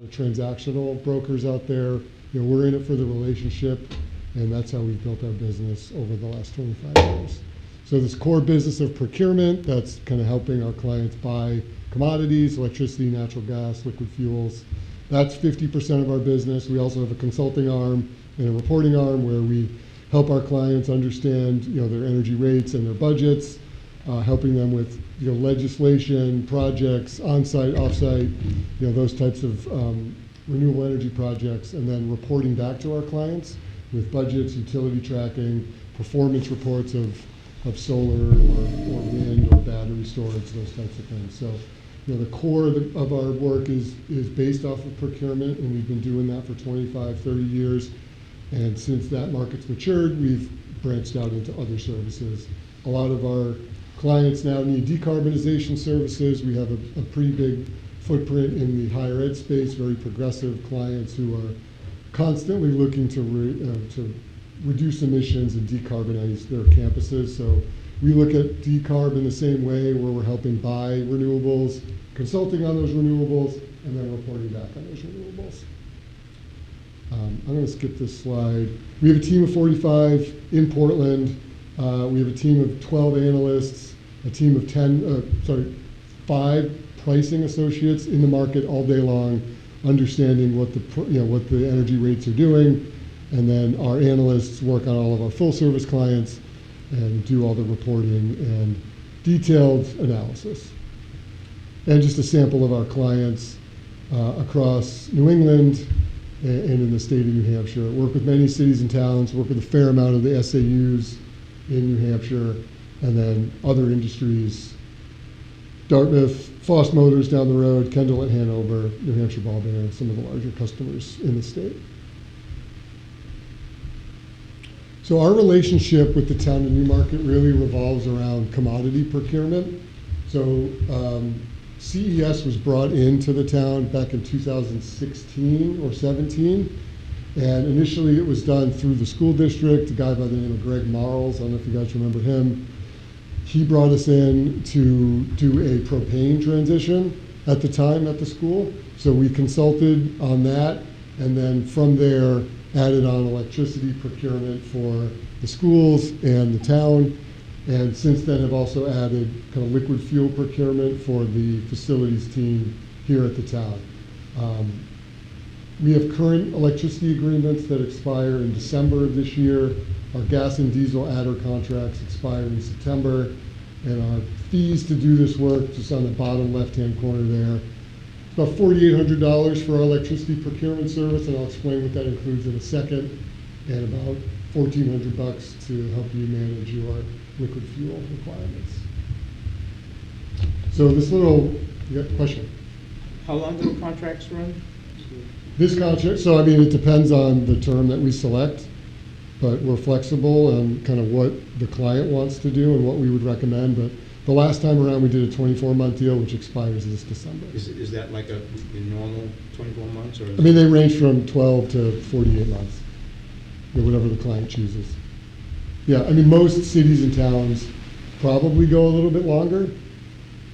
transactional brokers out there. We're in it for the relationship, and that's how we've built our business over the last 25 years. So this core business of procurement, that's kind of helping our clients buy commodities, electricity, natural gas, liquid fuels. That's 50% of our business. We also have a consulting arm and a reporting arm where we help our clients understand their energy rates and their budgets, helping them with legislation, projects, on-site, off-site, those types of renewable energy projects, and then reporting back to our clients with budgets, utility tracking, performance reports of solar or wind or battery storage, those types of things. So the core of our work is based off of procurement, and we've been doing that for 25, 30 years. And since that market's matured, we've branched out into other services. A lot of our clients now need decarbonization services. We have a pretty big footprint in the higher ed space, very progressive clients who are constantly looking to reduce emissions and decarbonize their campuses. So we look at decarb in the same way, where we're helping buy renewables, consulting on those renewables, and then reporting back on those renewables. I'm going to skip this slide. We have a team of 45 in Portland. We have a team of 12 analysts, a team of 5 pricing associates in the market all day long, understanding what the energy rates are doing, and then our analysts work on all of our full service clients and do all the reporting and detailed analysis. And just a sample of our clients across New England and in the state of New Hampshire. Work with many cities and towns, work with a fair amount of the SAUs in New Hampshire, and then other industries, Dartmouth, Foss Motors down the road, Kendall at Hanover, New Hampshire Ball Bearings, some of the larger customers in the state. So our relationship with the town of Newmarket really revolves around commodity procurement. So CES was brought into the town back in 2016 or 17. And initially it was done through the school district, a guy by the name of Greg Marles. I don't know if you guys remember him. He brought us in to do a propane transition at the time at the school. So we consulted on that, and then from there added on electricity procurement for the schools and the town. And since then have also added kind of liquid fuel procurement for the facilities team here at the town. We have current electricity agreements that expire in December of this year. Our gas and diesel adder contracts expire in September. And our fees to do this work, just on the bottom left-hand corner there, about $4,800 for our electricity procurement service, and I'll explain what that includes in a second, and about $1,400 to help you manage your liquid fuel requirements. So this little, you got a question? How long do the contracts run? This contract, so I mean, it depends on the term that we select, but we're flexible on kind of what the client wants to do and what we would recommend. But the last time around, we did a 24-month deal, which expires this December. Is that like a normal 24 months? Or I mean, they range from 12 to 48 months, whatever the client chooses. Yeah, I mean, most cities and towns probably go a little bit longer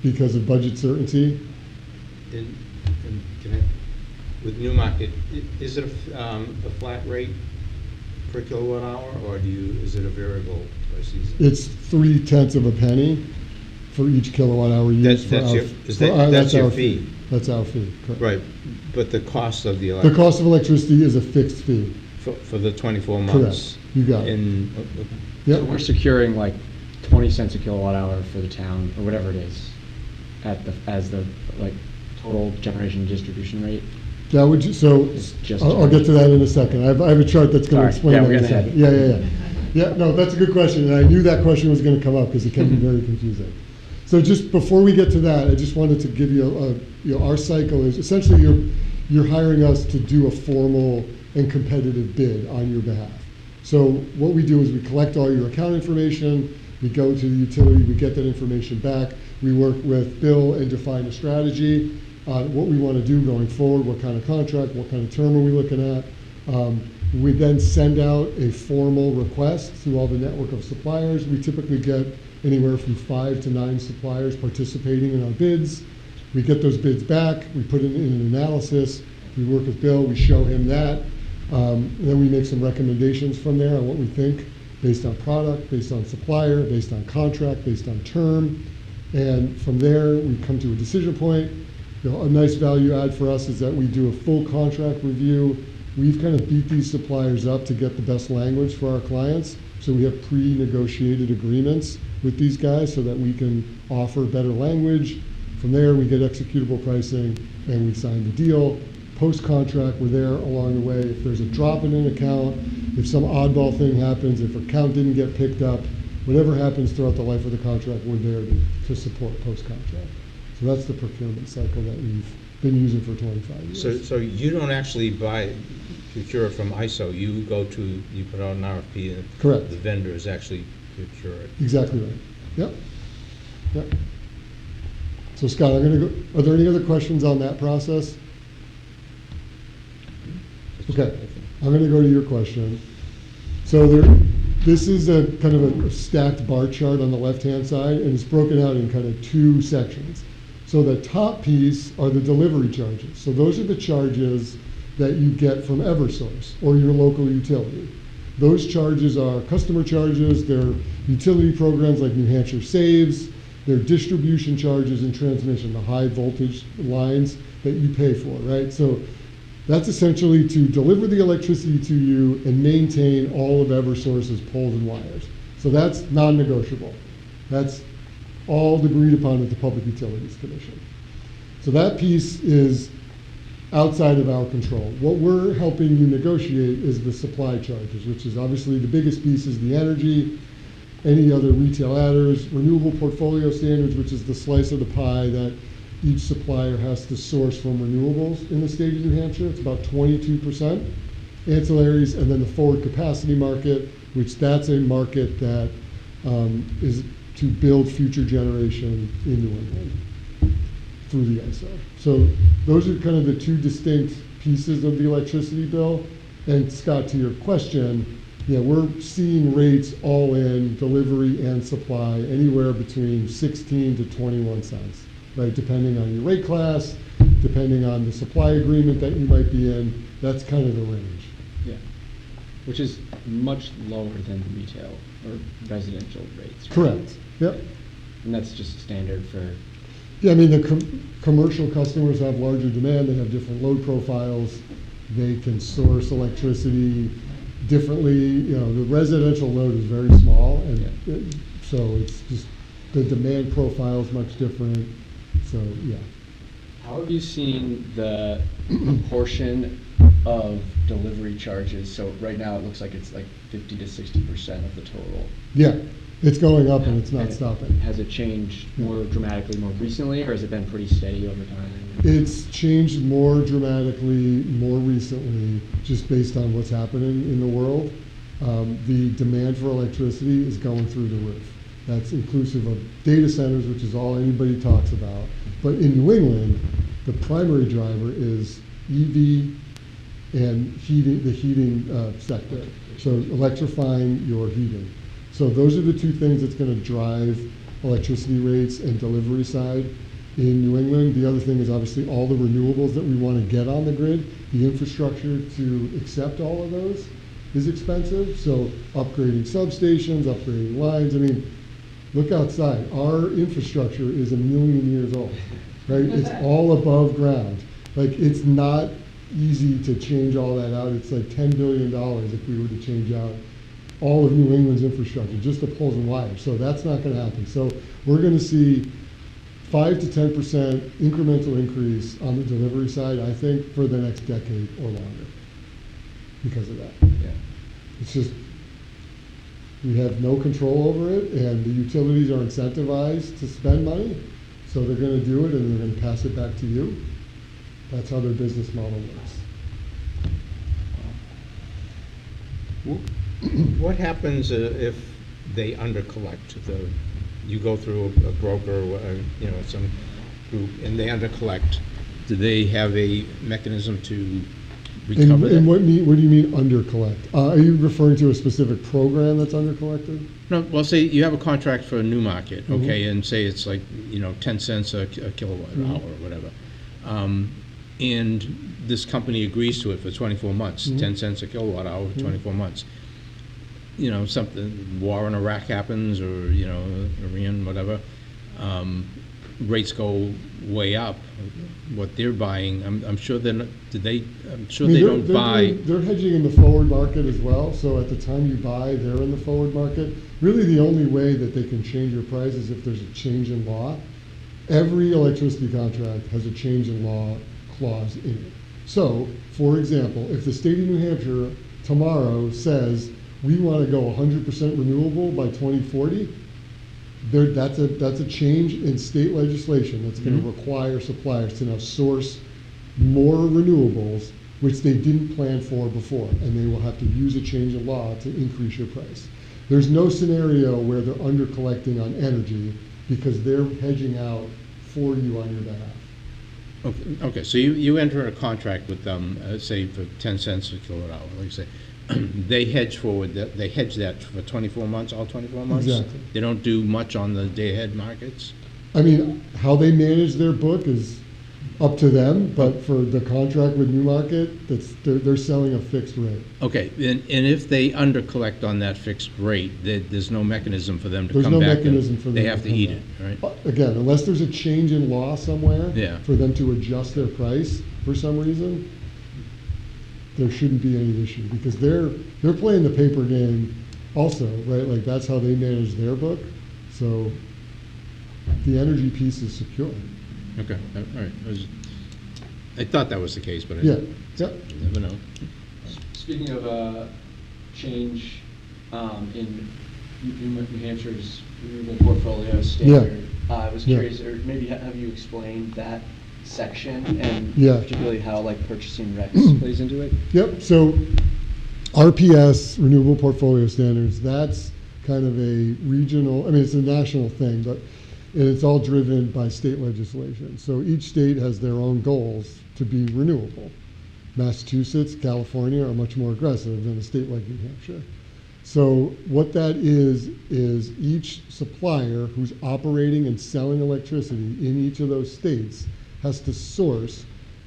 because of budget certainty. And can I, with Newmarket, is it a flat rate per kilowatt hour, or is it a variable by season? It's 0.3 of a penny for each kilowatt hour used. That's your fee. That's our fee, correct. Right, but the cost of the The cost of electricity is a fixed fee. For the 24 months. Correct, you got it. Yep. So we're securing like 20 cents a kilowatt hour for the town, or whatever it is, as the like total generation distribution rate. That would I'll get to that in a second. I have a chart that's going to explain that in a second. Yeah, no, that's a good question, and I knew that question was going to come up because it can be very confusing. So just before we get to that, I just wanted to give you our cycle is essentially you're hiring us to do a formal and competitive bid on your behalf. So what we do is we collect all your account information, we go to the utility, we get that information back, we work with Bill and define a strategy on what we want to do going forward, what kind of contract, what kind of term are we looking at. We then send out a formal request to all the network of suppliers. We typically get anywhere from 5 to 9 suppliers participating in our bids. We get those bids back, we put it in an analysis, We work with Bill, we show him that, and then we make some recommendations from there on what we think based on product, based on supplier, based on contract, based on term. And from there, we come to a decision point. You know, a nice value add for us is that we do a full contract review. We've kind of beat these suppliers up to get the best language for our clients. So we have pre-negotiated agreements with these guys so that we can offer better language. From there, we get executable pricing and we sign the deal. Post-contract, we're there along the way. If there's a drop in an account, if some oddball thing happens, if account didn't get picked up, whatever happens throughout the life of the contract, we're there to support post-contract. So that's the procurement cycle that we've been using for 25 years. So you don't actually procure it from ISO, you put out an RFP and Correct. the vendors actually procure it. Exactly right. Yep. Yep. So Scott, are there any other questions on that process? Okay, I'm going to go to your question. So this is a kind of a stacked bar chart on the left-hand side, and it's broken out in kind of two sections. So the top piece are the delivery charges. So those are the charges that you get from Eversource or your local utility. Those charges are customer charges, they're utility programs like New Hampshire Saves, they're distribution charges and transmission, the high voltage lines that you pay for, right? So that's essentially to deliver the electricity to you and maintain all of Eversource's poles and wires. So that's non-negotiable. That's all agreed upon at the Public Utilities Commission. So that piece is outside of our control. What we're helping you negotiate is the supply charges, which is obviously the biggest piece is the energy, any other retail adders, renewable portfolio standards, which is the slice of the pie that each supplier has to source from renewables in the state of New Hampshire. It's about 22%. Ancillaries, and then the forward capacity market, which that's a market that is to build future generation in New England through the ISO. So those are kind of the two distinct pieces of the electricity bill. And Scott, to your question, yeah, we're seeing rates all in delivery and supply anywhere between 16 to 21 cents, right? Depending on your rate class, depending on the supply agreement that you might be in, that's kind of the range. Yeah, which is much lower than the retail or residential rates. Right? Correct. Yep. And that's just standard for. Yeah, I mean, the commercial customers have larger demand, they have different load profiles, they can source electricity differently. You know, the residential load is very small, and so it's just the demand profile is much different. So, yeah. How have you seen the proportion of delivery charges? So right now it looks like it's like 50 to 60% of the total. Yeah, it's going up and it's not stopping. Has it changed more dramatically more recently, or has it been pretty steady over time? It's changed more dramatically more recently, just based on what's happening in the world. The demand for electricity is going through the roof. That's inclusive of data centers, which is all anybody talks about. But in New England, the primary driver is EV and heating, the heating sector. So electrifying your heating. So those are the two things that's going to drive electricity rates and delivery side in New England. The other thing is obviously all the renewables that we want to get on the grid. The infrastructure to accept all of those is expensive. So upgrading substations, upgrading lines. I mean, look outside. Our infrastructure is 1 million years old, right? It's all above ground. Like, it's not easy to change all that out. It's like $10 billion if we were to change out all of New England's infrastructure, just the poles and wires. So that's not going to happen. So we're going to see 5 to 10% incremental increase on the delivery side, I think, for the next decade or longer because of that. Yeah. It's just, we have no control over it, and the utilities are incentivized to spend money, so they're going to do it and they're going to pass it back to you. That's how their business model works. What happens if they undercollect? You go through a broker, you know, some group, and they undercollect. Do they have a mechanism to recover that? And what do you mean undercollect? Are you referring to a specific program that's undercollected? No, well, say you have a contract for Newmarket, okay, and say it's like, you know, 10 cents a kilowatt hour or whatever. and this company agrees to it for 24 months, Mhm. 10 cents a kilowatt hour for 24 months. You know, something, war in Iraq happens, or, you know, Iran, whatever, rates go way up. What they're buying, I'm sure they're not, I'm sure I mean, they they're- don't they're buy. doing- They're hedging in the forward market as well, so at the time you buy, they're in the forward market. Really, the only way that they can change your price is if there's a change in law. Every electricity contract has a change in law clause in it. So, for example, if the state of New Hampshire tomorrow says, we want to go 100% renewable by 2040, that's a change in state legislation that's going to require suppliers to now source more renewables, which they didn't plan for before, and they will have to use a change in law to increase your price. There's no scenario where they're under collecting on energy because they're hedging out for you on your behalf. Okay, so you enter a contract with them, say for 10 cents a kilowatt hour, like you say. They hedge forward, they hedge that for 24 months, all 24 months? Exactly. They don't do much on the day-ahead markets? I mean, how they manage their book is up to them, but for the contract with Newmarket, they're selling a fixed rate. Okay, and if they under-collect on that fixed rate, there's no mechanism for them to There's come no back? mechanism for them They to have to come eat back. it, right? Again, unless there's a change in law somewhere Yeah. for them to adjust their price for some reason, there shouldn't be any issue because they're playing the paper game also, right? Like that's how they manage their book. So the energy piece is secure. Okay, all right. I thought that was the case, but I Yeah, yeah. never know. Speaking of change in New Hampshire's renewable portfolio standard, I was Yeah. curious, or maybe have you explained that section and Yeah. particularly how like purchasing recs plays into it? Yep, so RPS, Renewable Portfolio Standards, that's kind of a regional, I mean, it's a national thing, but and it's all driven by state legislation. So each state has their own goals to be renewable. Massachusetts, California are much more aggressive than a state like New Hampshire. So what that is each supplier who's operating and selling electricity in each of those states has to source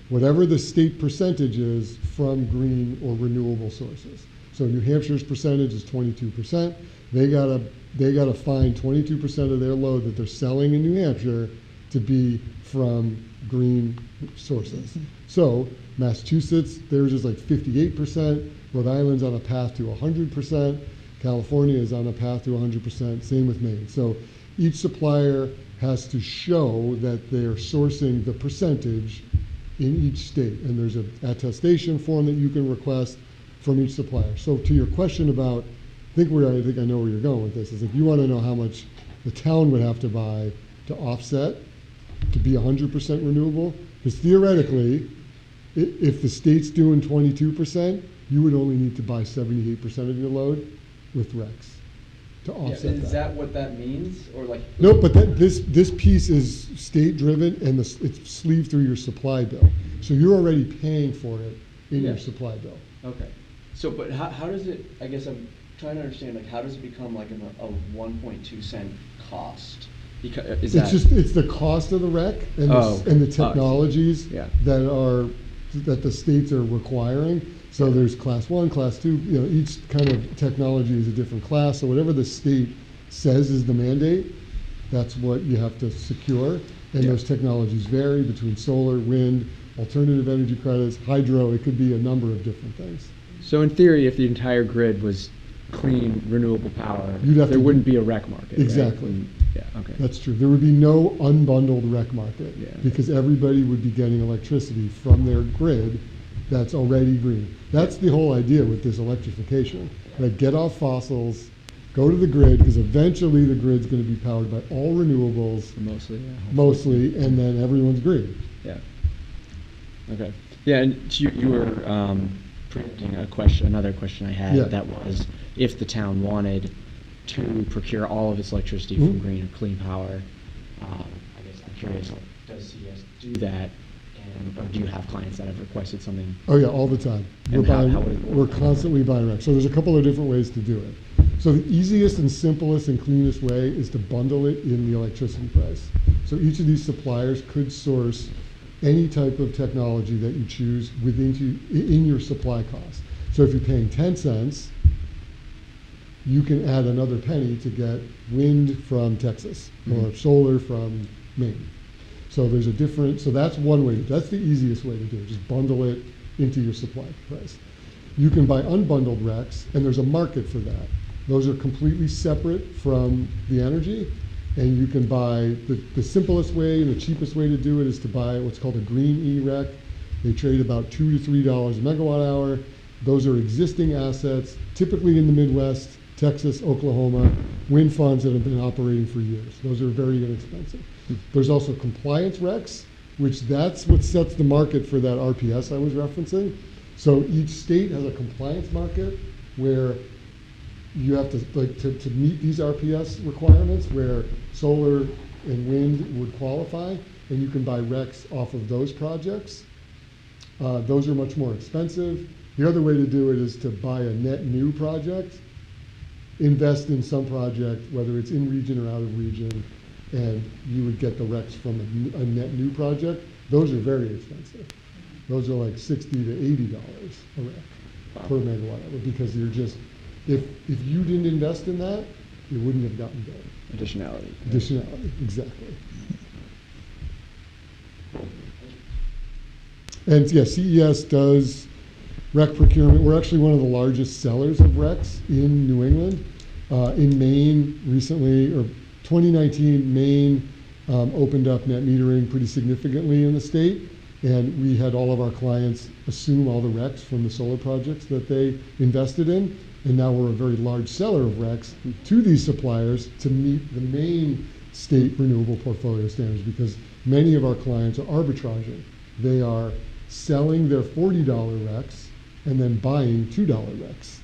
whatever the state percentage is from green or renewable sources. So New Hampshire's percentage is 22%. They gotta find 22% of their load that they're selling in New Hampshire to be from green sources. So Massachusetts, theirs is like 58%. Rhode Island's on a path to 100%. California is on a path to 100%. Same with Maine. So each supplier has to show that they're sourcing the percentage in each state. And there's an attestation form that you can request from each supplier. So to your question about, I think I know where you're going with this, is if you want to know how much the town would have to buy to offset to be 100% renewable, because theoretically, if the state's doing 22%, you would only need to buy 78% of your load with recs to offset Is that what that means, or like? No, but this piece is state-driven, and it's sleeved through your supply bill. So you're already paying for it in your Yeah. supply bill. Okay. So, but how does it, I guess I'm trying to understand, like, how does it become like a 1.2 cent cost? Because, It's the cost of the rec and the technologies Yeah. that the states are requiring. So there's class 1, class 2, each kind of technology is a different class. So whatever the state says is the mandate, that's what you have to secure. And Yeah. those technologies vary between solar, wind, alternative energy credits, hydro. It could be a number of different things. So in theory, if the entire grid was clean, renewable power, You'd have there to- wouldn't be a rec market, right? Exactly. Yeah, okay. That's true. There would be no unbundled rec market Yeah. because everybody would be getting electricity from their grid that's already green. That's the whole idea with this electrification. Like, get off fossils, go to the grid, because eventually the grid's going to be powered by all renewables, Mostly, yeah. mostly, and then everyone's green. Yeah. Okay. Yeah, and you were preempting another question I had Yeah. that was if the town wanted to procure all of its electricity from Mhm. green or clean power, I guess I'm curious, does CS do that? Or do you have clients that have requested something? Oh yeah, all the time. And how would it work? We're constantly buying rec. So there's a couple of different ways to do it. So the easiest and simplest and cleanest way is to bundle it in the electricity price. So each of these suppliers could source any type of technology that you choose in your supply cost. So if you're paying 10 cents, you can add another penny to get wind from Texas or solar from Maine. So there's a different, so that's one way, that's the easiest way to do it, just bundle it into your supply price. You can buy unbundled RECs, and there's a market for that. Those are completely separate from the energy, and you can buy, the simplest way and the cheapest way to do it is to buy what's called a green E-REC. They trade about $2 to $3 a megawatt hour. Those are existing assets, typically in the Midwest, Texas, Oklahoma, wind farms that have been operating for years. Those are very inexpensive. There's also compliance RECs, which that's what sets the market for that RPS I was referencing. So each state has a compliance market where you have to meet these RPS requirements, where solar and wind would qualify, and you can buy RECs off of those projects. Those are much more expensive. The other way to do it is to buy a net new project, invest in some project, whether it's in region or out of region, and you would get the RECs from a net new project. Those are very expensive. Those are like $60 to $80 a REC per megawatt hour, because you're just, if you didn't invest in that, you wouldn't have gotten built. Additionality. Additionality, exactly. And yeah, CES does REC procurement. We're actually one of the largest sellers of RECs in New England. In Maine recently, or 2019, Maine opened up net metering pretty significantly in the state, and we had all of our clients assume all the RECs from the solar projects that they invested in, and now we're a very large seller of RECs to these suppliers to meet the Maine state renewable portfolio standards, because many of our clients are arbitraging. They are selling their $40 RECs and then buying $2 RECs,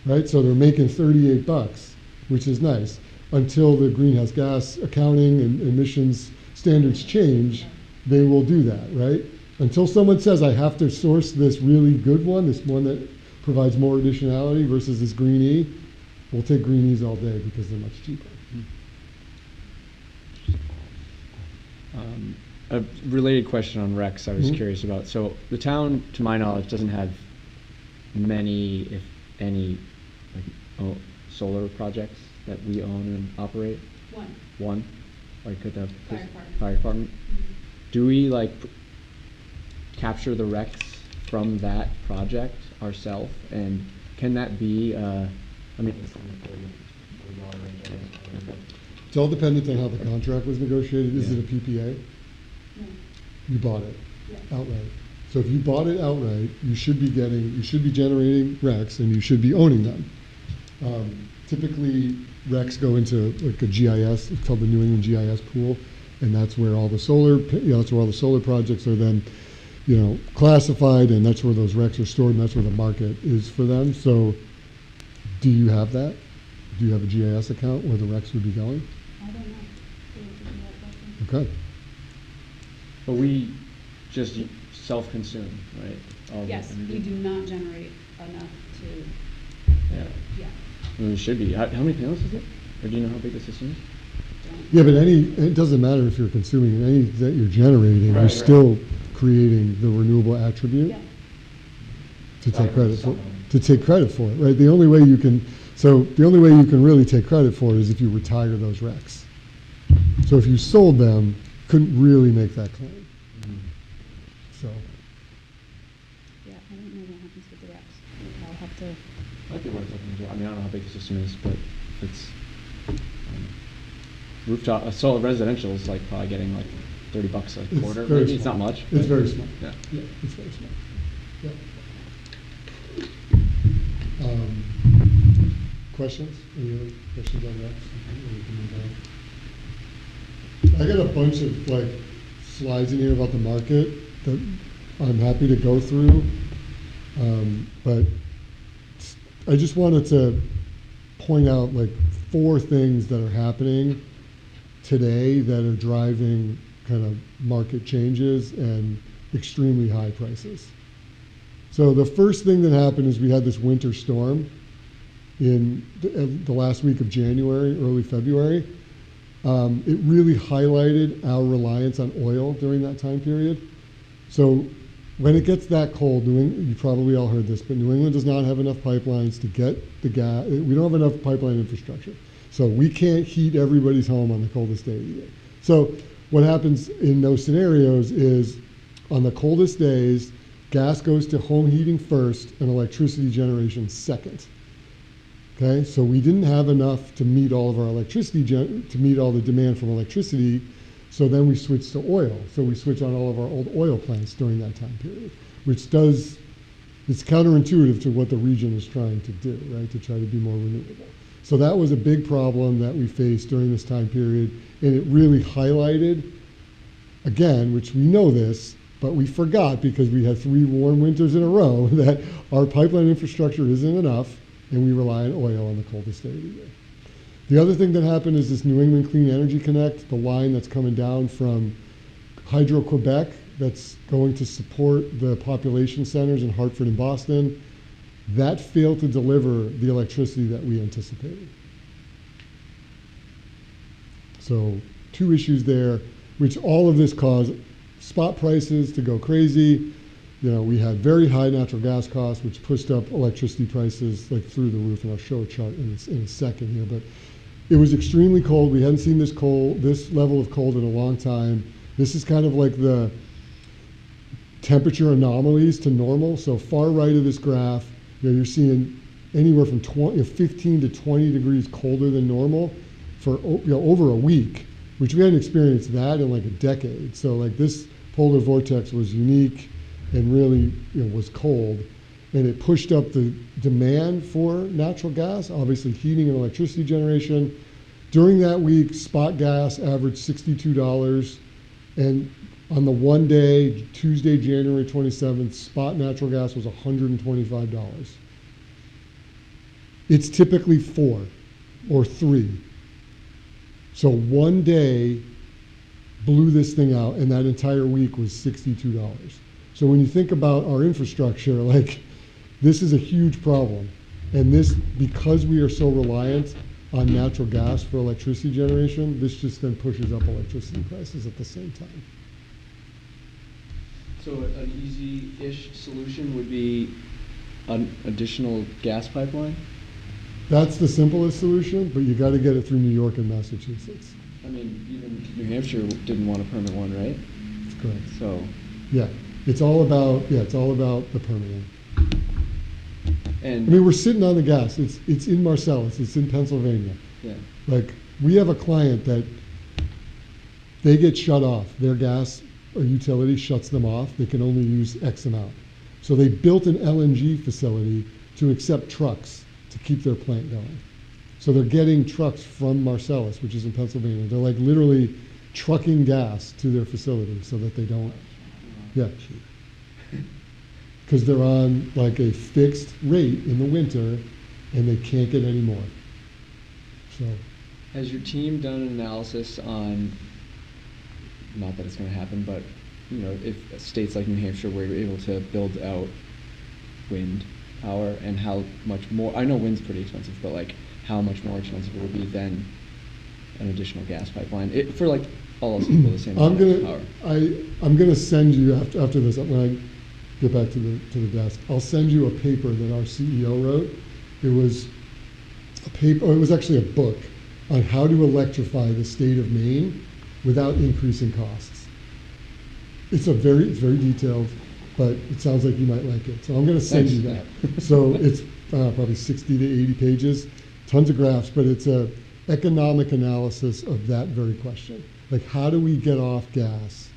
right? So they're making 38 bucks, which is nice, until the greenhouse gas accounting and emissions standards change. They will do that, right? Until someone says, I have to source this really good one, this one that provides more additionality versus this green E, we'll take green E's all day because they're much cheaper. A related question on RECs I was curious about. So the town, to my knowledge, doesn't have many, if any, like, solar projects that we own and operate. One? Like at the fire department? Do we capture the RECs from that project ourselves? And can that be, It's all dependent on how the contract was negotiated. Is it a PPA? No. You bought it Yes. outright. So if you bought it outright, you should be generating RECs, and you should be owning them. Typically, RECs go into like a GIS. It's called the New England GIS pool, and that's where all the solar, that's where all the solar projects are then, classified, and that's where those RECs are stored, and that's where the market is for them. So, do you have that? Do you have a GIS account where the RECs would be going? I don't know. So we can do that question. Okay. but we just self-consume, right? All the Yes, energy? we do not generate enough to, Yeah. yeah. I mean, it should be. How many panels is it? Or do you know how big the system is? don't- Yeah, but it doesn't matter if you're consuming any that you're generating, you're Right. still creating the renewable attribute Yeah. to take credit for it, right? The only way you can really take credit for it is if you retire those RECs. So if you sold them, couldn't really make that claim. So, Yeah, I don't know what happens with the recs. I'll have to, Might be worth looking into. I mean, I don't know how big the system is, but it's rooftop. A solar residential is probably getting $30 a It's quarter. very Maybe it's small. not much. It's but- very small. Yeah. Yeah, it's very small. Yeah. Questions? Any other questions on that? Or we can move on. I got a bunch of slides in here about the market that I'm happy to go through, but I just wanted to point out 4 things that are happening today that are driving kind of market changes and extremely high prices. So the first thing that happened is we had this winter storm in the last week of January, early February. it really highlighted our reliance on oil during that time period. So when it gets that cold, you probably all heard this, but New England does not have enough pipelines to get the gas. We don't have enough pipeline infrastructure. So we can't heat everybody's home on the coldest day of the year. So what happens in those scenarios is on the coldest days, gas goes to home heating first and electricity generation second. Okay, so we didn't have enough to meet all of our electricity, to meet all the demand from electricity. So then we switched to oil. So we switched on all of our old oil plants during that time period, which it's counterintuitive to what the region is trying to do, right? To try to be more renewable. So that was a big problem that we faced during this time period. And it really highlighted, again, which we know this, but we forgot because we had 3 warm winters in a row, that our pipeline infrastructure isn't enough and we rely on oil on the coldest day of the year. The other thing that happened is this New England Clean Energy Connect, the line that's coming down from Hydro-Quebec that's going to support the population centers in Hartford and Boston, that failed to deliver the electricity that we anticipated. So 2 issues there, which all of this caused spot prices to go crazy. You know, we had very high natural gas costs, which pushed up electricity prices like through the roof, and I'll show a chart in a second here. But it was extremely cold. We hadn't seen this level of cold in a long time. This is kind of like the temperature anomalies to normal. So far right of this graph, you're seeing anywhere from 15 to 20 degrees colder than normal for over a week, which we hadn't experienced that in like a decade. So like this polar vortex was unique and really was cold, and it pushed up the demand for natural gas, obviously heating and electricity generation. During that week, spot gas averaged $62, and on the one day, Tuesday, January 27th, spot natural gas was $125. It's typically 4 or 3. So one day blew this thing out, and that entire week was $62. So when you think about our infrastructure, like this is a huge problem. And this, because we are so reliant on natural gas for electricity generation, this just then pushes up electricity prices at the same time. So an easy-ish solution would be an additional gas pipeline? That's the simplest solution, but you got to get it through New York and Massachusetts. I mean, even New Hampshire didn't want a permit one, right? That's correct. So, Yeah, it's all about the permitting. and I mean, we're sitting on the gas. It's in Marcellus. It's in Pennsylvania. yeah, Like, we have a client that they get shut off. Their gas or utility shuts them off. They can only use X amount. So they built an LNG facility to accept trucks to keep their plant going. So they're getting trucks from Marcellus, which is in Pennsylvania. They're like literally trucking gas to their facility so that they don't, yeah. Because they're on like a fixed rate in the winter and they can't get any more. So. has your team done an analysis on, not that it's going to happen, but you know, if states like New Hampshire were able to build out wind power, and how much more, I know wind's pretty expensive, but like how much more expensive it would be than an additional gas pipeline for like all else equal the same amount of power? I'm gonna send you after this, when I get back to the desk, I'll send you a paper that our CEO wrote. It was a paper, or it was actually a book on how to electrify the state of Maine without increasing costs. It's very detailed, but it sounds like you might like it. So I'm going to send you that. So it's probably 60 to 80 pages, tons of graphs, but it's a economic analysis of that very question. Like, how do we get off gas,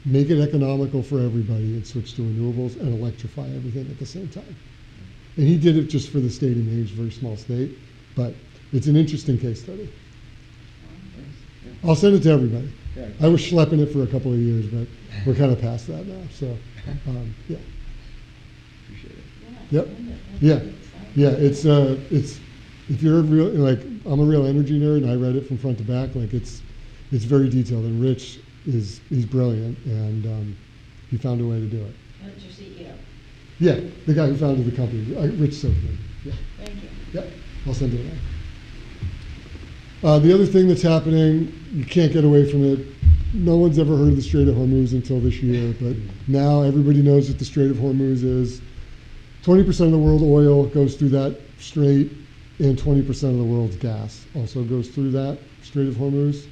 make it economical for everybody, and switch to renewables and electrify everything at the same time? And he did it just for the state of Maine, it's a very small state, but it's an interesting case study. I'll send it to everybody. Yeah. I was schlepping it for a couple of years, but we're kind of past that now. So, yeah. Appreciate it. Yep. Yeah. It's if you're a real, like, I'm a real energy nerd, and I read it from front to back. Like, it's very detailed, and Rich he's brilliant, and he found a way to do it. That's your CEO. Yeah, the guy who founded the company, Rich Silverman. Yeah. Thank you. Yep. I'll send it out. The other thing that's happening, you can't get away from it. No one's ever heard of the Strait of Hormuz until this year, but now everybody knows what the Strait of Hormuz is. 20% of the world oil goes through that strait, and 20% of the world's gas also goes through that Strait of Hormuz.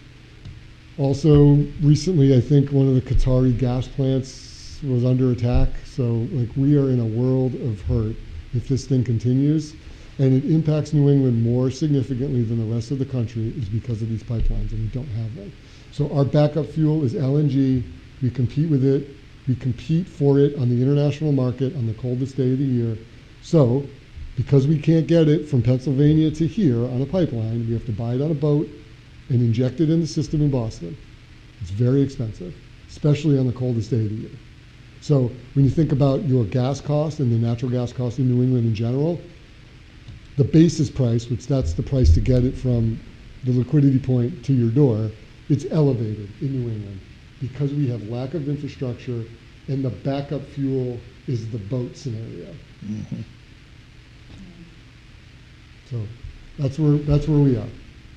Also, recently, I think one of the Qatari gas plants was under attack. So, like, we are in a world of hurt if this thing continues. And it impacts New England more significantly than the rest of the country is because of these pipelines, and we don't have them. So our backup fuel is LNG. We compete with it. We compete for it on the international market on the coldest day of the year. So because we can't get it from Pennsylvania to here on a pipeline, we have to buy it on a boat and inject it in the system in Boston. It's very expensive, especially on the coldest day of the year. So when you think about your gas cost and the natural gas cost in New England in general, the basis price, which that's the price to get it from the liquidity point to your door, it's elevated in New England because we have lack of infrastructure, and the backup fuel is the boat scenario. Mhm. So that's where we are,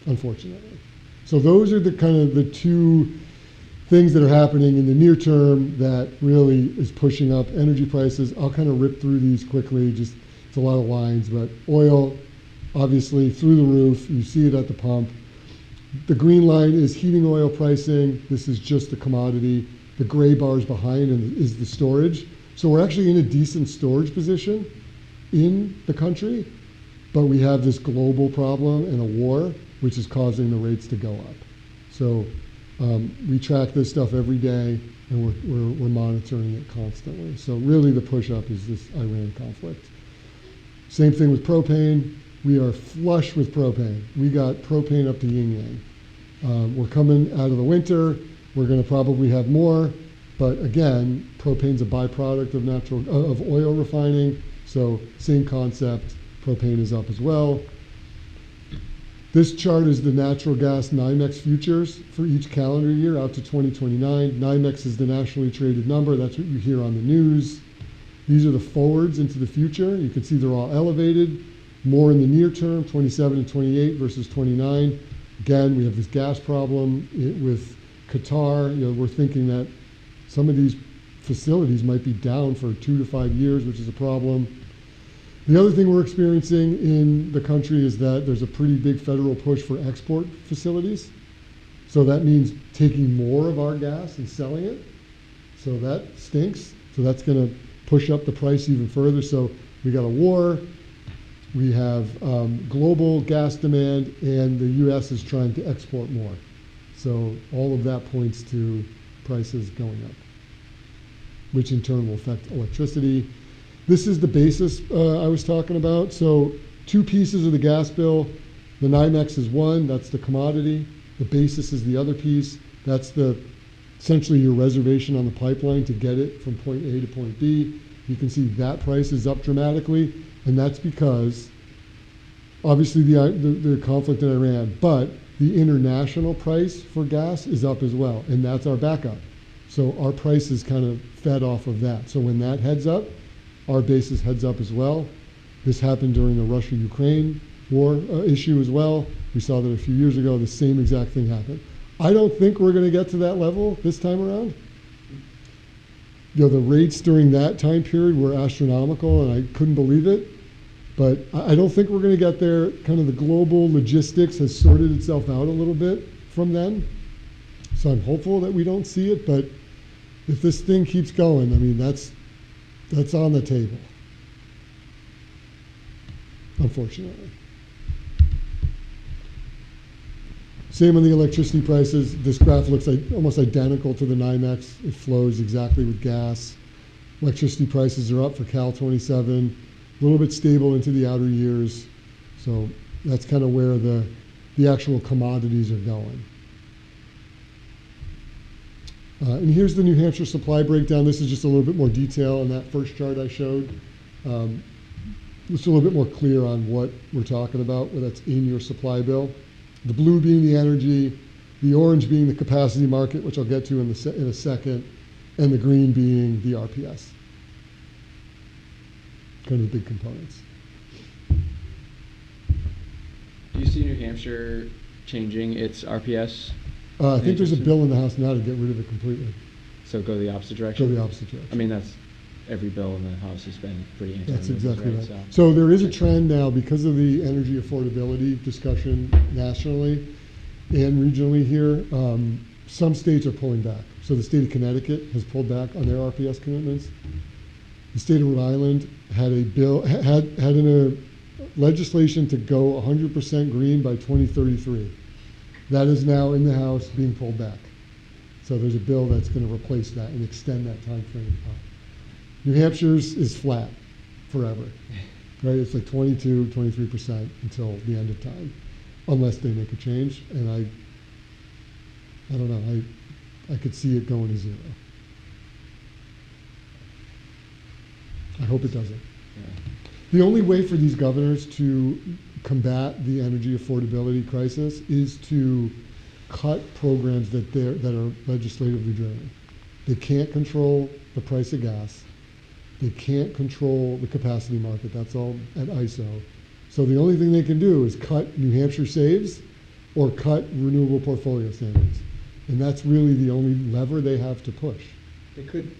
unfortunately. So those are the kind of the two things that are happening in the near term that really is pushing up energy prices. I'll kind of rip through these quickly, just it's a lot of lines, but oil, obviously through the roof, you see it at the pump. The green line is heating oil pricing. This is just the commodity. The gray bars behind is the storage. So we're actually in a decent storage position in the country, but we have this global problem and a war, which is causing the rates to go up. So we track this stuff every day, and we're monitoring it constantly. So really the push up is this Iran conflict. Same thing with propane. We are flush with propane. We got propane up to yin yang. We're coming out of the winter. We're going to probably have more, but again, propane's a byproduct of oil refining. So same concept. Propane is up as well. This chart is the natural gas NYMEX futures for each calendar year out to 2029. NYMEX is the nationally traded number. That's what you hear on the news. These are the forwards into the future. You can see they're all elevated. More in the near term, 27 and 28 versus 29. Again, we have this gas problem with Qatar. We're thinking that some of these facilities might be down for 2 to 5 years, which is a problem. The other thing we're experiencing in the country is that there's a pretty big federal push for export facilities. So that means taking more of our gas and selling it. So that stinks. So that's going to push up the price even further. So we got a war, we have global gas demand, and the U.S. is trying to export more. So all of that points to prices going up, which in turn will affect electricity. This is the basis I was talking about. So two pieces of the gas bill. The NYMEX is one, that's the commodity. The basis is the other piece. That's essentially your reservation on the pipeline to get it from point A to point B. You can see that price is up dramatically, and that's because obviously the conflict in Iran, but the international price for gas is up as well, and that's our backup. So our price is kind of fed off of that. So when that heads up, our basis heads up as well. This happened during the Russia-Ukraine war issue as well. We saw that a few years ago, the same exact thing happened. I don't think we're going to get to that level this time around. The rates during that time period were astronomical, and I couldn't believe it. But I don't think we're going to get there. Kind of the global logistics has sorted itself out a little bit from then. So I'm hopeful that we don't see it. But if this thing keeps going, I mean, that's on the table, unfortunately. Same on the electricity prices. This graph looks like almost identical to the NYMEX. It flows exactly with gas. Electricity prices are up for Cal 27, a little bit stable into the outer years. So that's kind of where the actual commodities are going. And here's the New Hampshire supply breakdown. This is just a little bit more detail on that first chart I showed. Just a little bit more clear on what we're talking about, where that's in your supply bill. The blue being the energy, the orange being the capacity market, which I'll get to in a second, and the green being the RPS. Kind of the big components. Do you see New Hampshire changing its RPS? I think there's a Anytime soon? bill in the House now to get rid of it completely. So go the opposite Go direction? the opposite direction. I mean, that's, every bill in the House has been pretty That's anti-renewables, exactly right? right. So there is a trend now, because of the energy affordability discussion nationally and regionally here, some states are pulling back. So the state of Connecticut has pulled back on their RPS commitments. The state of Rhode Island had a bill, had a legislation to go 100% green by 2033. That is now in the House being pulled back. So there's a bill that's going to replace that and extend that time frame up. New Hampshire's is flat forever, right? It's like 22, 23% until the end of time, unless they make a change. And I don't know, I could see it going to zero. I hope it doesn't. Yeah. The only way for these governors to combat the energy affordability crisis is to cut programs that are legislatively driven. They can't control the price of gas. They can't control the capacity market. That's all at ISO. So the only thing they can do is cut New Hampshire saves or cut renewable portfolio standards. And that's really the only lever they have to push. They could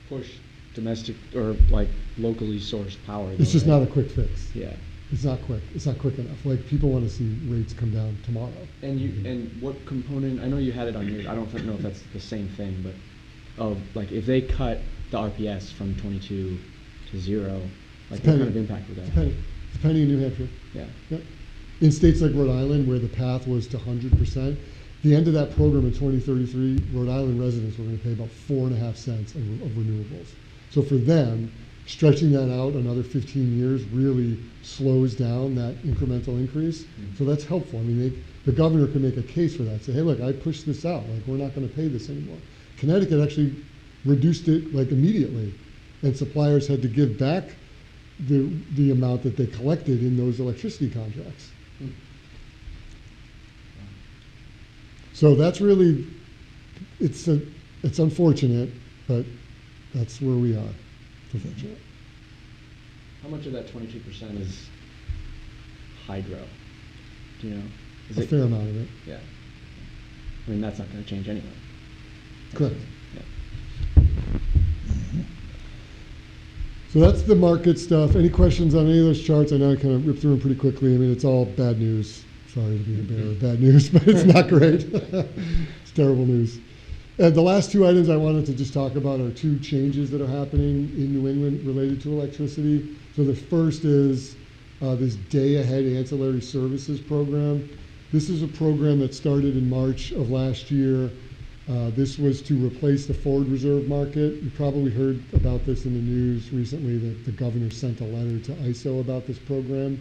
push domestic or like locally sourced power. It's though, just right? not a quick fix. Yeah. It's not quick. It's not quick enough. Like, people want to see rates come down tomorrow. And what component, I know you had it on your, I don't know if that's the same thing, but of, like, if they cut the RPS from 22 to 0, like, what kind of impact would that have? Depending in New Hampshire. Yeah. Yep. In states like Rhode Island, where the path was to 100%, the end of that program in 2033, Rhode Island residents were going to pay about 4.5 cents of renewables. So for them, stretching that out another 15 years really slows down that incremental increase. So that's helpful. I mean, the governor can make a case for that. Say, hey, look, I pushed this out. Like, we're not going to pay this anymore. Connecticut actually reduced it like immediately, and suppliers had to give back the amount that they collected in those electricity contracts. So that's really, it's unfortunate, but that's where we are. Unfortunate. How much of that 22% is hydro? Do you know? Is A fair amount of it. Yeah. I mean, that's not going to change anyway. Correct. Yeah. So that's the market stuff. Any questions on any of those charts? I know I kind of ripped through them pretty quickly. I mean, it's all bad news. Sorry to be the bearer of bad news, but it's not great. It's terrible news. And the last two items I wanted to just talk about are two changes that are happening in New England related to electricity. So the first is this day-ahead ancillary services program. This is a program that started in March of last year. This was to replace the forward reserve market. You probably heard about this in the news recently, that the governor sent a letter to ISO about this program.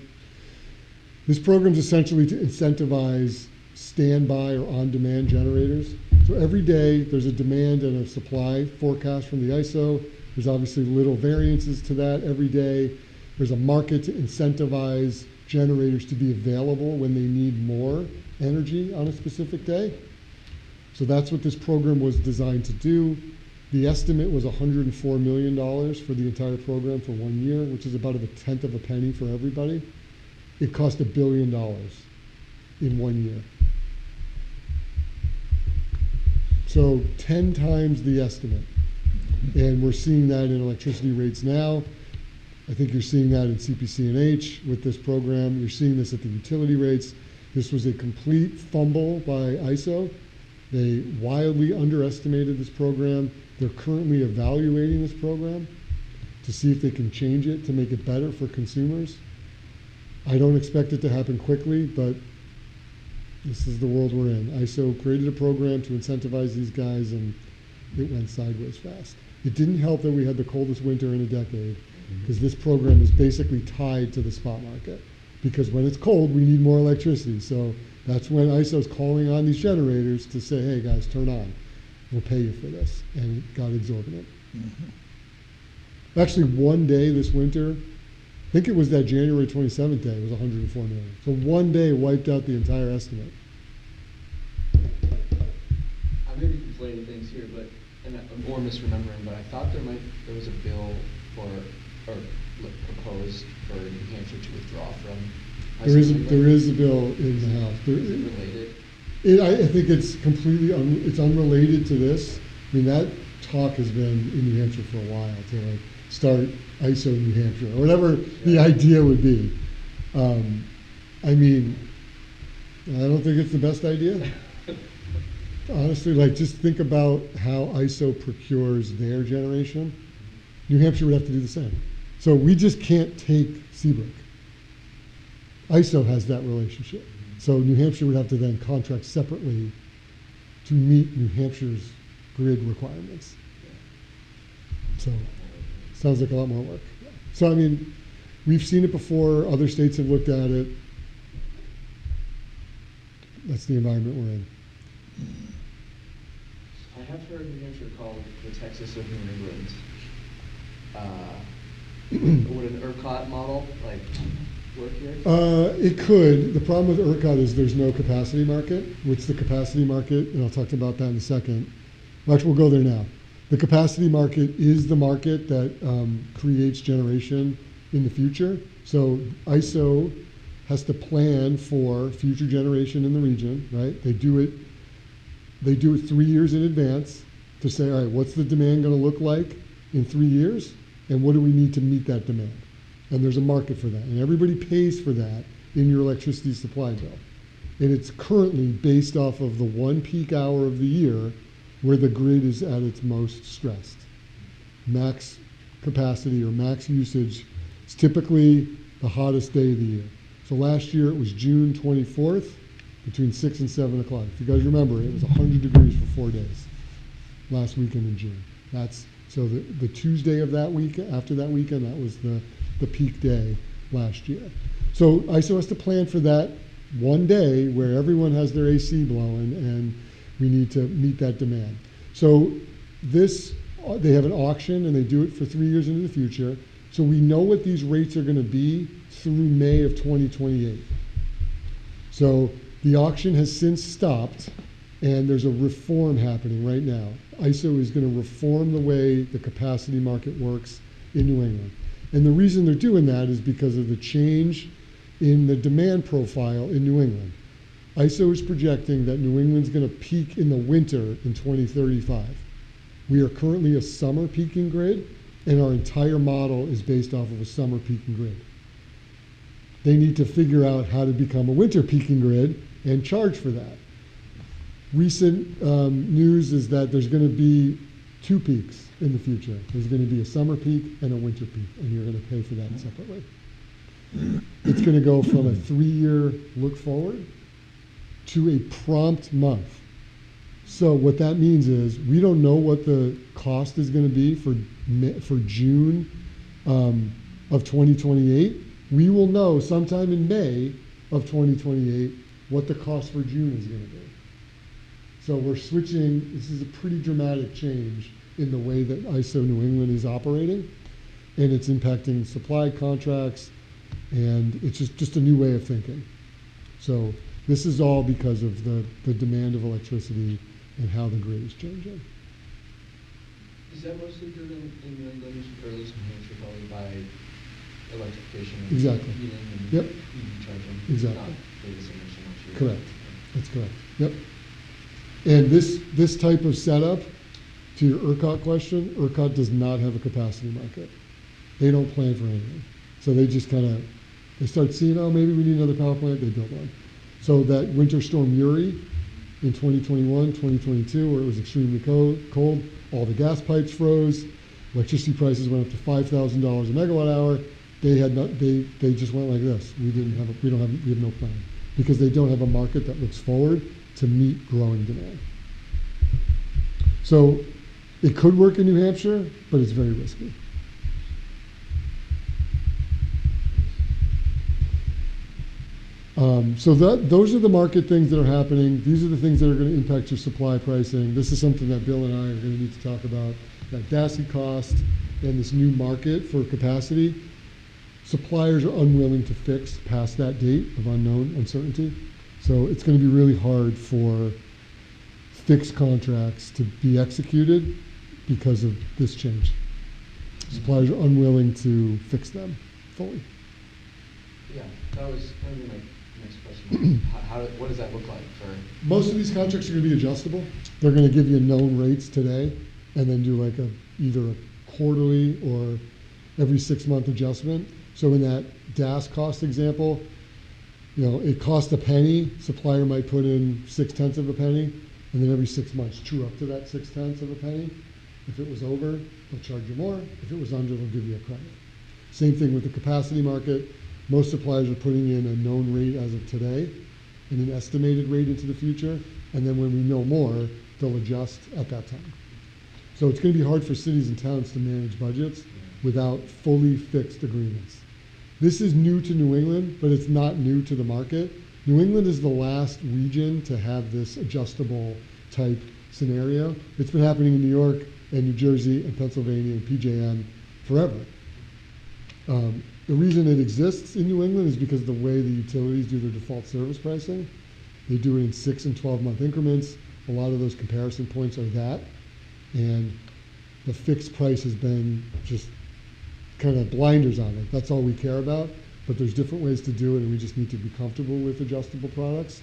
This program is essentially to incentivize standby or on-demand generators. So every day there's a demand and a supply forecast from the ISO. There's obviously little variances to that every day. There's a market to incentivize generators to be available when they need more energy on a specific day. So that's what this program was designed to do. The estimate was $104 million for the entire program for 1 year, which is about a tenth of a penny for everybody. It cost $1 billion in 1 year. So 10 times the estimate. And we're seeing that in electricity rates now. I think you're seeing that in CPC&H with this program. You're seeing this at the utility rates. This was a complete fumble by ISO. They wildly underestimated this program. They're currently evaluating this program to see if they can change it to make it better for consumers. I don't expect it to happen quickly, but this is the world we're in. ISO created a program to incentivize these guys, and it went sideways fast. It didn't help that we had the coldest winter in a decade, because this program is basically tied to the spot market. Because when it's cold, we need more electricity. So that's when ISO's calling on these generators to say, hey guys, turn on. We'll pay you for this. And it got exorbitant. Actually, one day this winter, I think it was that January 27th day, it was 104 million. So one day wiped out the entire estimate. I may be conflating things here, but, and I'm more misremembering, but I thought there was a bill for, or proposed for New Hampshire to withdraw from There is a bill in the House. Is it related? I think it's completely, it's unrelated to this. I mean, that talk has been in New Hampshire for a while to like start ISO New Hampshire, or whatever the idea would be. I mean, I don't think it's the best idea. Honestly, like just think about how ISO procures their generation. New Hampshire would have to do the same. So we just can't take Seabrook. ISO has that relationship. So New Hampshire would have to then contract separately to meet New Hampshire's grid requirements. So sounds like a lot more work. So I mean, we've seen it before. Other states have looked at it. That's the environment we're in. I have heard New Hampshire called the Texas of New England. Would an ERCOT model like work here? It could. The problem with ERCOT is there's no capacity market, which the capacity market, and I'll talk about that in a second. Actually, we'll go there now. The capacity market is the market that creates generation in the future. So ISO has to plan for future generation in the region, right? They do it 3 years in advance to say, all right, what's the demand going to look like in 3 years? And what do we need to meet that demand? And there's a market for that. And everybody pays for that in your electricity supply bill. And it's currently based off of the one peak hour of the year where the grid is at its most stressed. Max capacity or max usage is typically the hottest day of the year. So last year it was June 24th between 6 and 7 o'clock. If you guys remember, it was 100 degrees for 4 days last weekend in June. So the Tuesday of that week, after that weekend, that was the peak day last year. So ISO has to plan for that one day where everyone has their AC blowing and we need to meet that demand. So they have an auction and they do it for 3 years into the future. So we know what these rates are going to be through May of 2028. So the auction has since stopped and there's a reform happening right now. ISO is going to reform the way the capacity market works in New England. And the reason they're doing that is because of the change in the demand profile in New England. ISO is projecting that New England's going to peak in the winter in 2035. We are currently a summer peaking grid, and our entire model is based off of a summer peaking grid. They need to figure out how to become a winter peaking grid and charge for that. Recent news is that there's going to be 2 peaks in the future. There's going to be a summer peak and a winter peak, and you're going to pay for that separately. It's going to go from a 3-year look forward to a prompt month. So what that means is we don't know what the cost is going to be for June of 2028. We will know sometime in May of 2028 what the cost for June is going to be. So we're switching. This is a pretty dramatic change in the way that ISO New England is operating, and it's impacting supply contracts, and it's just a new way of thinking. So this is all because of the demand of electricity and how the grid is changing. Is that mostly driven in New England, or at least New Hampshire, probably by electrification and Exactly. heating and Yep. EV charging? Exactly. Not data centers so much here. Correct. That's correct. Yep. And this type of setup, to your ERCOT question, ERCOT does not have a capacity market. They don't plan for anything. So they just they start seeing, oh, maybe we need another power plant, they build one. So that winter storm Uri in 2021, 2022, where it was extremely cold, all the gas pipes froze, electricity prices went up to $5,000 a megawatt hour. They just went like this. We have no plan because they don't have a market that looks forward to meet growing demand. So it could work in New Hampshire, but it's very risky. So those are the market things that are happening. These are the things that are going to impact your supply pricing. This is something that Bill and I are going to need to talk about, that DASI cost and this new market for capacity. Suppliers are unwilling to fix past that date of unknown uncertainty. So it's going to be really hard for fixed contracts to be executed because of this change. Suppliers are unwilling to fix them fully. Yeah, that was gonna be my next question. What does that look like for? Most of these contracts are gonna be adjustable. They're gonna give you known rates today, and then do like either a quarterly or every 6-month adjustment. So in that DAS cost example, it cost a penny, supplier might put in 0.6 of a penny, and then every 6 months true up to that 0.6 of a penny. If it was over, they'll charge you more. If it was under, they'll give you a credit. Same thing with the capacity market. Most suppliers are putting in a known rate as of today and an estimated rate into the future, and then when we know more, they'll adjust at that time. So it's going to be hard for cities and towns to manage budgets without fully fixed agreements. This is new to New England, but it's not new to the market. New England is the last region to have this adjustable type scenario. It's been happening in New York and New Jersey and Pennsylvania and PJM forever. The reason it exists in New England is because of the way the utilities do their default service pricing. They do it in 6 and 12-month increments. A lot of those comparison points are that. And the fixed price has been just kind of blinders on it. That's all we care about. But there's different ways to do it, and we just need to be comfortable with adjustable products.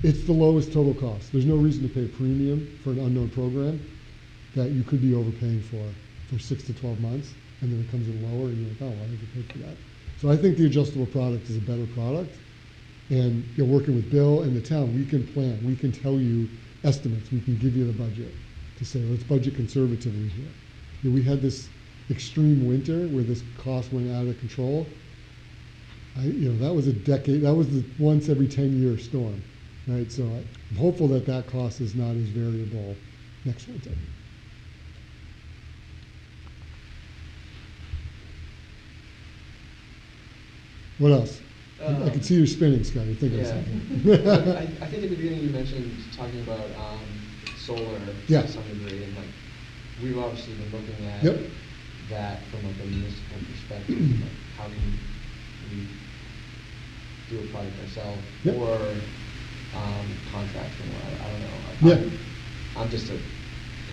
It's the lowest total cost. There's no reason to pay a premium for an unknown program that you could be overpaying for 6 to 12 months, and then it comes in lower, and you're like, oh, why did you pay for that? So I think the adjustable product is a better product. And working with Bill and the town, we can plan. We can tell you estimates. We can give you the budget to say, let's budget conservatively here. We had this extreme winter where this cost went out of control. That was a decade. That was the once every 10-year storm, right? So I'm hopeful that that cost is not as variable next winter. What else? I can see you spinning, Scott. You're thinking of something. I think at the beginning you mentioned talking about solar Yeah. to some degree, and we've obviously been looking at Yep. that from a municipal perspective. How can we do a project ourselves Yep. or contract somewhere? I don't know. I'm just a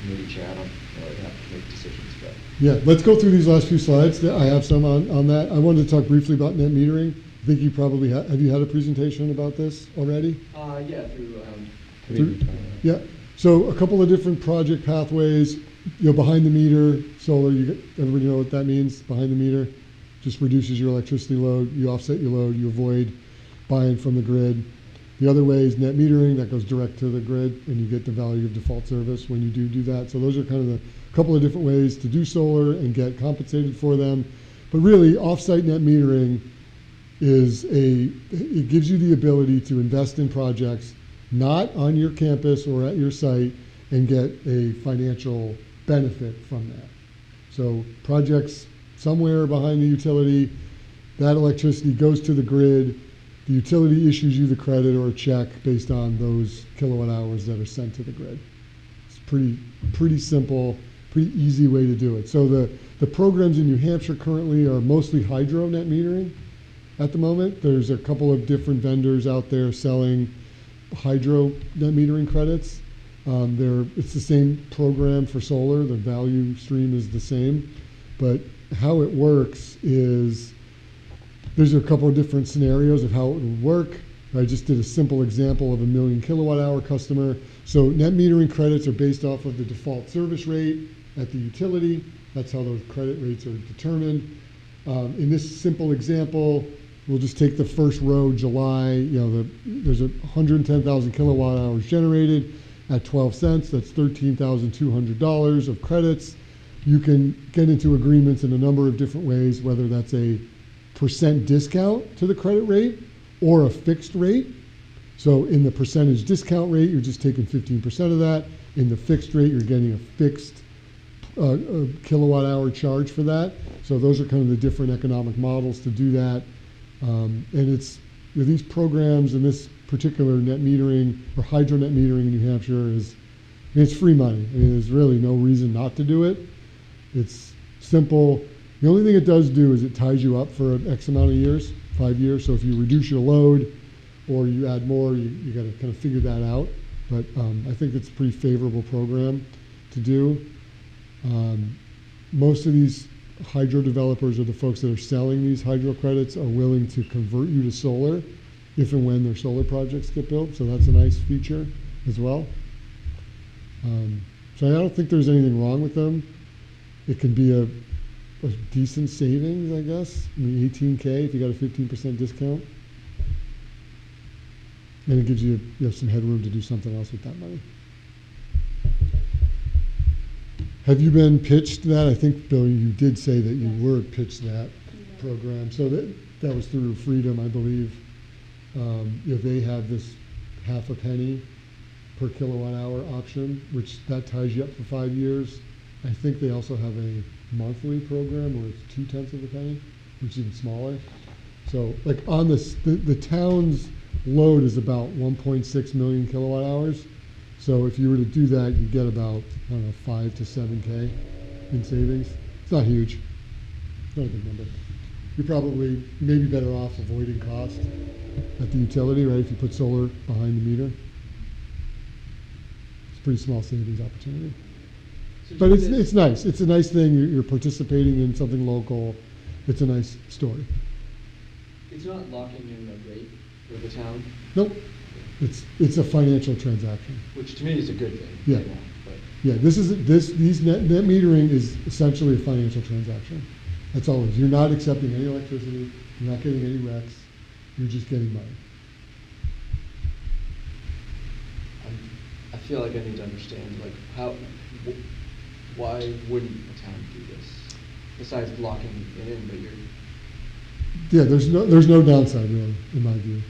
committee chair. I don't really have to make decisions, but. Yeah, let's go through these last few slides. I have some on that. I wanted to talk briefly about net metering. I think you probably have you had a presentation about this already? Yeah, Yeah. So a couple of different project pathways. Behind the meter solar. Everybody know what that means? Behind the meter, just reduces your electricity load. You offset your load. You avoid buying from the grid. The other way is net metering. That goes direct to the grid, and you get the value of default service when you do that. So those are kind of the couple of different ways to do solar and get compensated for them. But really, offsite net metering it gives you the ability to invest in projects not on your campus or at your site and get a financial benefit from that. So projects somewhere behind the utility, that electricity goes to the grid, the utility issues you the credit or a check based on those kilowatt hours that are sent to the grid. It's pretty simple, pretty easy way to do it. So the programs in New Hampshire currently are mostly hydro net metering. At the moment, there's a couple of different vendors out there selling hydro net metering credits. It's the same program for solar. The value stream is the same. But how it works is there's a couple of different scenarios of how it would work. I just did a simple example of a 1,000,000 kilowatt hour customer. So net metering credits are based off of the default service rate at the utility. That's how those credit rates are determined. In this simple example, we'll just take the first row, July. There's 110,000 kilowatt hours generated at 12 cents. That's $13,200 of credits. You can get into agreements in a number of different ways, whether that's a % discount to the credit rate or a fixed rate. So in the percentage discount rate, you're just taking 15% of that. In the fixed rate, you're getting a fixed kilowatt hour charge for that. So those are kind of the different economic models to do that. And it's these programs and this particular net metering or hydro net metering in New Hampshire it's free money. There's really no reason not to do it. It's simple. The only thing it does do is it ties you up for X amount of years, 5 years. So if you reduce your load or you add more, you got to kind of figure that out. But I think it's a pretty favorable program to do. Most of these hydro developers or the folks that are selling these hydro credits are willing to convert you to solar if and when their solar projects get built. So that's a nice feature as well. So I don't think there's anything wrong with them. It can be a decent savings, I guess. I mean, 18K if you got a 15% discount. And it gives you, some headroom to do something else with that money. Have you been pitched that? I think, Bill, you did say that you were pitched that program. So that was through Freedom, I believe. They have this half a penny per kilowatt hour option, which that ties you up for 5 years. I think they also have a monthly program where it's 0.2 of a penny, which is even smaller. So like on this, the town's load is about 1.6 million kilowatt hours. So if you were to do that, you get about, 5 to 7K in savings. It's not huge. It's not a big number. You're probably maybe better off avoiding cost at the utility, right? If you put solar behind the meter. It's a pretty small savings opportunity. But it's nice. It's a nice thing. You're participating in something local. It's a nice story. It's not locking in a rate for the town, Nope. It's a financial transaction. which to me is a good thing. Yeah. But Yeah, these net metering is essentially a financial transaction. That's all it is. You're not accepting any electricity. You're not getting any RECs. You're just getting money. I feel like I need to understand, like, why wouldn't a town do this? Besides locking it in, but you're. Yeah, there's no downside really, in my view.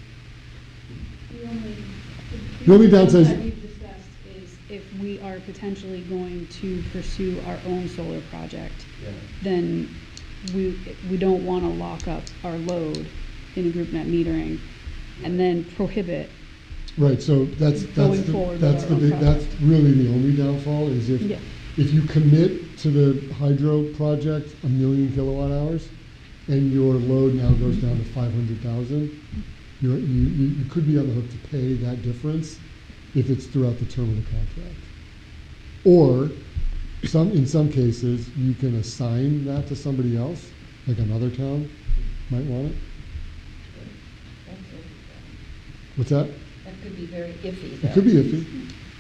The only downside is- we've discussed is if we are potentially going to pursue our own solar project, Yeah. then we don't want to lock up our load in a group net metering and then prohibit. Right, so that's Going forward with our own that's project. really the only downfall is Yeah. if you commit to the hydro project 1 million kilowatt hours and your load now goes down to 500,000, you could be on the hook to pay that difference if it's throughout the term of the contract. Or in some cases you can assign that to somebody else, like another town might want it. What's that? That could be very iffy, It though. could be iffy.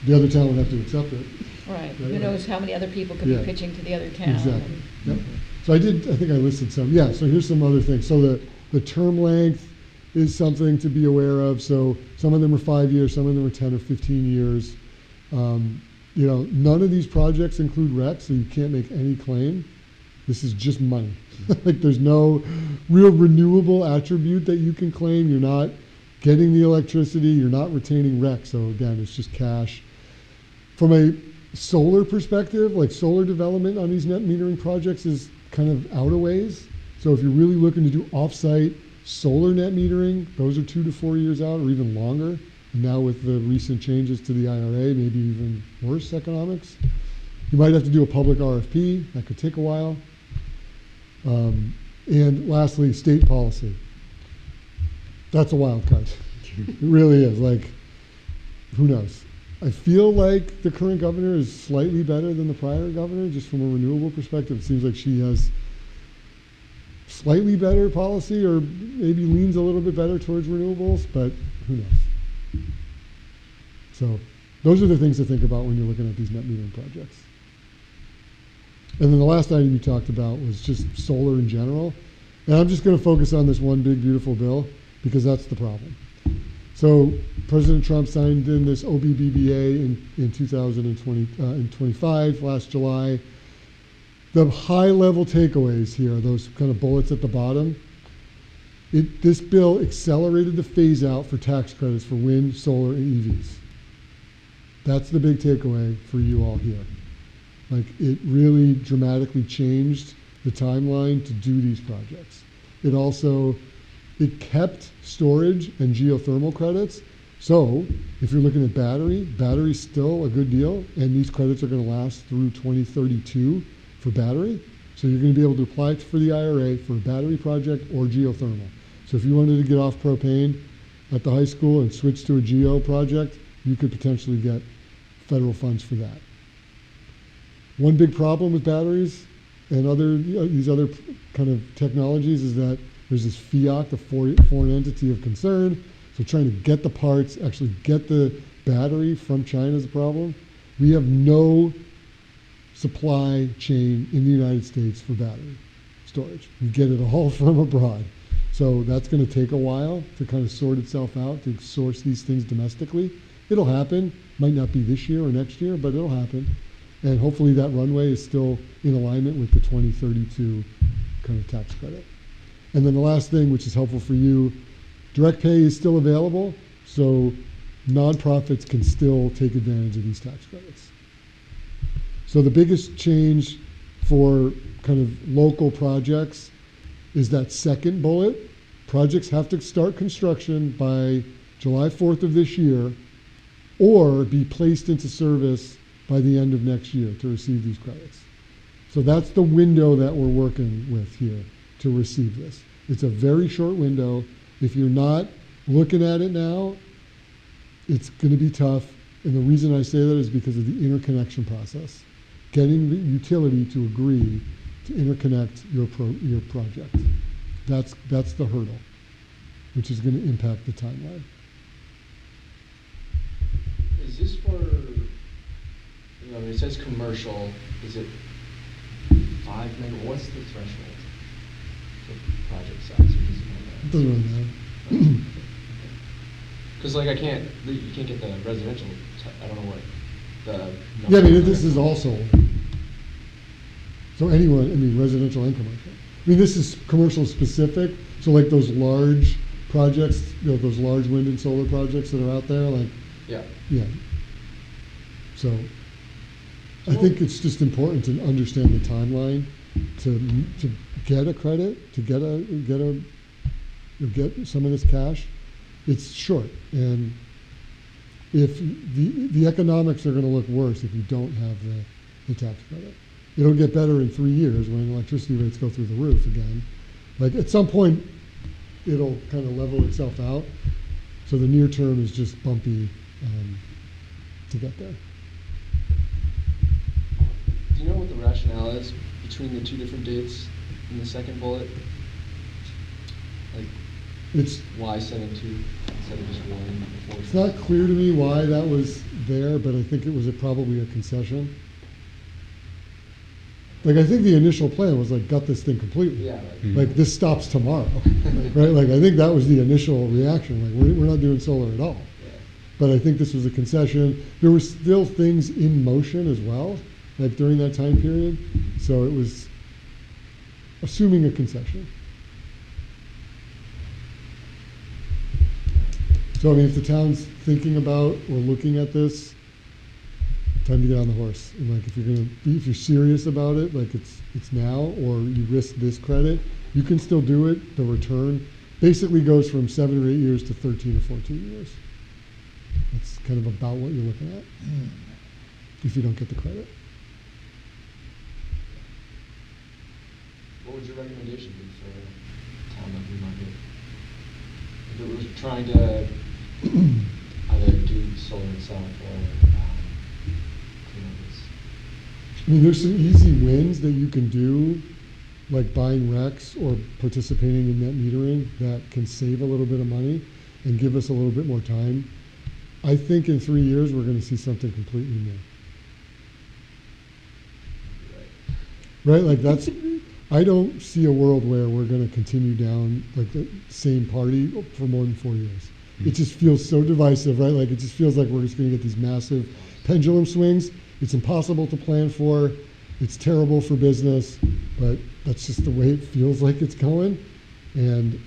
The other town would have to accept it. Right, Right. who knows how many other people could be Yeah. pitching to the other town. Exactly. Yep. So I think I listed some. Yeah, so here's some other things. So the term length is something to be aware of. So some of them are 5 years, some of them are 10 or 15 years. None of these projects include REC, so you can't make any claim. This is just money. Like there's no real renewable attribute that you can claim. You're not getting the electricity, you're not retaining REC. So again, it's just cash. From a solar perspective, like solar development on these net metering projects is kind of out of ways. So if you're really looking to do off-site solar net metering, those are 2 to 4 years out or even longer. And now with the recent changes to the IRA, maybe even worse economics. You might have to do a public RFP. That could take a while. And lastly, state policy. That's a wild card. It really is. Like, who knows? I feel like the current governor is slightly better than the prior governor, just from a renewable perspective. It seems like she has slightly better policy or maybe leans a little bit better towards renewables, but who knows? So those are the things to think about when you're looking at these net metering projects. And then the last item you talked about was just solar in general. And I'm just going to focus on this one big, beautiful bill because that's the problem. So President Trump signed in this OBBBA in 2025, last July. The high-level takeaways here are those kind of bullets at the bottom. This bill accelerated the phase-out for tax credits for wind, solar, and EVs. That's the big takeaway for you all here. Like, it really dramatically changed the timeline to do these projects. It kept storage and geothermal credits. So if you're looking at battery's still a good deal, and these credits are going to last through 2032 for battery. So you're going to be able to apply for the IRA for a battery project or geothermal. So if you wanted to get off propane at the high school and switch to a geo project, you could potentially get federal funds for that. One big problem with batteries and these other kind of technologies is that there's this fiat, the foreign entity of concern. So trying to get the parts, actually get the battery from China is a problem. We have no supply chain in the United States for battery storage. We get it all from abroad. So that's going to take a while to kind of sort itself out, to source these things domestically. It'll happen. Might not be this year or next year, but it'll happen. And hopefully that runway is still in alignment with the 2032 kind of tax credit. And then the last thing, which is helpful for you, direct pay is still available, so nonprofits can still take advantage of these tax credits. So the biggest change for kind of local projects is that second bullet. Projects have to start construction by July 4th of this year or be placed into service by the end of next year to receive these credits. So that's the window that we're working with here to receive this. It's a very short window. If you're not looking at it now, it's going to be tough. And the reason I say that is because of the interconnection process. Getting the utility to agree to interconnect your project. That's the hurdle, which is going to impact the timeline. Is this for, it says commercial, is it 5 megawatt? What's the threshold for project size? Or does it It doesn't really matter. Because you can't get the residential, I don't know what the. Yeah, I mean, this is all solar. So residential and commercial. I mean, this is commercial specific. So like those large projects, those large wind and solar projects that are out there, like. Yeah. Yeah. So I think it's just important to understand the timeline to get a credit, to get some of this cash. It's short, and if the economics are going to look worse if you don't have the tax credit. It'll get better in 3 years when electricity rates go through the roof again. Like at some point, it'll kind of level itself out. So the near term is just bumpy to get there. Do you know what the rationale is between the two different dates in the second bullet? Like, It's why 7-2 instead of just 1 before? It's not clear to me why that was there, but I think it was probably a concession. Like, I think the initial plan was like, gut this thing completely. Yeah, right. Like, this stops tomorrow, right? Like, I think that was the initial reaction. Like, we're not doing solar at all. Yeah. But I think this was a concession. There were still things in motion as well, like during that time period. So it was assuming a concession. So I mean, if the town's thinking about or looking at this, time to get on the horse. And like, if you're serious about it, like it's now, or you risk this credit, you can still do it. The return basically goes from 7 or 8 years to 13 or 14 years. That's kind of about what you're looking at if you don't get the credit. What would your recommendation be for a town like Newmarket? If it was trying to either do solar itself or clean up its. I mean, there's some easy wins that you can do, like buying RECs or participating in net metering that can save a little bit of money and give us a little bit more time. I think in 3 years, we're going to see something completely new. Right? Like I don't see a world where we're going to continue down like the same party for more than 4 years. It just feels so divisive, right? Like it just feels like we're just going to get these massive pendulum swings. It's impossible to plan for. It's terrible for business, but that's just the way it feels like it's going. And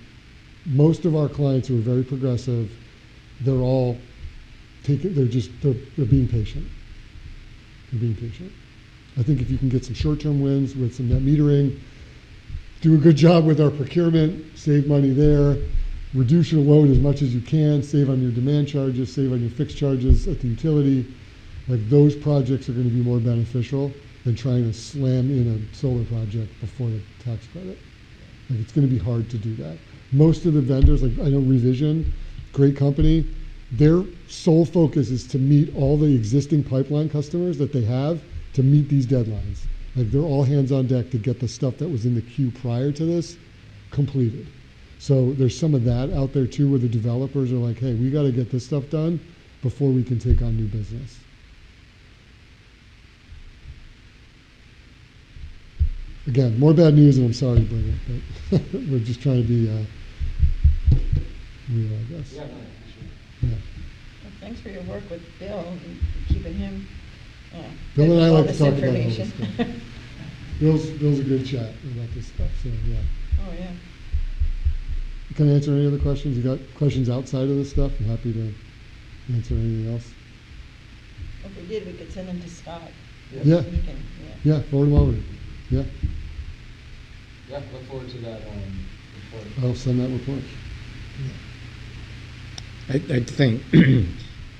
most of our clients who are very progressive, they're all they're being patient. They're being patient. I think if you can get some short-term wins with some net metering, do a good job with our procurement, save money there, reduce your load as much as you can, save on your demand charges, save on your fixed charges at the utility. Like those projects are going to be more beneficial than trying to slam in a solar project before the tax credit. Like it's going to be hard to do that. Most of the vendors, like I know Revision, great company, their sole focus is to meet all the existing pipeline customers that they have to meet these deadlines. Like, they're all hands on deck to get the stuff that was in the queue prior to this completed. So there's some of that out there too, where the developers are like, hey, we got to get this stuff done before we can take on new business. Again, more bad news, and I'm sorry to bring it, but we're just trying to be real, I guess. Yeah, no, sure. Yeah. Well, thanks for your work with Bill and keeping him, Bill and I all like to this talk about all information. this stuff. Bill's a good chat about this stuff, so yeah. Oh, yeah. Can I answer any other questions? You got questions outside of this stuff? I'm happy to answer anything else. If we did, we could send them to Scott. Yeah. He can, yeah. Yeah, forward them over. Yeah, Yeah, look forward to that, report. I'll send that report. I think,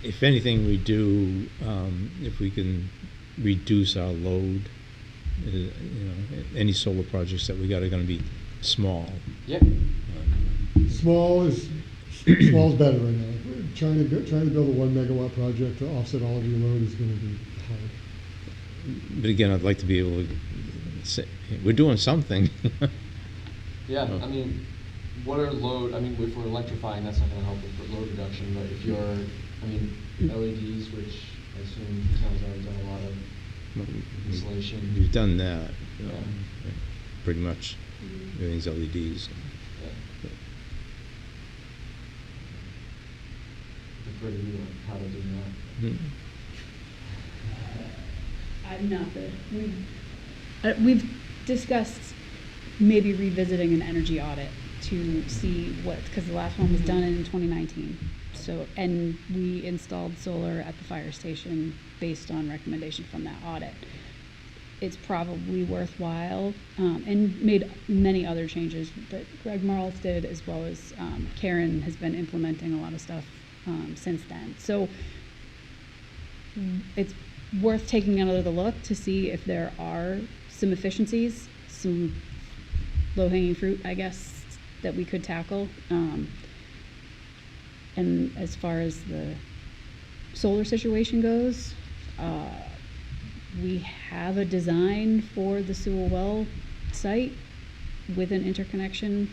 if anything, we do, if we can reduce our load, you know, any solar projects that we got are gonna be small. Yeah, Small's better right now. Trying to build a 1 megawatt project to offset all of your load is going to be hard. But again, I'd like to be able to say, hey, we're doing something. yeah, I mean, what are load, I mean, if we're electrifying, that's not gonna help with load reduction, but if you're, I mean, LEDs, which I assume the town's already done a lot of installation. We've done that, Yeah. pretty much. Everything's LEDs. Yeah. Defer to you on how to do that. Hmm. I'm not we've discussed maybe revisiting an energy audit to see what, because the last one was done in 2019. So, and we installed solar at the fire station based on recommendation from that audit. It's probably worthwhile, and made many other changes that Greg Marles did, as well as Karen has been implementing a lot of stuff since then. So it's worth taking another look to see if there are some efficiencies, some low-hanging fruit, I guess, that we could tackle. And as far as the solar situation goes, we have a design for the Sewell Well site with an interconnection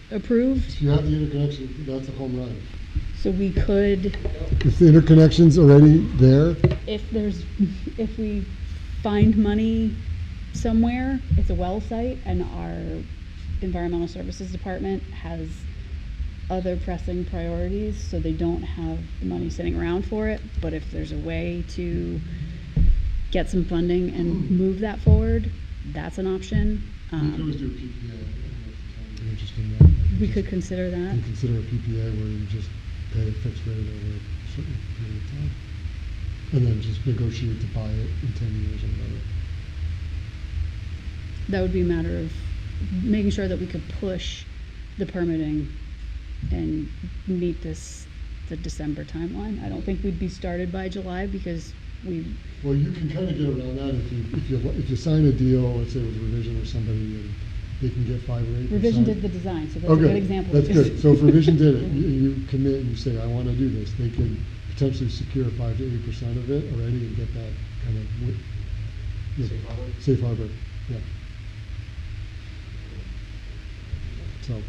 approved. If you have the interconnection, that's a home run. So we could, If the interconnection's already there, if we find money somewhere, it's a well site, and our environmental services department has other pressing priorities, so they don't have the money sitting around for it. But if there's a way to get some funding and move that forward, that's an option. you can always do a PPA. I don't know if the town would be interested in that. We could consider that. You consider a PPA where you just pay a fixed rate over a certain period of time. And then just negotiate to buy it in 10 years or whatever. That would be a matter of making sure that we could push the permitting and meet the December timeline. I don't think we'd be started by July because Well, you can kind of get around that if you sign a deal, let's say with Revision or somebody, and they can get 5 or 8%. Revision did the design, so that's Oh, a good good. example. That's good. So if Revision did it, you commit and you say, I want to do this, they can potentially secure 5 to 8% of it already and get that kind of Safe harbor? Safe harbor, yeah. So,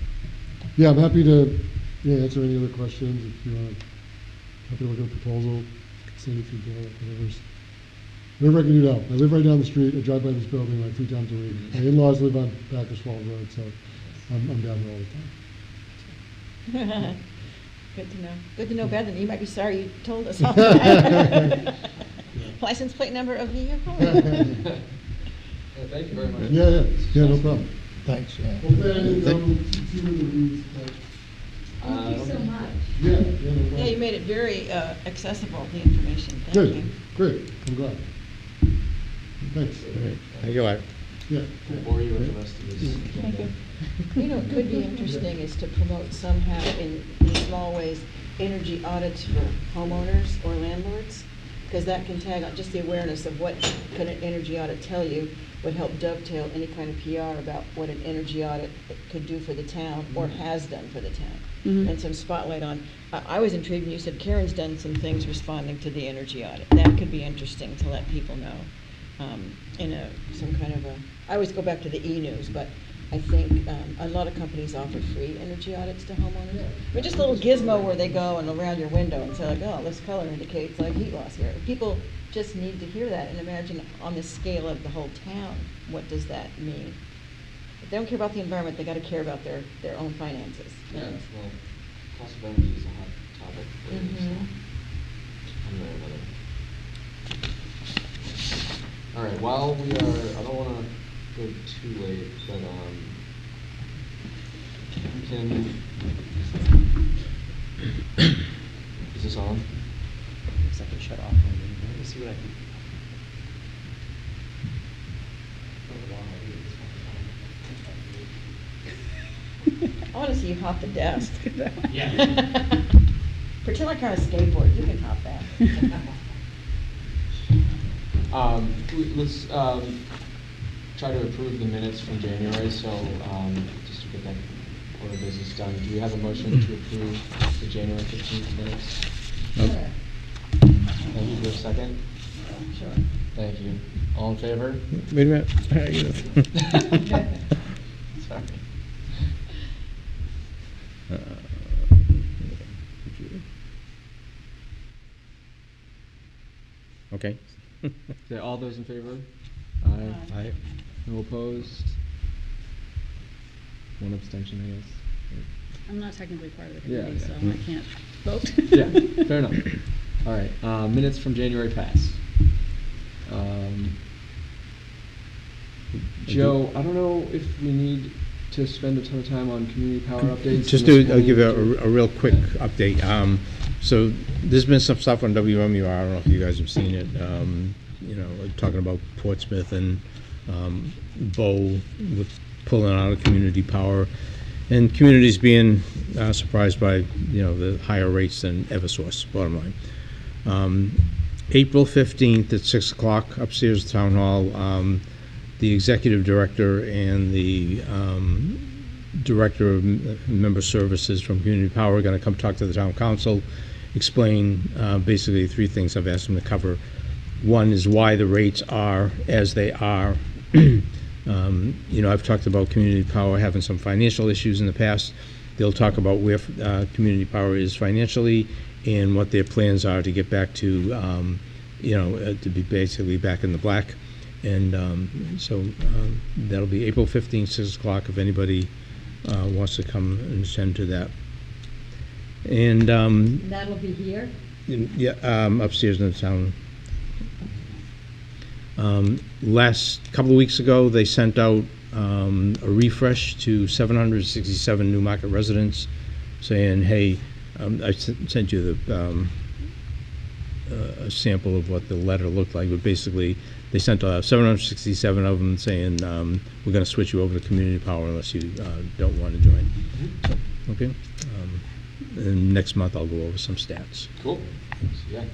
yeah, I'm happy to answer any other questions if you want. Happy to look at a proposal, send it through Bill, whatever I can do to help. I live right down the street. I drive by this building like 3 times a week. My in-laws live on Packers Falls Road, so I'm down there all the time. Good to know. Good to know, Beth, and you might be sorry you told us. License plate number of vehicle? Yeah, thank you very much. Yeah, no problem. Thanks, yeah. Hopefully I didn't go too in the weeds, but Thank you so much. yeah, no problem. Yeah, you made it very accessible, the information. Thank Good, you. great, I'm glad. Thanks. Thank you, Art. Yeah. We'll bore you with the rest of this. Thank you. You know, it could be interesting is to promote somehow in small ways, energy audits for homeowners or landlords, because that can tag on, just the awareness of what could an energy audit tell you would help dovetail any kind of PR about what an energy audit could do for the town or has done for the town. Mhm. And some spotlight on, I was intrigued when you said Karen's done some things responding to the energy audit. That could be interesting to let people know. in some kind of I always go back to the e-news, but I think a lot of companies offer free energy audits to homeowners. I mean, just a little gizmo where they go and around your window and say like, oh, this color indicates like heat loss here. People just need to hear that and imagine on the scale of the whole town, what does that mean? If they don't care about the environment, they got to care about their own finances. Yeah, well, cost of energy is a hot topic for you, so. One way or another. All right, while we are, I don't want to go too late, but is this on? Looks like it shut off. Let me see what I can. I want to see you hop the desk. Yeah. Pretend like you're on a skateboard. You can hop that. Let's try to approve the minutes from January, so just to get that order of business done, do we have a motion to approve the January 15th minutes? Sure. Thank you. Do a second? Sure. Thank you. All in favor? Wait a minute. Sorry. Okay. Okay, all those in favor? Aye. No opposed? One abstention, I guess. I'm not technically part of the Yeah, committee, yeah. so I can't vote. Yeah, fair enough. All right, minutes from January pass. Joe, I don't know if we need to spend a ton of time on community power updates. Just in this I'll give you whole- a real quick update. So there's been some stuff on WMUR, I don't know if you guys have seen it, you know, talking about Portsmouth and Bow with pulling out of community power, and communities being surprised by, you know, the higher rates than Eversource, bottom line. April 15th at 6 o'clock upstairs at Town Hall, the executive director and the director of member services from Community Power are going to come talk to the town council, explain basically three things I've asked them to cover. One is why the rates are as they are. You know, I've talked about Community Power having some financial issues in the past. They'll talk about where Community Power is financially and what their plans are to get back to, you know, to be basically back in the black. And so that'll be April 15th, 6 o'clock, if anybody wants to come and attend to that. And That'll be here? yeah, upstairs in the town. Last couple of weeks ago, they sent out a refresh to 767 Newmarket residents saying, hey, I sent you the a sample of what the letter looked like, but basically they sent 767 of them saying, we're going to switch you over to community power unless you don't want to join. So, okay. And next month I'll go over some stats. Cool. Yeah.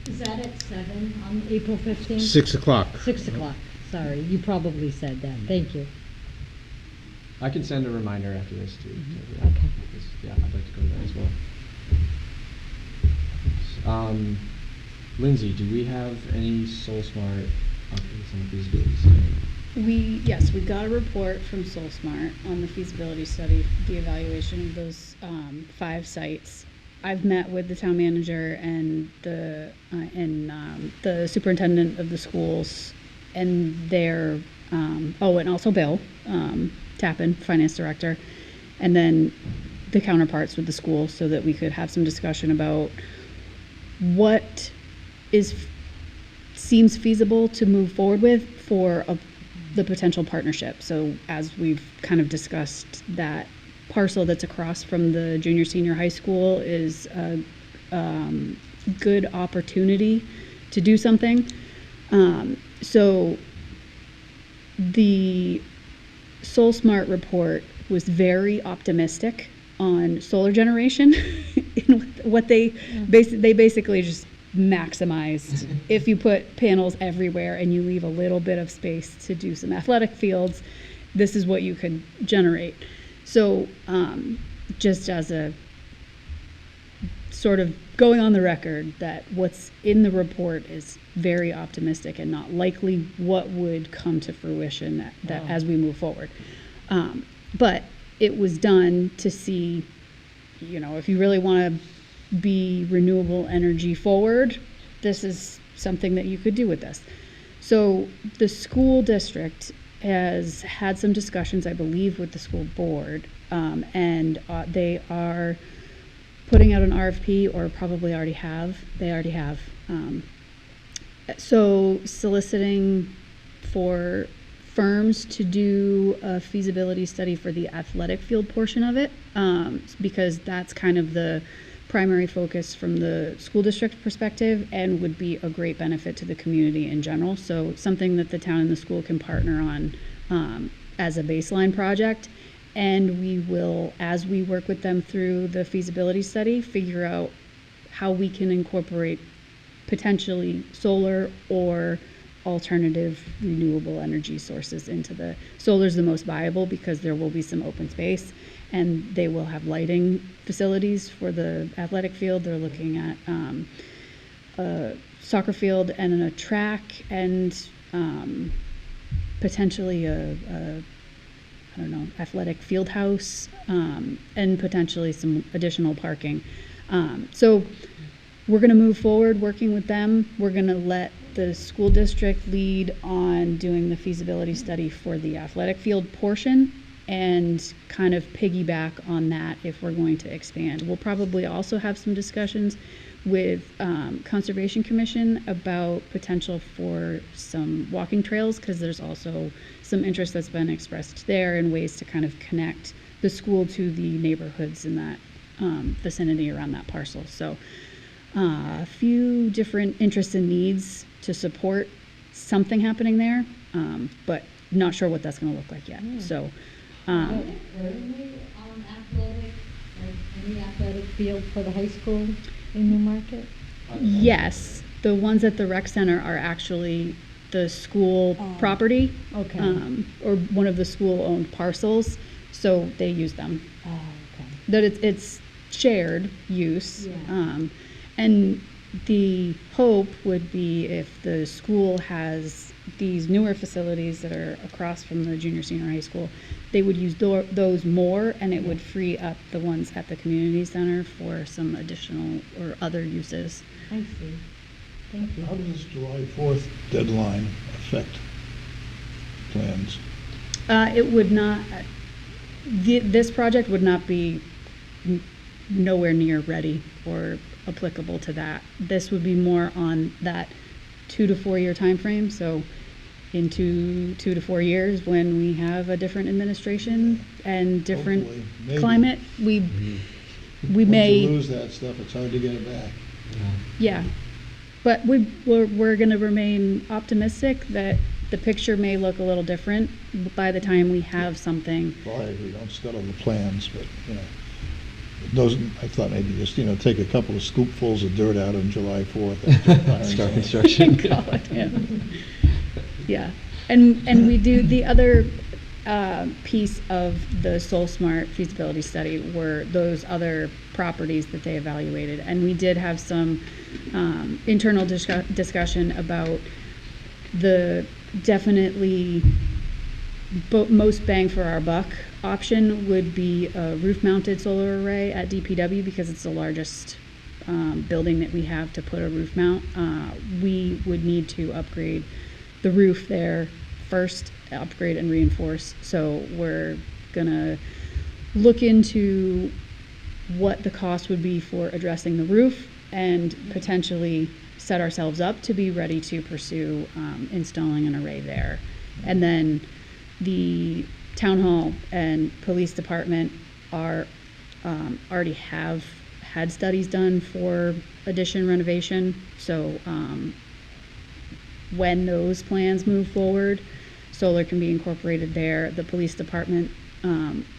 Is that at 7 on April 15th? 6 o'clock. 6 o'clock, sorry, you probably said that, thank you. I can send a reminder after this too. Okay. Yeah, I'd like to go to that as well. Lindsay, do we have any SoulSmart updates on the feasibility study? Yes, we got a report from SoulSmart on the feasibility study, the evaluation of those 5 sites. I've met with the town manager and the superintendent of the schools, and their and also Bill Tappan, finance director, and then the counterparts with the school, so that we could have some discussion about what seems feasible to move forward with for the potential partnership. So as we've kind of discussed, that parcel that's across from the junior senior high school is a good opportunity to do something. So the SoulSmart report was very optimistic on solar generation. In what they basically just maximized. If you put panels everywhere and you leave a little bit of space to do some athletic fields, this is what you could generate. So just as a sort of going on the record that what's in the report is very optimistic and not likely what would come to fruition that as we move forward. But it was done to see, if you really want to be renewable energy forward, this is something that you could do with this. So the school district has had some discussions, I believe, with the school board, and they are putting out an RFP, or probably already have. They already have. So soliciting for firms to do a feasibility study for the athletic field portion of it, because that's kind of the primary focus from the school district perspective and would be a great benefit to the community in general. So something that the town and the school can partner on as a baseline project. And we will, as we work with them through the feasibility study, figure out how we can incorporate potentially solar or alternative renewable energy sources into the solar's the most viable because there will be some open space and they will have lighting facilities for the athletic field. They're looking at a soccer field and a track and potentially a athletic field house, and potentially some additional parking. So we're going to move forward working with them. We're going to let the school district lead on doing the feasibility study for the athletic field portion and kind of piggyback on that if we're going to expand. We'll probably also have some discussions with Conservation Commission about potential for some walking trails, because there's also some interest that's been expressed there in ways to kind of connect the school to the neighborhoods in that vicinity around that parcel. So a few different interests and needs to support something happening there, but not sure what that's going to look like yet. So Any athletic field for the high school in Newmarket? yes, the ones at the rec center are actually the school property, Okay. or one of the school-owned parcels, so they use them. Oh, okay. That it's shared use, Yeah. and the hope would be if the school has these newer facilities that are across from the junior senior high school, they would use those more, and it would free up the ones at the community center for some additional or other uses. I see. Thank you. How does this July 4th deadline affect plans? It would not, this project would not be nowhere near ready or applicable to that. This would be more on that 2 to 4 year time frame. So in 2 to 4 years, when we have a different administration and different Hopefully, maybe. climate, we Once may. you lose that stuff, it's hard to get it back. Yeah, but we're going to remain optimistic that the picture may look a little different by the time we have something. Well, I agree, don't scuttle the plans, but, those, I thought maybe just, take a couple of scoopfuls of dirt out on July 4th. after firing Start someone. construction. Call it, yeah. Yeah, and we do, the other piece of the Soul Smart feasibility study were those other properties that they evaluated. And we did have some internal discussion about the definitely most bang for our buck option would be a roof-mounted solar array at DPW because it's the largest building that we have to put a roof mount. We would need to upgrade the roof there first, upgrade and reinforce. So we're gonna look into what the cost would be for addressing the roof and potentially set ourselves up to be ready to pursue installing an array there. And then the town hall and police department are already have had studies done for addition renovation. So when those plans move forward, solar can be incorporated there. The police department,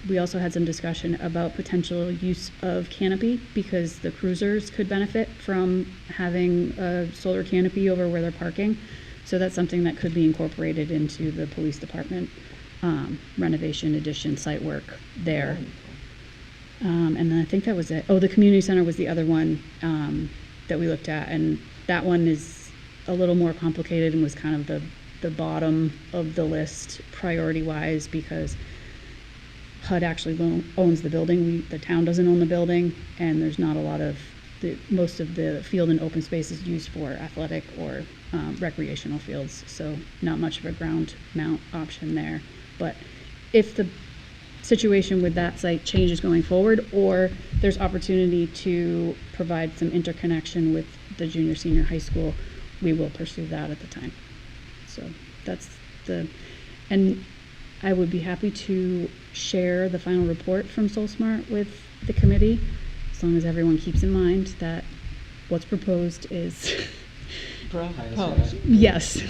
we also had some discussion about potential use of canopy because the cruisers could benefit from having a solar canopy over where they're parking. So that's something that could be incorporated into the police department renovation addition site work there. And then I think that was it. Oh, the community center was the other one that we looked at, and that one is a little more complicated and was kind of the bottom of the list priority-wise, because HUD actually owns the building. The town doesn't own the building, and there's not a lot of most of the field and open space is used for athletic or recreational fields, so not much of a ground mount option there. But if the situation with that site changes going forward, or there's opportunity to provide some interconnection with the junior senior high school, we will pursue that at the time. So that's and I would be happy to share the final report from SoulSmart with the committee, as long as everyone keeps in mind that what's proposed is Proposed. yes,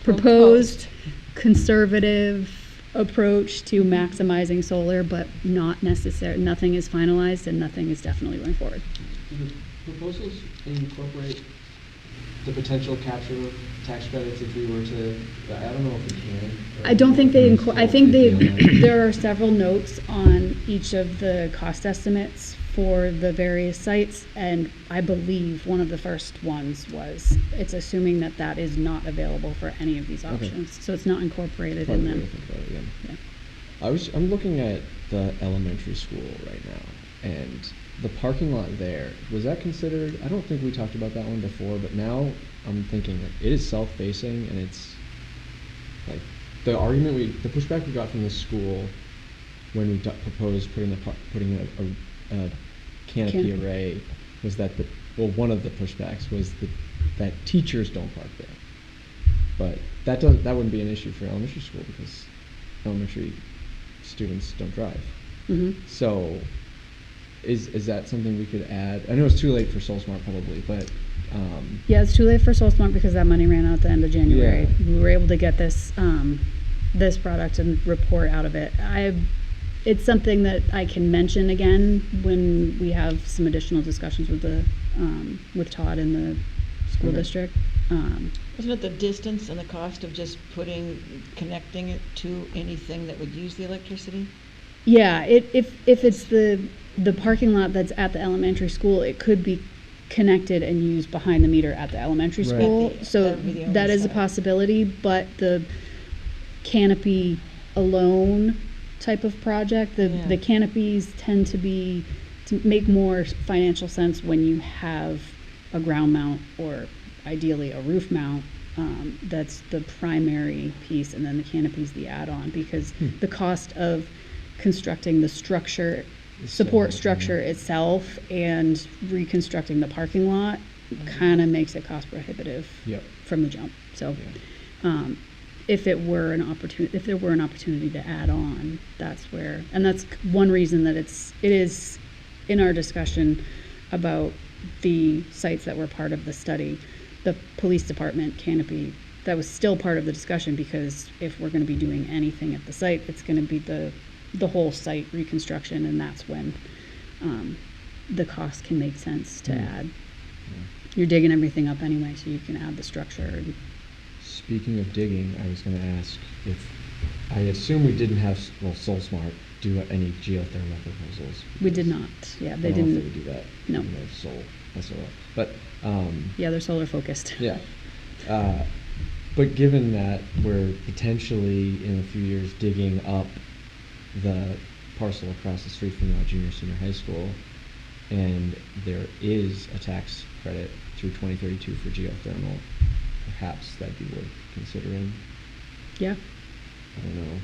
proposed conservative approach to maximizing solar, but not necessary. Nothing is finalized and nothing is definitely going forward. Do the proposals incorporate the potential capture of tax credits if we were to, I don't know if we can. I don't think they, I think there are several notes on each of the cost estimates for the various sites, and I believe one of the first ones was, it's assuming that that is not available for any of these options. So it's not incorporated in them. Yeah. I'm looking at the elementary school right now, and the parking lot there, was that considered? I don't think we talked about that one before, but now I'm thinking that it is self-facing, and it's like the pushback we got from the school when we proposed putting a canopy array was that one of the pushbacks was that teachers don't park there, but that wouldn't be an issue for elementary school because elementary students don't drive. Mm-hmm. So is that something we could add? I know it's too late for SoulSmart probably, but yeah, it's too late for SoulSmart because that money ran out at the end of January. Yeah. We were able to get this this product and report out of it. It's something that I can mention again when we have some additional discussions with Todd in the school district. Wasn't it the distance and the cost of just connecting it to anything that would use the electricity? Yeah, if it's the parking lot that's at the elementary school, it could be connected and used behind the meter at the elementary Right. school. So That would be the only that is a side. possibility, but the canopy alone type of project, Yeah. the canopies tend to make more financial sense when you have a ground mount or ideally a roof mount. That's the primary piece, and then the canopy is the add-on, because the cost of constructing the structure, support structure itself, and reconstructing the parking lot kind of makes it cost prohibitive Yep. from the jump. So, if there were an opportunity to add on, that's where, and that's one reason that it is in our discussion about the sites that were part of the study. The police department canopy, that was still part of the discussion, because if we're going to be doing anything at the site, it's going to be the whole site reconstruction, and that's when the cost can make sense to add. You're digging everything up anyway, so you can add the structure. And Speaking of digging, I was going to ask if, I assume we didn't have, SoulSmart do any geothermal proposals. we did not. Yeah, I they don't know if didn't. they would do that. No. Even though SOL. But, Yeah, they're solar focused. yeah. But given that we're potentially in a few years digging up the parcel across the street from our junior senior high school, and there is a tax credit through 2032 for geothermal, perhaps that'd be worth considering. Yeah. I don't know.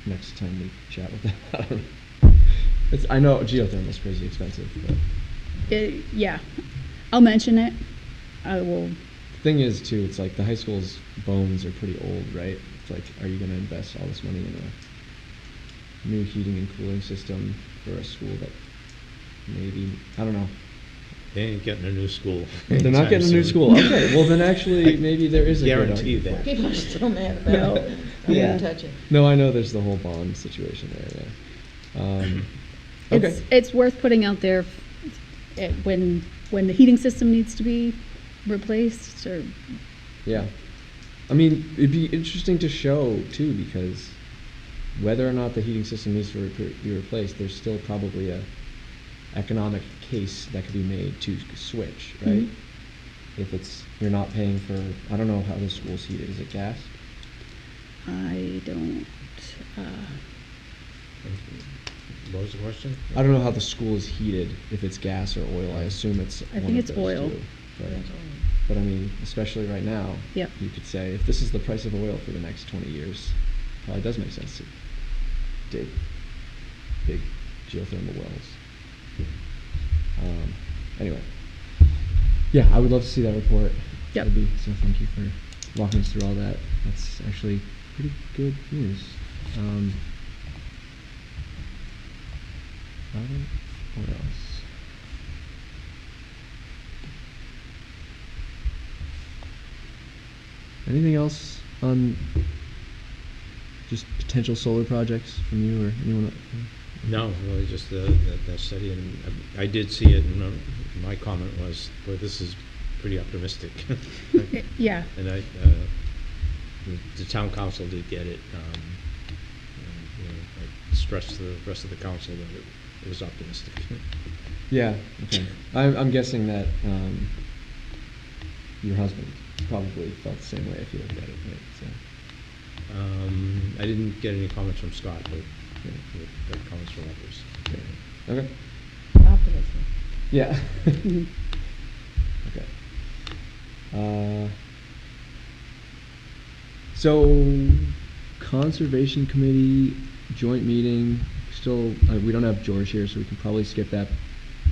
Next time we chat with them, I don't know. I know geothermal is crazy expensive, but Yeah. I'll mention it. I will. thing is too, it's like the high school's bones are pretty old, right? It's like, are you going to invest all this money in a new heating and cooling system for a school that maybe, I don't know. They ain't getting a new school. They're not getting a new school. Okay, well then actually maybe there is a good Guarantee argument for that. it. People are still mad about No. it. I Yeah. wouldn't touch it. No, I know there's the whole bond situation there, yeah. Okay. It's worth putting out there when the heating system needs to be replaced, or Yeah. I mean, it'd be interesting to show too, because whether or not the heating system needs to be replaced, there's still probably a economic case that could be made to switch, right? If you're not paying for, I don't know how the school's heated, is it gas? I don't, What was the question? I don't know how the school is heated, if it's gas or oil, I assume it's I one think of it's those oil. two, but I mean, especially right now, Yep. you could say, if this is the price of oil for the next 20 years, probably does make sense to dig big geothermal wells. Anyway, yeah, I would love to see that report. Yep. So thank you for walking us through all that. That's actually pretty good news. What else? Anything else on just potential solar projects from you or anyone else? No, really just that study, and I did see it, and my comment was, boy, this is pretty optimistic. yeah. And the town council did get it. And, I stressed to the rest of the council that it was optimistic. Yeah, okay. I'm guessing that your husband probably felt the same way if you looked at it, right? So. I didn't get any comments from Scott, but got comments from others. Yeah. Okay. Optimism. Yeah. Mhm. Okay. So, conservation committee joint meeting. Still, we don't have George here, so we can probably skip that.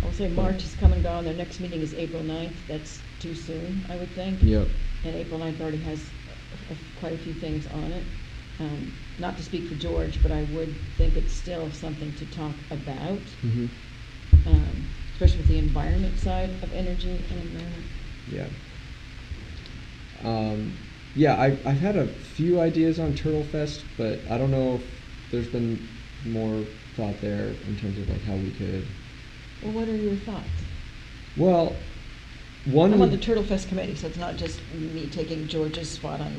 I'll say March is coming down, their next meeting is April 9th, that's too soon, I would think. Yep. And April 9th already has quite a few things on it. Not to speak for George, but I would think it's still something to talk about, Mm-hmm. especially with the environment side of energy and environment. Yeah. Yeah, I've had a few ideas on Turtle Fest, but I don't know if there's been more thought there in terms of like how we could. Well, what are your thoughts? Well, one. I'm on the Turtle Fest committee, so it's not just me taking George's spot on.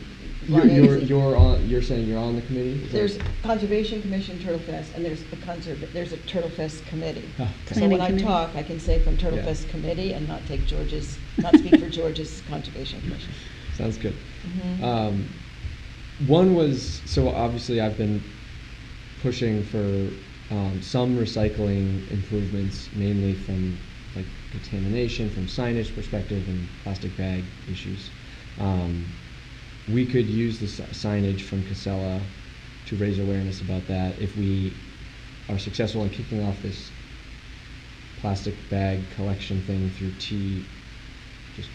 You're saying you're on the committee? Is that- There's Conservation Commission Turtle Fest, and there's a Turtle Fest committee. Oh, okay. So Planning when I committee. talk, I can say from Turtle Yeah. Fest committee and not speak for George's Conservation Commission. Sounds good. Mhm. One was, so obviously I've been pushing for some recycling improvements, mainly from like contamination, from signage perspective and plastic bag issues. We could use the signage from Casella to raise awareness about that if we are successful in kicking off this plastic bag collection thing through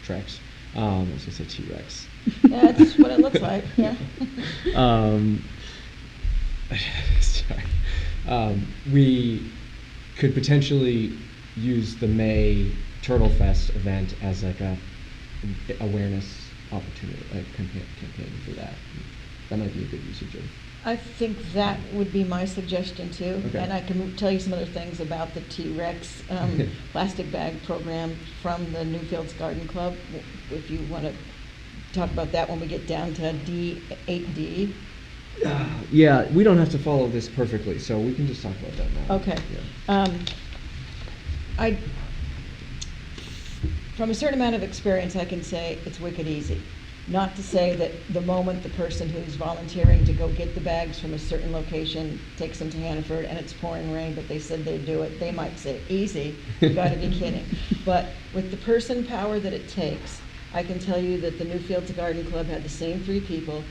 Trex. I was gonna say T-Rex. Yeah, that's what it looks like, yeah. Sorry. We could potentially use the May Turtle Fest event as like a awareness opportunity, like campaign for that. That might be a good usage of. I think that would be my suggestion too. Okay. And I can tell you some other things about the T-Rex plastic bag program from the Newfields Garden Club, if you want to talk about that when we get down to 8D. Yeah, we don't have to follow this perfectly, so we can just talk about that now. Okay. Yeah. From a certain amount of experience, I can say it's wicked easy. Not to say that the moment the person who's volunteering to go get the bags from a certain location takes them to Hannaford and it's pouring rain, but they said they'd do it, they might say, easy, you gotta be kidding. But with the person power that it takes, I can tell you that the Newfields Garden Club had the same 3 people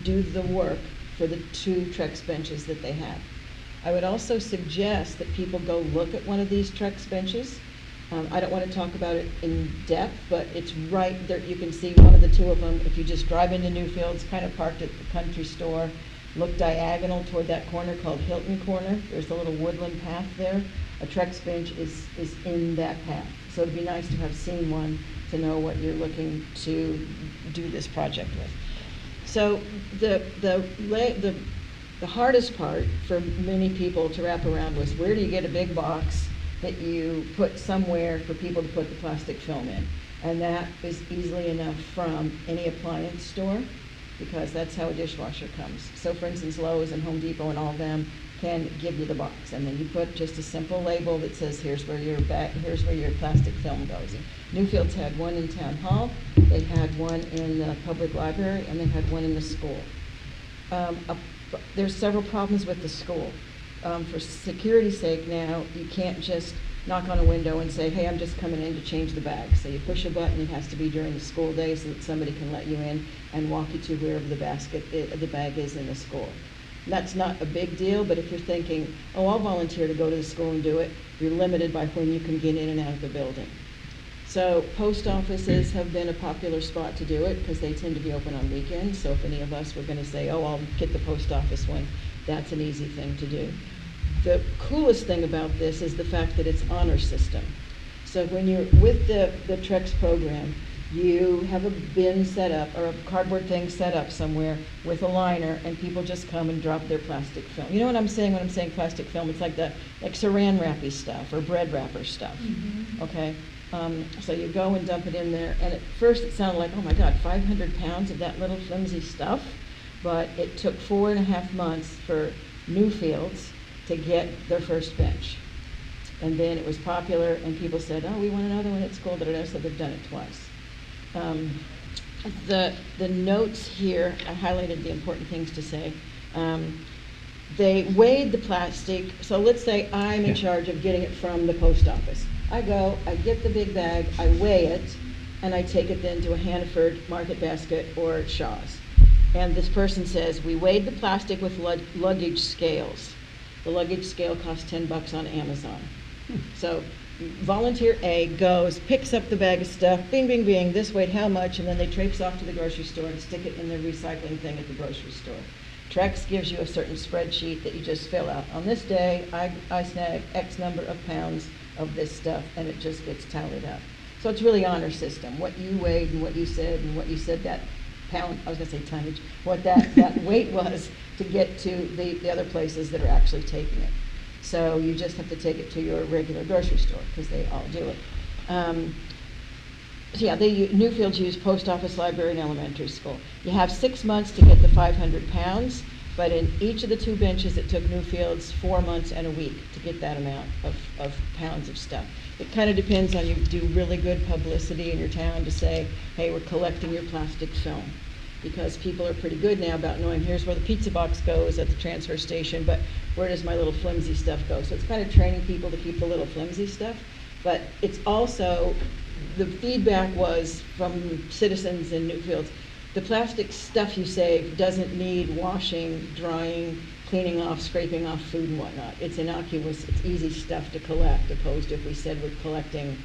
do the work for the 2 Trex benches that they have. I would also suggest that people go look at one of these Trex benches. I don't want to talk about it in depth, but it's right there. You can see one of the 2 of them. If you just drive into Newfields, kind of parked at the country store, look diagonal toward that corner called Hilton Corner. There's a little woodland path there. A Trex bench is in that path. So it'd be nice to have seen one to know what you're looking to do this project with. So the hardest part for many people to wrap around was, where do you get a big box that you put somewhere for people to put the plastic film in? And that is easily enough from any appliance store. because that's how a dishwasher comes. So for instance, Lowe's and Home Depot and all of them can give you the box, and then you put just a simple label that says, here's where your plastic film goes. Newfields had one in Town Hall, they had one in the public library, and they had one in the school. There's several problems with the school. For security's sake now, you can't just knock on a window and say, hey, I'm just coming in to change the bag. So you push a button, it has to be during the school day so that somebody can let you in and walk you to wherever the bag is in the school. That's not a big deal, but if you're thinking, oh, I'll volunteer to go to the school and do it, you're limited by when you can get in and out of the building. So post offices have been a popular spot to do it because they tend to be open on weekends. So if any of us were going to say, oh, I'll get the post office one, that's an easy thing to do. The coolest thing about this is the fact that it's honor system. So when you're with the Trex program, you have a bin set up or a cardboard thing set up somewhere with a liner, and people just come and drop their plastic film. You know what I'm saying when I'm saying plastic film? It's like saran wrappy stuff or bread wrapper stuff. Mm-hmm. Okay. So you go and dump it in there, and at first it sounded like, oh my God, 500 pounds of that little flimsy stuff. But it took 4.5 months for Newfields to get their first bench. And then it was popular, and people said, oh, we want another one at school, so they've done it twice. The notes here, I highlighted the important things to say. They weighed the plastic, so let's say I'm in charge of getting it from the post office. I go, I get the big bag, I weigh it, and I take it then to a Hannaford Market Basket or Shaw's. And this person says, we weighed the plastic with luggage scales. The luggage scale costs $10 on Amazon. So volunteer A goes, picks up the bag of stuff, bing, bing, bing, this weighed how much, and then they traipse off to the grocery store and stick it in the recycling thing at the grocery store. Trex gives you a certain spreadsheet that you just fill out. On this day, I snagged X number of pounds of this stuff, and it just gets tallied up. So it's really honor system. What you weighed and what you said that pound, I was going to say tonnage, what that weight was to get to the other places that are actually taking it. So you just have to take it to your regular grocery store because they all do it. So yeah, Newfields use post office, library, and elementary school. You have 6 months to get the 500 pounds, but in each of the 2 benches, it took Newfields 4 months and a week to get that amount of pounds of stuff. It kind of depends on you do really good publicity in your town to say, hey, we're collecting your plastic film. Because people are pretty good now about knowing here's where the pizza box goes at the transfer station, but where does my little flimsy stuff go? So it's kind of training people to keep the little flimsy stuff. But it's also, the feedback was from citizens in Newfields, the plastic stuff you save doesn't need washing, drying, cleaning off, scraping off food and whatnot. It's innocuous, it's easy stuff to collect, opposed to if we said we're collecting,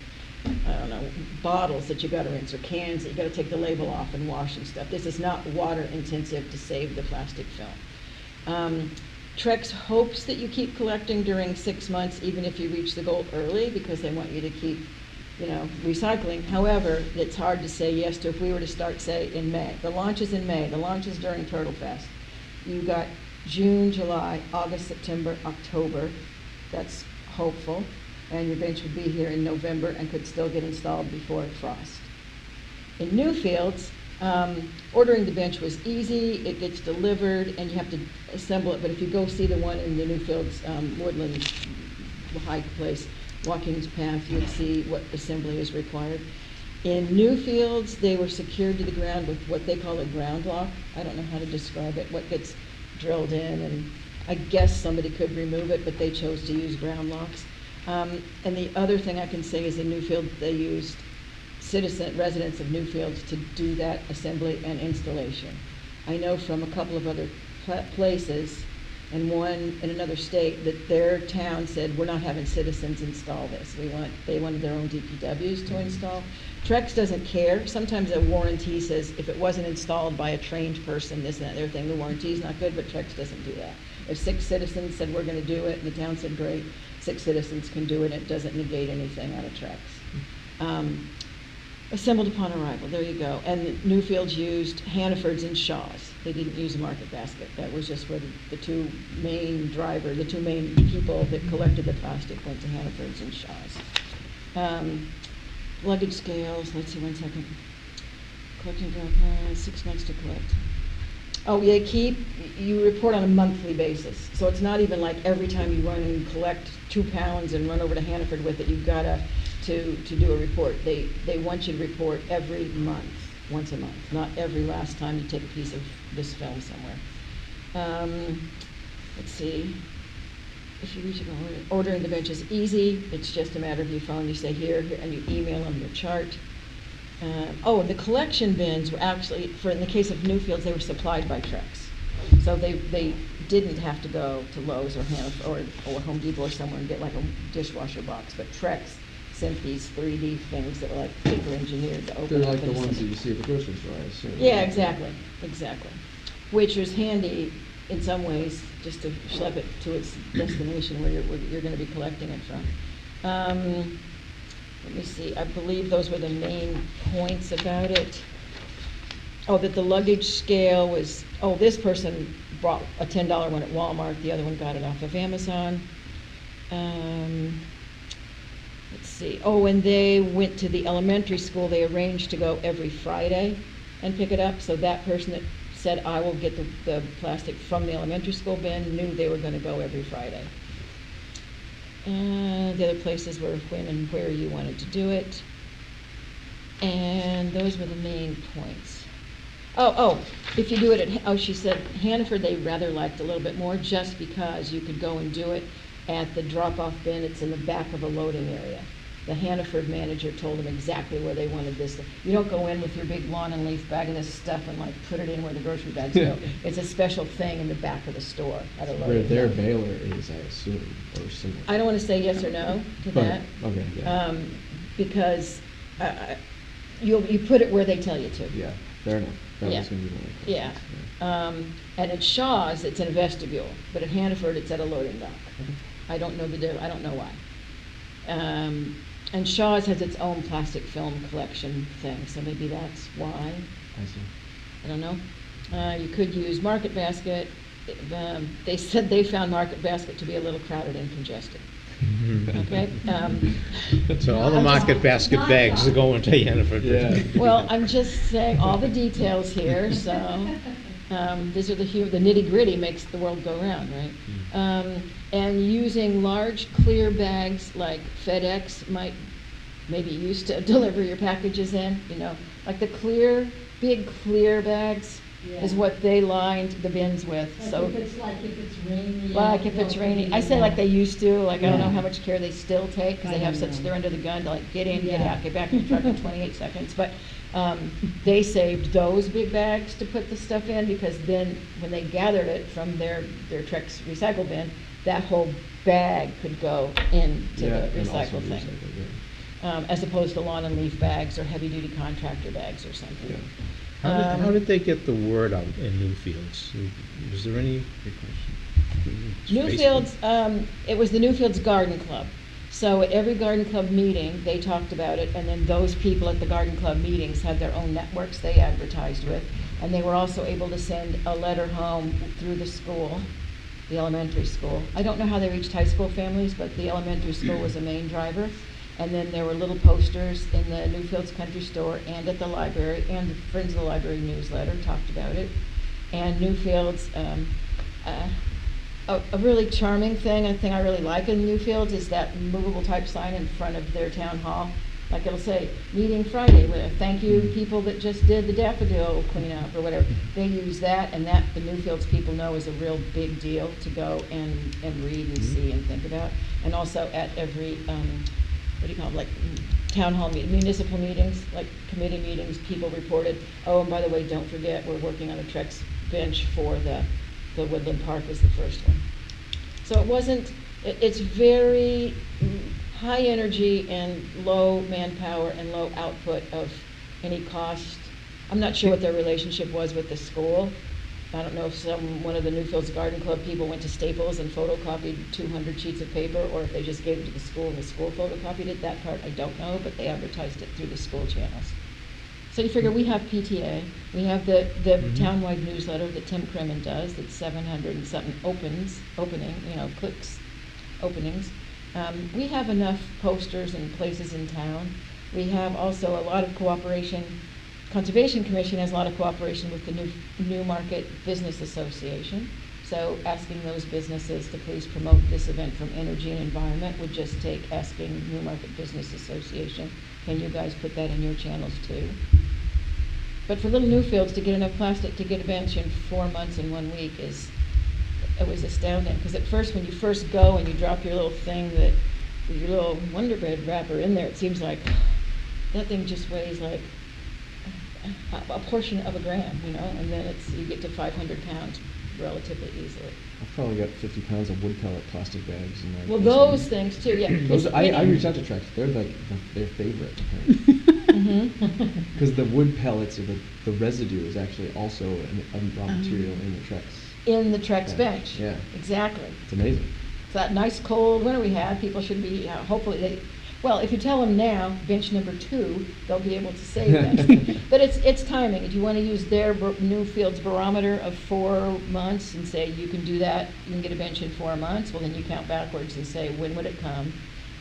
I don't know, bottles that you gotta rinse or cans that you gotta take the label off and wash and stuff. This is not water intensive to save the plastic film. Trex hopes that you keep collecting during 6 months, even if you reach the goal early, because they want you to keep, recycling. However, it's hard to say yes to if we were to start, say, in May. The launch is in May. The launch is during Turtle Fest. You got June, July, August, September, October. That's hopeful. And your bench would be here in November and could still get installed before frost. In Newfields, ordering the bench was easy. It gets delivered, and you have to assemble it. But if you go see the one in the Newfields Woodland High Place, Walking's Path, you'd see what assembly is required. In Newfields, they were secured to the ground with what they call a ground lock. I don't know how to describe it, what gets drilled in, and I guess somebody could remove it, but they chose to use ground locks. And the other thing I can say is in Newfield, they used residents of Newfields to do that assembly and installation. I know from a couple of other places, and one in another state, that their town said, we're not having citizens install this. They wanted their own DPWs to install. Trex doesn't care. Sometimes a warranty says if it wasn't installed by a trained person, this and that, other thing, the warranty's not good, but Trex doesn't do that. If 6 citizens said we're going to do it, and the town said great, 6 citizens can do it, and it doesn't negate anything out of Trex. Assembled upon arrival, there you go. And Newfields used Hannaford's and Shaw's. They didn't use a Market Basket. That was just where the two main people that collected the plastic went to Hannaford's and Shaw's. Luggage scales, let's see, 1 second. Collecting 6 months to collect. Oh, yeah, you report on a monthly basis. So it's not even like every time you run and collect 2 pounds and run over to Hannaford with it, you've got to do a report. They want you to report every month, once a month, not every last time you take a piece of this film somewhere. Let's see. If you reach ordering the bench is easy. It's just a matter of your phone. You say here, and you email them your chart. The collection bins were actually, in the case of Newfields, they were supplied by Trex. So they didn't have to go to Lowe's or Hannaford or Home Depot or somewhere and get like a dishwasher box. But Trex sent these 3D things that were like paper engineered to open They're up. like the and ones that send- you see at the grocery store, I assume. Yeah, exactly. Which was handy in some ways, just to schlep it to its destination where you're going to be collecting it from. Let me see, I believe those were the main points about it. Oh, that the luggage scale was, this person bought a $10 one at Walmart, the other one got it off of Amazon. Let's see, and they went to the elementary school, they arranged to go every Friday and pick it up, so that person that said, I will get the plastic from the elementary school bin, knew they were gonna go every Friday. The other places were when and where you wanted to do it. And those were the main points. If you do it she said Hannaford they rather liked a little bit more just because you could go and do it at the drop-off bin. It's in the back of a loading area. The Hannaford manager told them exactly where they wanted this. You don't go in with your big lawn and leaf bag of this stuff and like put it in where the grocery bags go. It's a special thing in the back of the store at a Where loading their bin. baler is, I assume, or similar. I don't want to say yes or no to But- that. Okay, yeah. Because you put it where they tell you to. Yeah, fair enough. That Yeah. was gonna be one of the Yeah. questions, And at Shaw's, it's in a vestibule, but at Hannaford, it's at a loading dock. Okay. I don't know I don't know why. And Shaw's has its own plastic film collection thing, so maybe that's why. I see. I don't know. You could use Market Basket. They said they found Market Basket to be a little crowded and congested. Okay? So all the Market Basket bags are going to Hannaford. Yeah. Well, I'm just saying all the details here, so these are the nitty-gritty makes the world go round, right? And using large clear bags like FedEx maybe used to deliver your packages in, like the big clear bags is what they lined the bins with, so. If it's rainy. Like if it's rainy, I say like they used to, like I don't know Yeah. how much care they still take, because they I have don't such, know. they're under the gun to like get in, get Yeah. out, get back in the truck in 28 seconds, but they saved those big bags to put the stuff in, because then when they gathered it from their Trex recycle bin, that whole bag could go into Yeah, the and also recycle thing. recycle, yeah. As opposed to lawn and leaf bags or heavy-duty contractor bags or something. Yeah. How did they get the word out in Newfields? Was there any? Good question. Newfields, it was the Newfields Garden Club. So at every garden club meeting, they talked about it, and then those people at the garden club meetings had their own networks they advertised with. And they were also able to send a letter home through the school, the elementary school. I don't know how they reached high school families, but the elementary school was a main driver. And then there were little posters in the Newfields Country Store and at the library, and the Friends of the Library newsletter talked about it. And Newfields, a really charming thing, a thing I really like in Newfields is that movable type sign in front of their town hall. Like it'll say, meeting Friday, with thank you people that just did the daffodil cleanup or whatever. They use that, and that the Newfields people know is a real big deal to go and read and see and think about. And also at every, what do you call them, like town hall municipal meetings, like committee meetings, people reported, oh, and by the way, don't forget, we're working on a Trex bench for the Woodland Park is the first one. So it wasn't, it's very high energy and low manpower and low output of any cost. I'm not sure what their relationship was with the school. I don't know if one of the Newfields Garden Club people went to Staples and photocopied 200 sheets of paper, or if they just gave it to the school and the school photocopied it. That part I don't know, but they advertised it through the school channels. So you figure we have PTA, we have the townwide newsletter that Tim Kremen does, that's 700 and something openings, openings. We have enough posters and places in town. We have also a lot of cooperation Conservation Commission has a lot of cooperation with the Newmarket Business Association. So asking those businesses to please promote this event from Energy and Environment would just take asking Newmarket Business Association, can you guys put that in your channels too? But for Little Newfields to get enough plastic to get a bench in 4 months and 1 week it was astounding. Because at first, when you first go and you drop your little thing with your little Wonder Bread wrapper in there, it seems like that thing just weighs like a portion of a gram, and then you get to 500 pounds relatively easily. I've probably got 50 pounds of wood pellet plastic bags in my Well, basement. those things too, yeah. Those, I reached out to Trex. They're like their favorite, apparently. Because the wood pellets or the residue is actually also a raw material in the Trex. In the Trex Yeah. bench. Yeah. Exactly. It's amazing. So that nice cold winter we had, people should be, hopefully, well, if you tell them now, bench number 2, they'll be able to save that. But it's timing. If you want to use their Newfield's barometer of 4 months and say you can do that, you can get a bench in 4 months, well, then you count backwards and say, when would it come?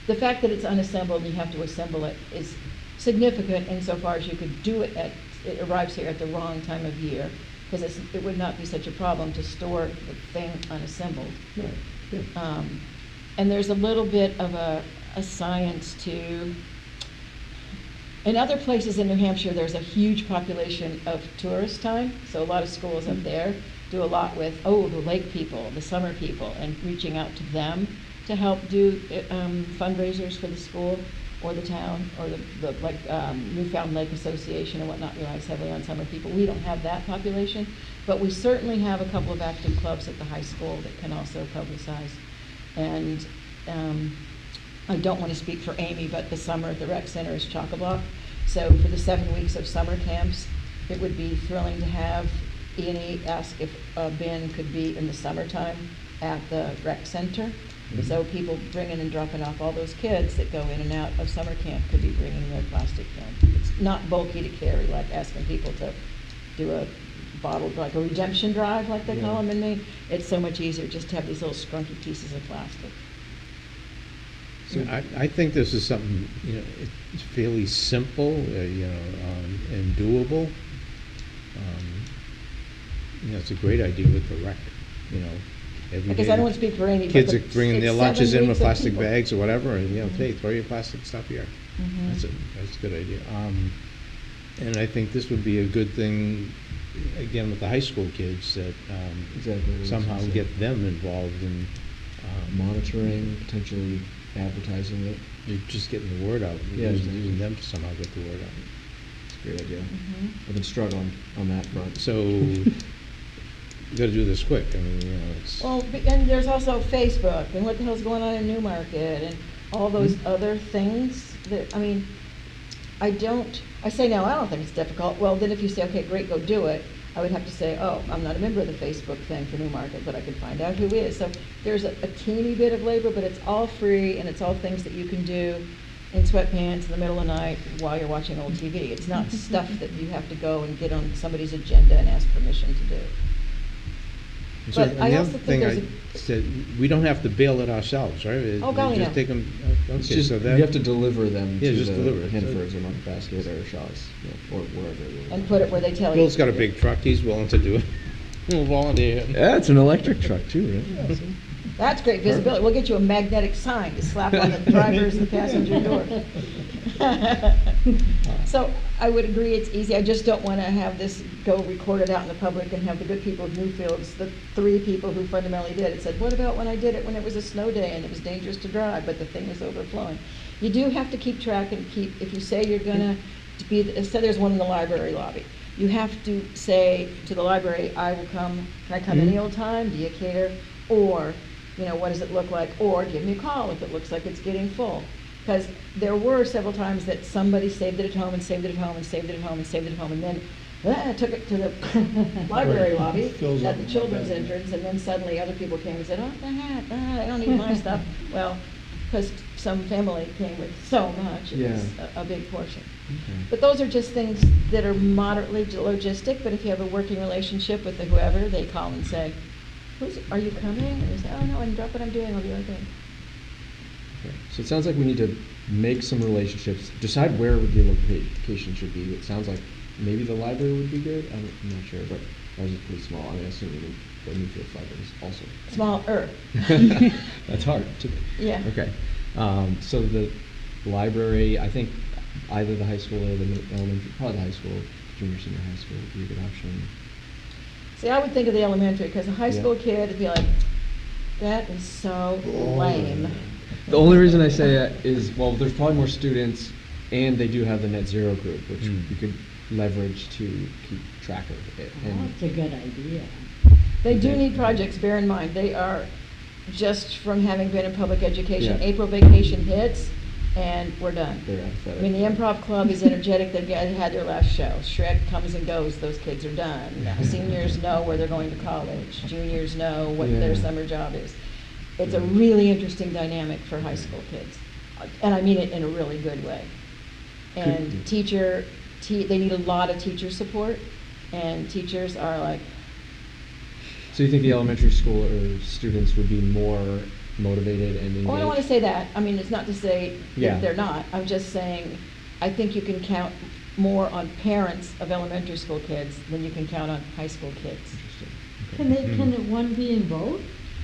The fact that it's unassembled and you have to assemble it is significant insofar as you could do it it arrives here at the wrong time of year, because it would not be such a problem to store the thing unassembled. Right. Yeah. And there's a little bit of a science to, in other places in New Hampshire, there's a huge population of tourist time, so a lot of schools up there do a lot with, the lake people, the summer people, and reaching out to them to help do fundraisers for the school or the town or the Newfound Lake Association and whatnot relies heavily on summer people. We don't have that population, but we certainly have a couple of active clubs at the high school that can also publicize. And I don't want to speak for Amy, but the summer at the rec center is chock-a-block. So for the 7 weeks of summer camps, it would be thrilling to have E&E ask if Ben could be in the summertime at the rec center. So people bringing and dropping off, all those kids that go in and out of summer camp could be bringing their plastic film. It's not bulky to carry, like asking people to do a bottle, like a redemption drive, like they call them in Maine. It's so much easier just to have these little scrunky pieces of plastic. So I think this is something, it's fairly simple, and doable. It's a great idea with the rec, every Because day I don't want to speak for Amy, but kids are the- bringing their it's lunches 7 in with weeks of plastic people. bags or whatever, and, hey, throw your plastic stuff here. Mhm. That's a good idea. And I think this would be a good thing, again, with the high school kids, that Exactly. somehow get them involved in Monitoring, potentially advertising it. you're just getting the word out. Yeah, Using them to somehow get the word out. It's a great idea. Mhm. I've been struggling on that front. So, you gotta do this quick, it's. Well, and there's also Facebook, and what the hell's going on in Newmarket, and all those other things that, I say now, I don't think it's difficult. Well, then if you say, okay, great, go do it, I would have to say, I'm not a member of the Facebook thing for Newmarket, but I can find out who is. So there's a teeny bit of labor, but it's all free, and it's all things that you can do in sweatpants in the middle of the night while you're watching old TV. It's not stuff that you have to go and get on somebody's agenda and ask permission to do. So, But and I the also other think thing there's I said, we don't have to bail it ourselves, right? Oh, golly, We just no. take them, It's okay, just, so you that. have to deliver them Yeah, to just deliver the it. Hanford's or Market Basket or Shaw's, or wherever. And put it where they tell you. Bill's got a big truck, he's willing to do it. We'll volunteer. Yeah, it's an electric truck too, right? That's great visibility. We'll get you a magnetic sign to slap on the driver's and passenger door. So I would agree it's easy. I just don't want to have this go recorded out in the public and have the good people of Newfields, the 3 people who fundamentally did it, said, what about when I did it when it was a snow day and it was dangerous to drive, but the thing was overflowing? You do have to keep track and if you say you're going to be, say there's one in the library lobby, you have to say to the library, I will come, can I come any old time? Do you care? Or, what does it look like? Or give me a call if it looks like it's getting full. Because there were several times that somebody saved it at home and saved it at home and saved it at home and saved it at home, and then took it to the library lobby Fills at up. the children's entrance, and then suddenly other people came and said, oh, the heck, I don't need my stuff. Well, because some family came with so much, it was a big portion. Okay. But those are just things that are moderately logistic, but if you have a working relationship with whoever, they call and say, are you coming? And you say, oh, no, I can drop what I'm doing, I'll be right there. Okay. So it sounds like we need to make some relationships, decide where the location should be. It sounds like maybe the library would be good. I'm not sure, but ours is pretty small. I mean, assuming the Newfield library is also Smaller. That's hard to. Yeah. Okay. So the library, I think either the high school or the elementary, probably the high school, junior, senior high school would be a good option. See, I would think of the elementary, because a high Yeah. school kid would be like, that is so lame. The only reason I say that is, well, there's probably more students, and they do have the net zero group, which you could leverage to keep track of it. And That's a good idea. They do need projects, bear in mind, they are, just from having been in public education, Yeah. April vacation hits, and we're done. they're I athletic. mean, the improv club is energetic, they've had their last show. Shred comes and goes, those kids are done. Now, seniors know where they're going to college, juniors know what their Yeah. summer job is. It's a really interesting dynamic for high school kids, and I mean it in a really good way. And they need a lot of teacher support, and teachers are like, So you think the elementary school or students would be more motivated and engaged? oh, I don't want to say that. I mean, it's not to say Yeah. that they're not. I'm just saying, I think you can count more on parents of elementary school kids than you can count on high school kids. Interesting. Can one be in both?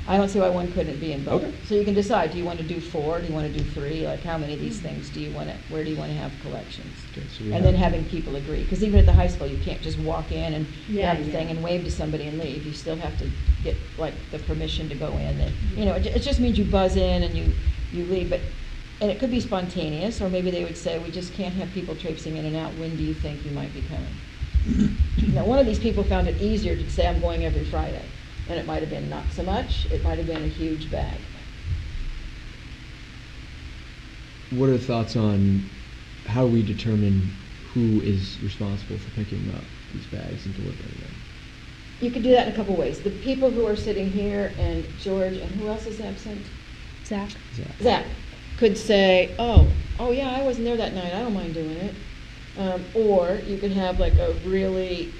I don't see why one couldn't be in both. Okay. So you can decide, do you want to do 4, do you want to do 3, like how many of these things do you want to, where do you want to have collections? Okay, so we And then have- having people agree, because even at the high school, you can't just walk in and Yeah, grab the thing yeah. and wave to somebody and leave. You still have to get like the permission to go in, and, you know, it just means you buzz in and you leave, but, and it could be spontaneous, or maybe they would say, we just can't have people traipsing in and out, when do you think you might be coming? Now, one of these people found it easier to say, I'm going every Friday. And it might have been not so much, it might have been a huge bag. What are the thoughts on how we determine who is responsible for picking up these bags and delivering them? You could do that in a couple ways. The people who are sitting here, and George, and who else is absent? Zach? Zach could say, oh yeah, I wasn't there that night, I don't mind doing it. Or you could have like a really,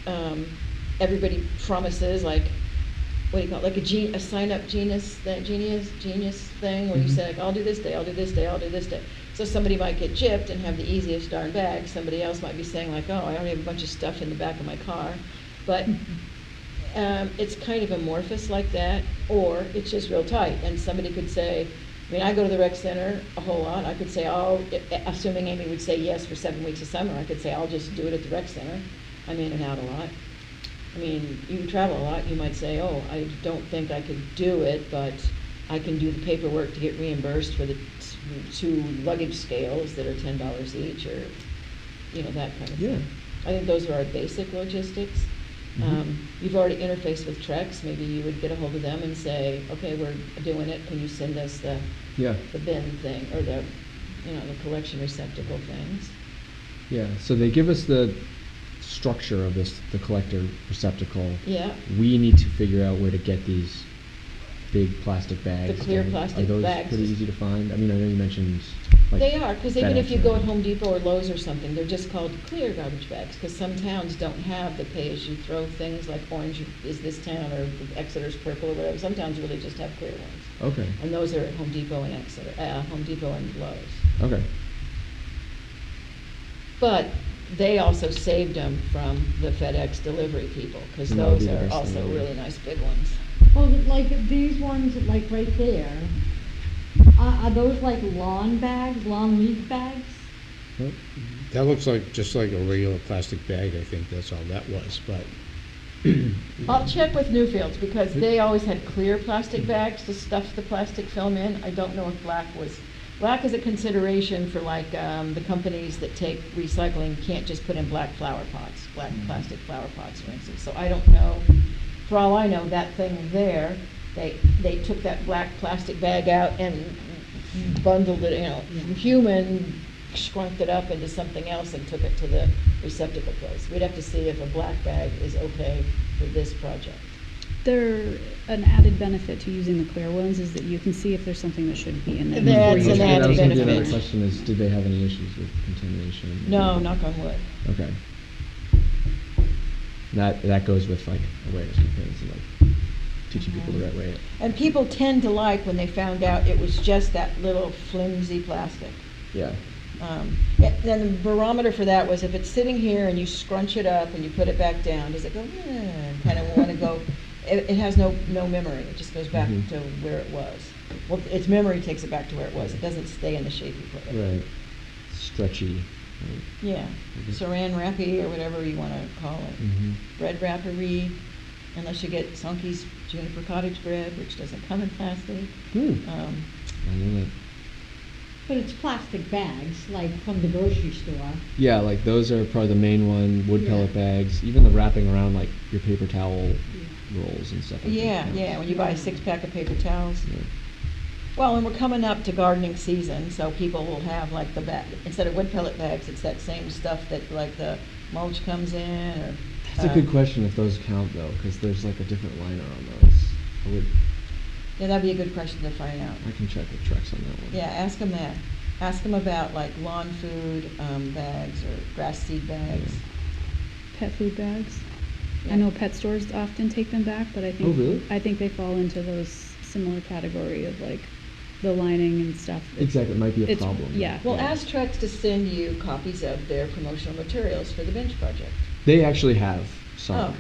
everybody promises, like, what do you call it, like a sign-up genius thing, where you say, like, I'll do this day, I'll do this day, I'll do this day. So somebody might get gypped and have the easiest darn bag. Somebody else might be saying, like, oh, I already have a bunch of stuff in the back of my car. But it's kind of amorphous like that, or it's just real tight. And somebody could say, I mean, I go to the rec center a whole lot. I could say, assuming Amy would say yes for 7 weeks of summer, I could say, I'll just do it at the rec center. I'm in and out a lot. I mean, you travel a lot, you might say, oh, I don't think I could do it, but I can do the paperwork to get reimbursed for the 2 luggage scales that are $10 each, or, you know, that kind of Yeah. thing. I think those are our basic logistics. Mhm. You've already interfaced with Trex, maybe you would get a hold of them and say, okay, we're doing it, can you send us the Yeah. bin thing, or the, you know, the collection receptacle things? Yeah. So they give us the structure of the collector receptacle. Yeah. We need to figure out where to get these big plastic bags. clear And plastic Are those bags. pretty easy to find? I mean, I know you mentioned like They are, because even if you FedEx go or- at Home Depot or Lowe's or something, they're just called clear garbage bags, because some towns don't have the pay-as-you-throw things, like Orange is this town, or Exeter's purple, or whatever. Some towns really just have clear ones. Okay. And those are at Home Depot and Exeter, Home Depot and Lowe's. Okay. But they also saved them from the FedEx delivery people, because And that would those be the are best thing also ever. really nice big ones. Oh, like these ones, like right there, are those like lawn bags, lawn leaf bags? Well, That looks like, just like a regular plastic bag, I think that's all that was, but I'll check with Newfields, because they always had clear plastic bags to stuff the plastic film in. I don't know if black is a consideration for like, the companies that take recycling can't just put in black flower pots, black plastic flower pots, for instance. So I don't know, for all I know, that thing there, they took that black plastic bag out and bundled it, you know, human, shrunk it up into something else and took it to the receptacle place. We'd have to see if a black bag is okay for this project. An added benefit to using the clear ones is that you can see if there's something that shouldn't be in there. That's before you an try Yeah, to that was added gonna be another benefit. question is, did they have any issues with contamination? No, knock on wood. Okay. That goes with like awareness campaigns and like teaching people the right way. And people tend to like when they found out it was just that little flimsy plastic. Yeah. Then the barometer for that was if it's sitting here and you scrunch it up and you put it back down, does it go, kind of want to go, it has no memory, it just goes back Mhm. to where it was. Well, its memory takes it back to where it was, it doesn't stay in the shape you put it. Right. Stretchy. Right. Yeah, Mhm. saran wrappy or whatever you want to call it. Mhm. Bread wrappery, unless you get Sonky's juniper cottage bread, which doesn't come in plastic. Hmm. Um, I know that. But it's plastic bags, like from the grocery store. Yeah, like those are probably the main one. Wood Yeah. pellet bags, even the wrapping around like your paper towel rolls and stuff. I think, Yeah, when you buy a 6-pack of paper towels. Yeah. Well, and we're coming up to gardening season, so people will have like the bag, instead of wood pellet bags, it's that same stuff that like the mulch comes in or. That's a good question if those count though, because there's like a different liner on those. I would. Yeah, that'd be a good question to find out. I can check with Trex on that one. Yeah, ask them that. Ask them about like lawn food bags or grass seed bags. Pet food bags. Yeah. I know pet stores often take them back, but I think Oh, really? I think they fall into those similar category of like the lining and stuff. Exactly, it might be a It's- problem. yeah. Well, ask Trex to send you copies of their promotional materials for the bench project. They actually have some.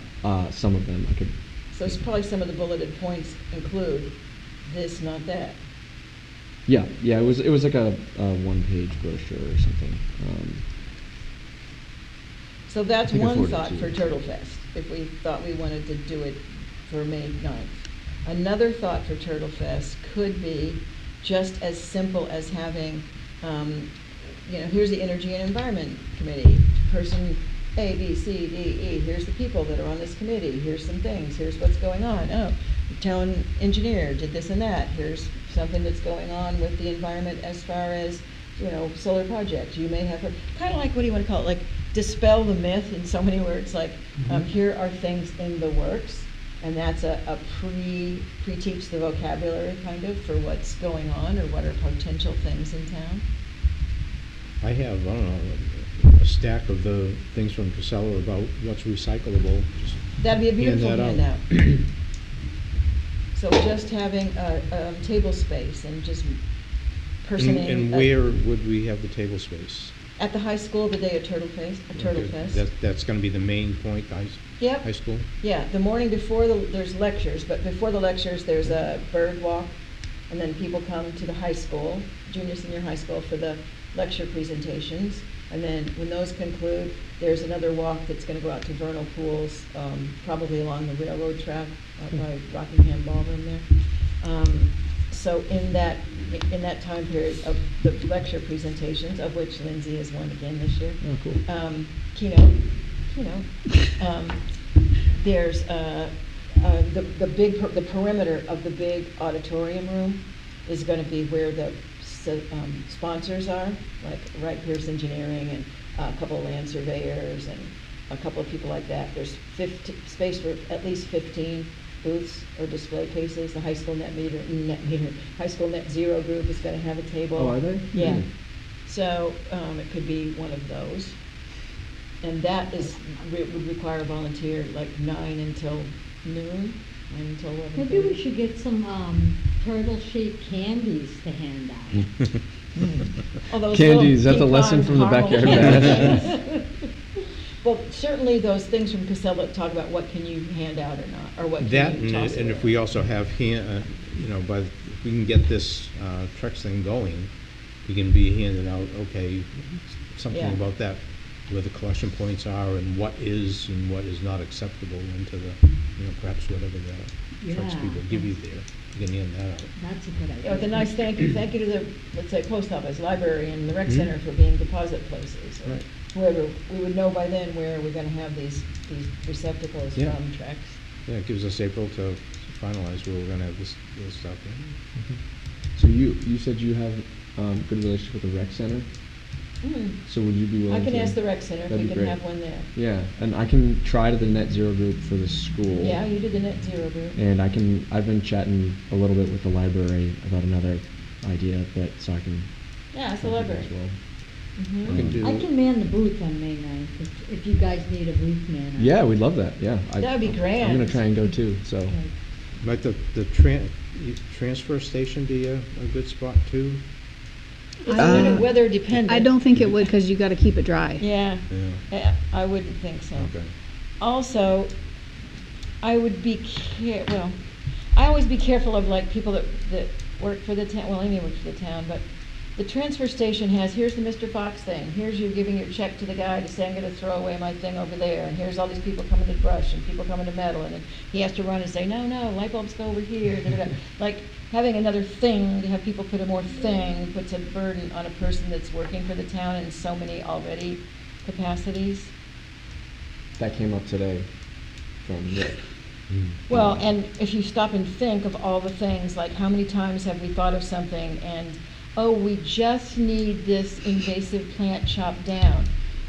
Some of them. I could. So it's probably some of the bulleted points include this, not that. Yeah, yeah. It was like a one-page brochure or something. So that's I can one forward it thought to for you. Turtle Fest, if we thought we wanted to do it for May 9th. Another thought for Turtle Fest could be just as simple as having, here's the Energy and Environment Committee, person A, B, C, D, E, here's the people that are on this committee, here's some things, here's what's going on. Oh, the town engineer did this and that, here's something that's going on with the environment as far as, solar projects. You may have, kind of like, what do you want to call it, like dispel the myth in so many words, like, here are things in the works. And that's a pre-teach the vocabulary kind of for what's going on or what are potential things in town. I have, I don't know, a stack of the things from Casella about what's recyclable. Just That'd be a beautiful hand that handout. So just having a table space and just personing. And where would we have the table space? At the high school, the day of Turtle Fest. Okay, that's gonna be the main point, high Yep. school? Yeah, the morning before there's lectures, but before the lectures, there's a bird walk, and then people come to the high school, junior, senior high school, for the lecture presentations. And then when those conclude, there's another walk that's gonna go out to vernal pools, probably along the railroad track, out by Rockingham Ballroom there. So in that time period of the lecture presentations, of which Lindsay is one again this year. Oh, cool. Keynote. There's the perimeter of the big auditorium room is going to be where the sponsors are, like Wright Pierce Engineering and a couple of land surveyors and a couple of people like that. There's space for at least 15 booths or display cases. The high school high school net zero group is going to have a table. Oh, are they? Yeah. Hmm. So it could be one of those. And that would require a volunteer, like 9 until noon, 9 until 11:30. Maybe we should get some turtle-shaped candies to hand out. Oh, those Candy, little is that the lesson pecan from the caramel backyard candies. Well, certainly those things from Casella talk about what can you hand out or not, or what That, can you toss and if away. we also have, if we can get this Trex thing going, we can be handing out, something Yeah. about that, where the collection points are and what is and what is not acceptable into the, perhaps whatever the Trex Yeah. people give you there. You can hand that out. That's a good idea. With a nice thank you to the, let's say, post office, library, and the rec Mhm. center for being deposit places. Or Right. whoever, we would know by then where we're gonna have these receptacles Yeah. from Trex. Yeah, it gives us April to finalize where we're gonna have this stuff. So you said you have good relationship with the rec center. So would you be willing I to? can ask the rec center if That'd we be can great. have one there. Yeah, and I can try to the net zero group for the school. Yeah, you did the net zero group. And I've been chatting a little bit with the library about another idea, so I can. Yeah, it's the try to do library. as well. Mhm. We can do. I can man the booth on May 9th if you guys need a booth man. Yeah, we'd love that, yeah. That'd be I'm grand. gonna try and go too, so. Okay. Might the transfer station be a good spot too? It's kind of weather dependent. I don't think it would, because you gotta keep it dry. Yeah, I wouldn't think so. Okay. Also, I would be well, I always be careful of like people that work for the town, well, Amy works for the town, but the transfer station has, here's the Mr. Fox thing, here's you giving your check to the guy to say, I'm gonna throw away my thing over there, and here's all these people coming to brush, and people coming to metal, and then he has to run and say, no, light bulbs go over here, da, da, da. Like, having another thing, to have people put a more thing, puts a burden on a person that's working for the town in so many already capacities. That came up today from Rick. Well, and if you stop and think of all the things, like how many times have we thought of something and, oh, we just need this invasive plant chopped down,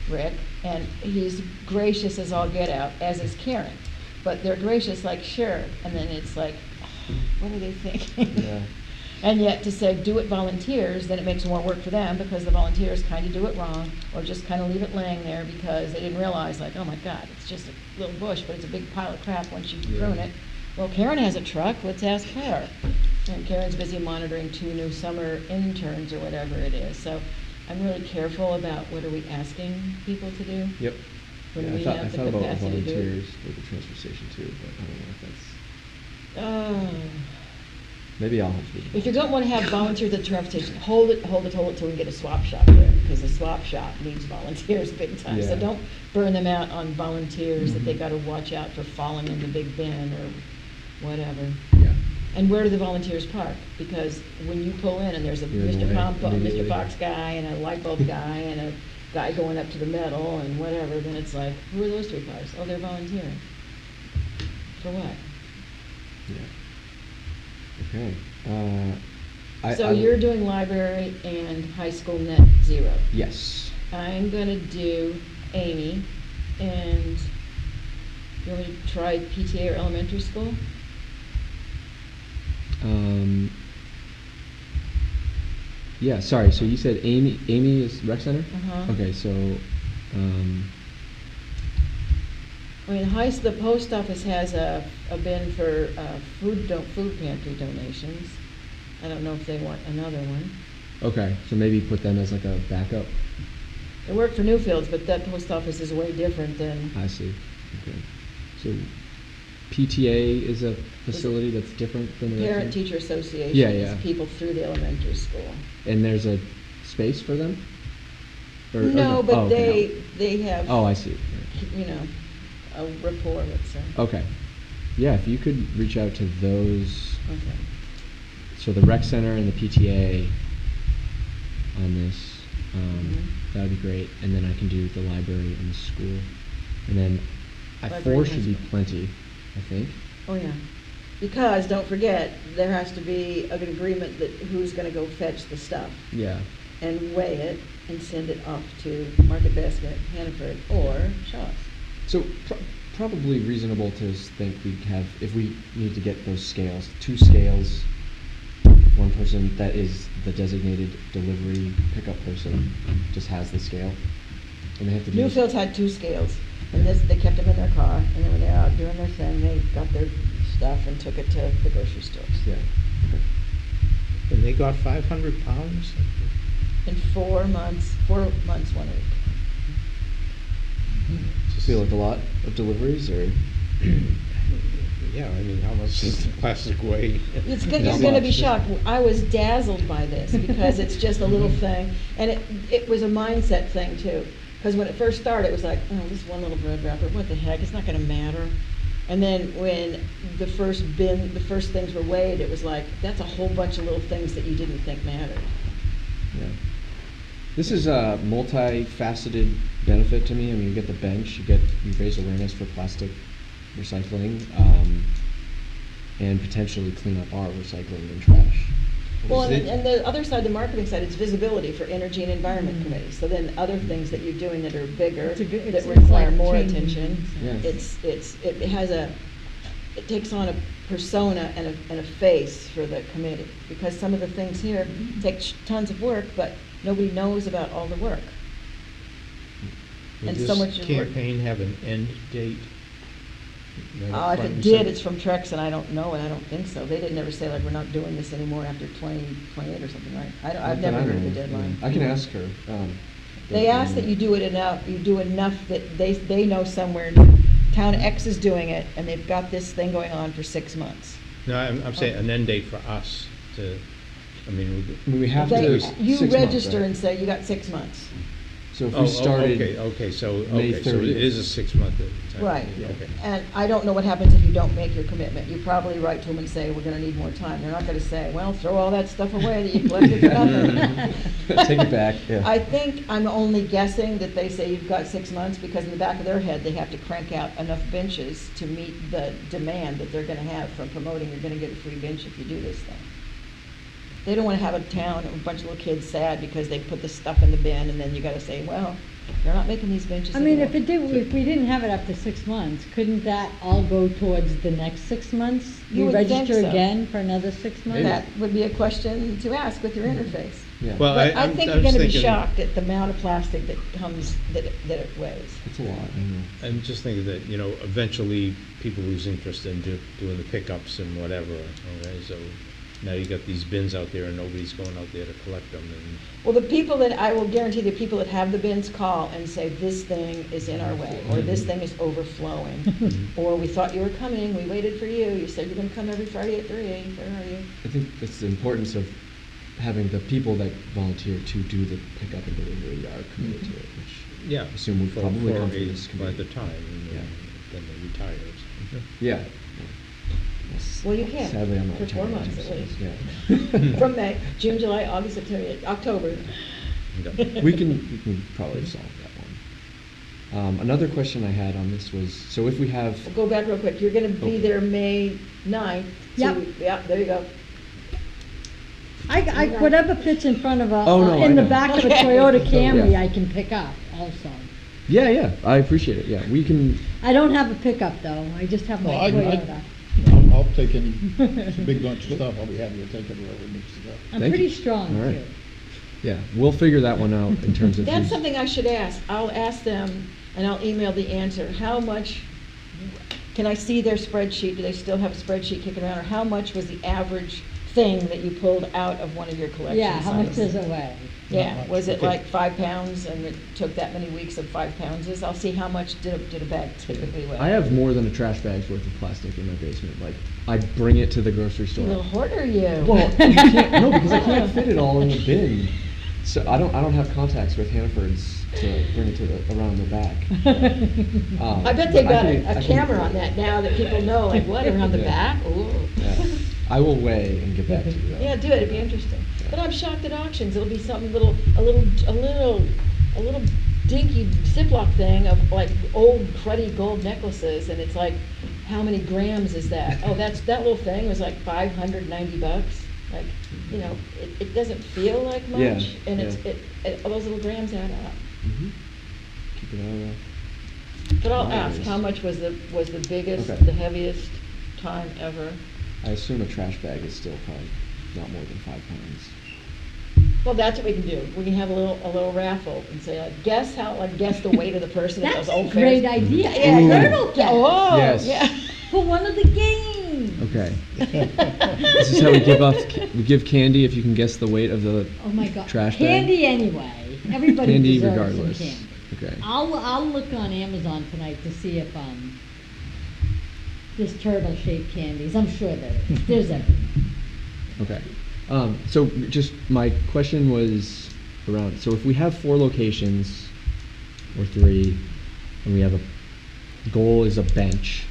Rick, and he's gracious as all get out, as is Karen. But they're gracious like, sure, and then it's like, oh, what are they thinking? Yeah. And yet to say, do it volunteers, then it makes more work for them because the volunteers kind of do it wrong or just kind of leave it laying there because they didn't realize, like, oh my God, it's just a little bush, but it's a big pile of crap once you prune it. Well, Karen has a truck, let's ask her. And Karen's busy monitoring 2 new summer interns or whatever it is. So I'm really careful about what are we asking people to do. Yep. When Yeah, we I have the thought about capacity to do it. volunteers for the transfer station too, but I don't know if that's, maybe I'll have to. If you don't want to have volunteers at the transfer station, hold it till we can get a swap shop there, because the swap shop needs volunteers big time. So Yeah. don't burn them out on volunteers that they got to watch out for falling in the big bin or whatever. Yeah. And where do the volunteers park? Because when you pull in and there's a You're in the Mr. way Mr. immediately. Fox guy and a light bulb guy and a guy going up to the metal and whatever, then it's like, who are those 3 cars? Oh, they're volunteering. For what? Yeah. Okay. So you're doing library and high school net zero. Yes. I'm gonna do Amy, and you want me to try PTA or elementary school? Yeah, sorry, so you said Amy is rec center? Uh-huh. Okay, so, I mean, the post office has a bin for food pantry donations. I don't know if they want another one. okay, so maybe put them as like a backup? They work for Newfields, but that post office is way different than, I see, okay. So PTA is a facility that's different than the rec Parent center? Teacher Association. Yeah, is yeah. people through the elementary school. And there's a space for them? Or No, oh, but okay. they have, Oh, I see. you know, a rapport, let's say. Okay. Yeah, if you could reach out to those, Okay. so the rec center and the PTA on this, Mhm. that would be great. And then I can do the library and the school. And then Library 4 and should high be school. plenty, I think. Oh, yeah. Because, don't forget, there has to be an agreement that who's gonna go fetch the stuff Yeah. and weigh it and send it off to Market Basket, Hannaford, or Shaw's. So probably reasonable to think we'd have, if we need to get those scales, 2 scales, 1 person that is the designated delivery pickup person just has the scale. And they have to do. Newfields had 2 scales, and they kept them in their car, and then when they were out doing their thing, they got their stuff and took it to the grocery stores. Yeah. Okay. And they got 500 pounds? In 4 months, 1 week. Feel like a lot of deliveries, or? Yeah, I mean, how much does the plastic weigh? You're Not gonna be much. shocked. I was dazzled by this because it's just a little thing. And it was a mindset thing too. Because when it first started, it was like, oh, this one little bread wrapper, what the heck, it's not gonna matter. And then when the first things were weighed, it was like, that's a whole bunch of little things that you didn't think mattered. Yeah. This is a multifaceted benefit to me. I mean, you get the bench, you raise awareness for plastic recycling, and potentially clean up our recycling and trash. Well, Is it- and the other side, the marketing side, it's visibility for Energy and Environment Committee. So then other things that you're doing that are bigger, It's a good- that it's require like more changing attention. things. Yeah. It takes on a persona and a face for the committee. Because some of the things here take tons of work, but nobody knows about all the work. Will And so much this of work. campaign have an end date? If it did, it's from Trex, and I don't know, and I don't think so. They didn't ever say, like, we're not doing this anymore after 2028 or something, right? I've never heard of the deadline. I can ask her. They ask that you do it enough, you do enough that they know somewhere, town X is doing it, and they've got this thing going on for 6 months. No, I'm saying an end date for us to, I mean, We have They- to. You 6 months, register right? and say, you got 6 months. So if oh, we started. okay, so May it 30th. is a 6-month time. Right. Okay. And I don't know what happens if you don't make your commitment. You probably write to them and say, we're gonna need more time. They're not gonna say, well, throw all that stuff away that you collected for nothing. Take it back, yeah. I think I'm only guessing that they say you've got 6 months because in the back of their head, they have to crank out enough benches to meet the demand that they're gonna have from promoting, you're gonna get a free bench if you do this thing. They don't wanna have a town, a bunch of little kids sad because they put the stuff in the bin and then you gotta say, well, they're not making these benches I mean, anymore. if we didn't have it after 6 months, couldn't that all go towards the next 6 months? You would think register so. again for another 6 months? That would be a question to ask with your interface. Yeah. Well, But I I'm- think I you're was gonna be thinking- shocked at the amount of plastic that comes, that it weighs. It's a lot, I know. I'm just thinking that, eventually people lose interest in doing the pickups and whatever, okay? So now you got these bins out there and nobody's going out there to collect them and. Well, the people that, I will guarantee the people that have the bins call and say, this thing is in our way, or this thing is overflowing, or we thought you were coming, we waited for you, you said you're gonna come every Friday at 3, where are you? I think that's the importance of having the people that volunteer to do the pickup and delivery are committed to it, which Yeah. I assume would probably come from this By the committee. time, and Yeah. then they retire. or something. Yeah. Yes. Well, you can, Sadly, I'm not for 4 retired, months so, at least. yeah. From May, June, July, August, September, October. Yeah. We can probably solve that one. Another question I had on this was, so if we have, Go back real quick, you're gonna be Oh. there May 9th. Yep. Yeah, there you go. Whatever fits in front of Oh, no, I in the know. back of a Okay. Toyota Camry, Yeah. I can pick up also. yeah, I appreciate it, yeah, we can, I don't have a pickup though, I just have my Well, Toyota. I'll take any big bunch of stuff, I'll be happy to take it wherever it needs to go. I'm Thank pretty you. strong All right. too. yeah, we'll figure that one out in terms of. That's who's- something I should ask. I'll ask them, and I'll email the answer. How much, can I see their spreadsheet? Do they still have a spreadsheet kicking around? Or how much was the average thing that you pulled out of one of your collection Yeah, how much sites? does it weigh? Yeah, much. was it Okay. like 5 pounds, and it took that many weeks of 5 pounds? I'll see how much did a bag typically weigh. I have more than a trash bag's worth of plastic in my basement, like, I bring it to the grocery You store. little hoarder, you. Well, you can't, no, because I can't fit it all in the bin. So I don't have contacts with Hannaford's to bring it to around the back. I bet they've But got can- I a can- camera on that now that people know, like, what, around the Yeah. back? Ooh. Yeah. I will weigh and get back to you. though. Yeah, do it, it'd be interesting. But I'm shocked at auctions, it'll be something a little dinky Ziploc thing of like old cruddy gold necklaces, and it's like, how many grams is that? Oh, that little thing was like $590. Like, it doesn't feel like much, Yeah, and yeah. all those little grams add up. Mhm. Keep it out of there. But I'll Mine ask, is- how much was the biggest, Okay. the heaviest time ever? I assume a trash bag is still probably not more than 5 pounds. Well, that's what we can do. We can have a little raffle and say, like, guess the weight of the person at That's those a old great fairs. idea. Yeah, Ooh. Turtle guess. Oh, Yes. yeah. For one of the games. Okay. This is how we give candy if you can guess the weight of the Oh my God. trash bag. Candy anyway. Everybody Candy deserves regardless. some candy. Okay. I'll look on Amazon tonight to see if there's turtle-shaped candies. I'm sure there's everything. Okay. So just my question was around, so if we have 4 locations or 3, and we have a goal is a bench,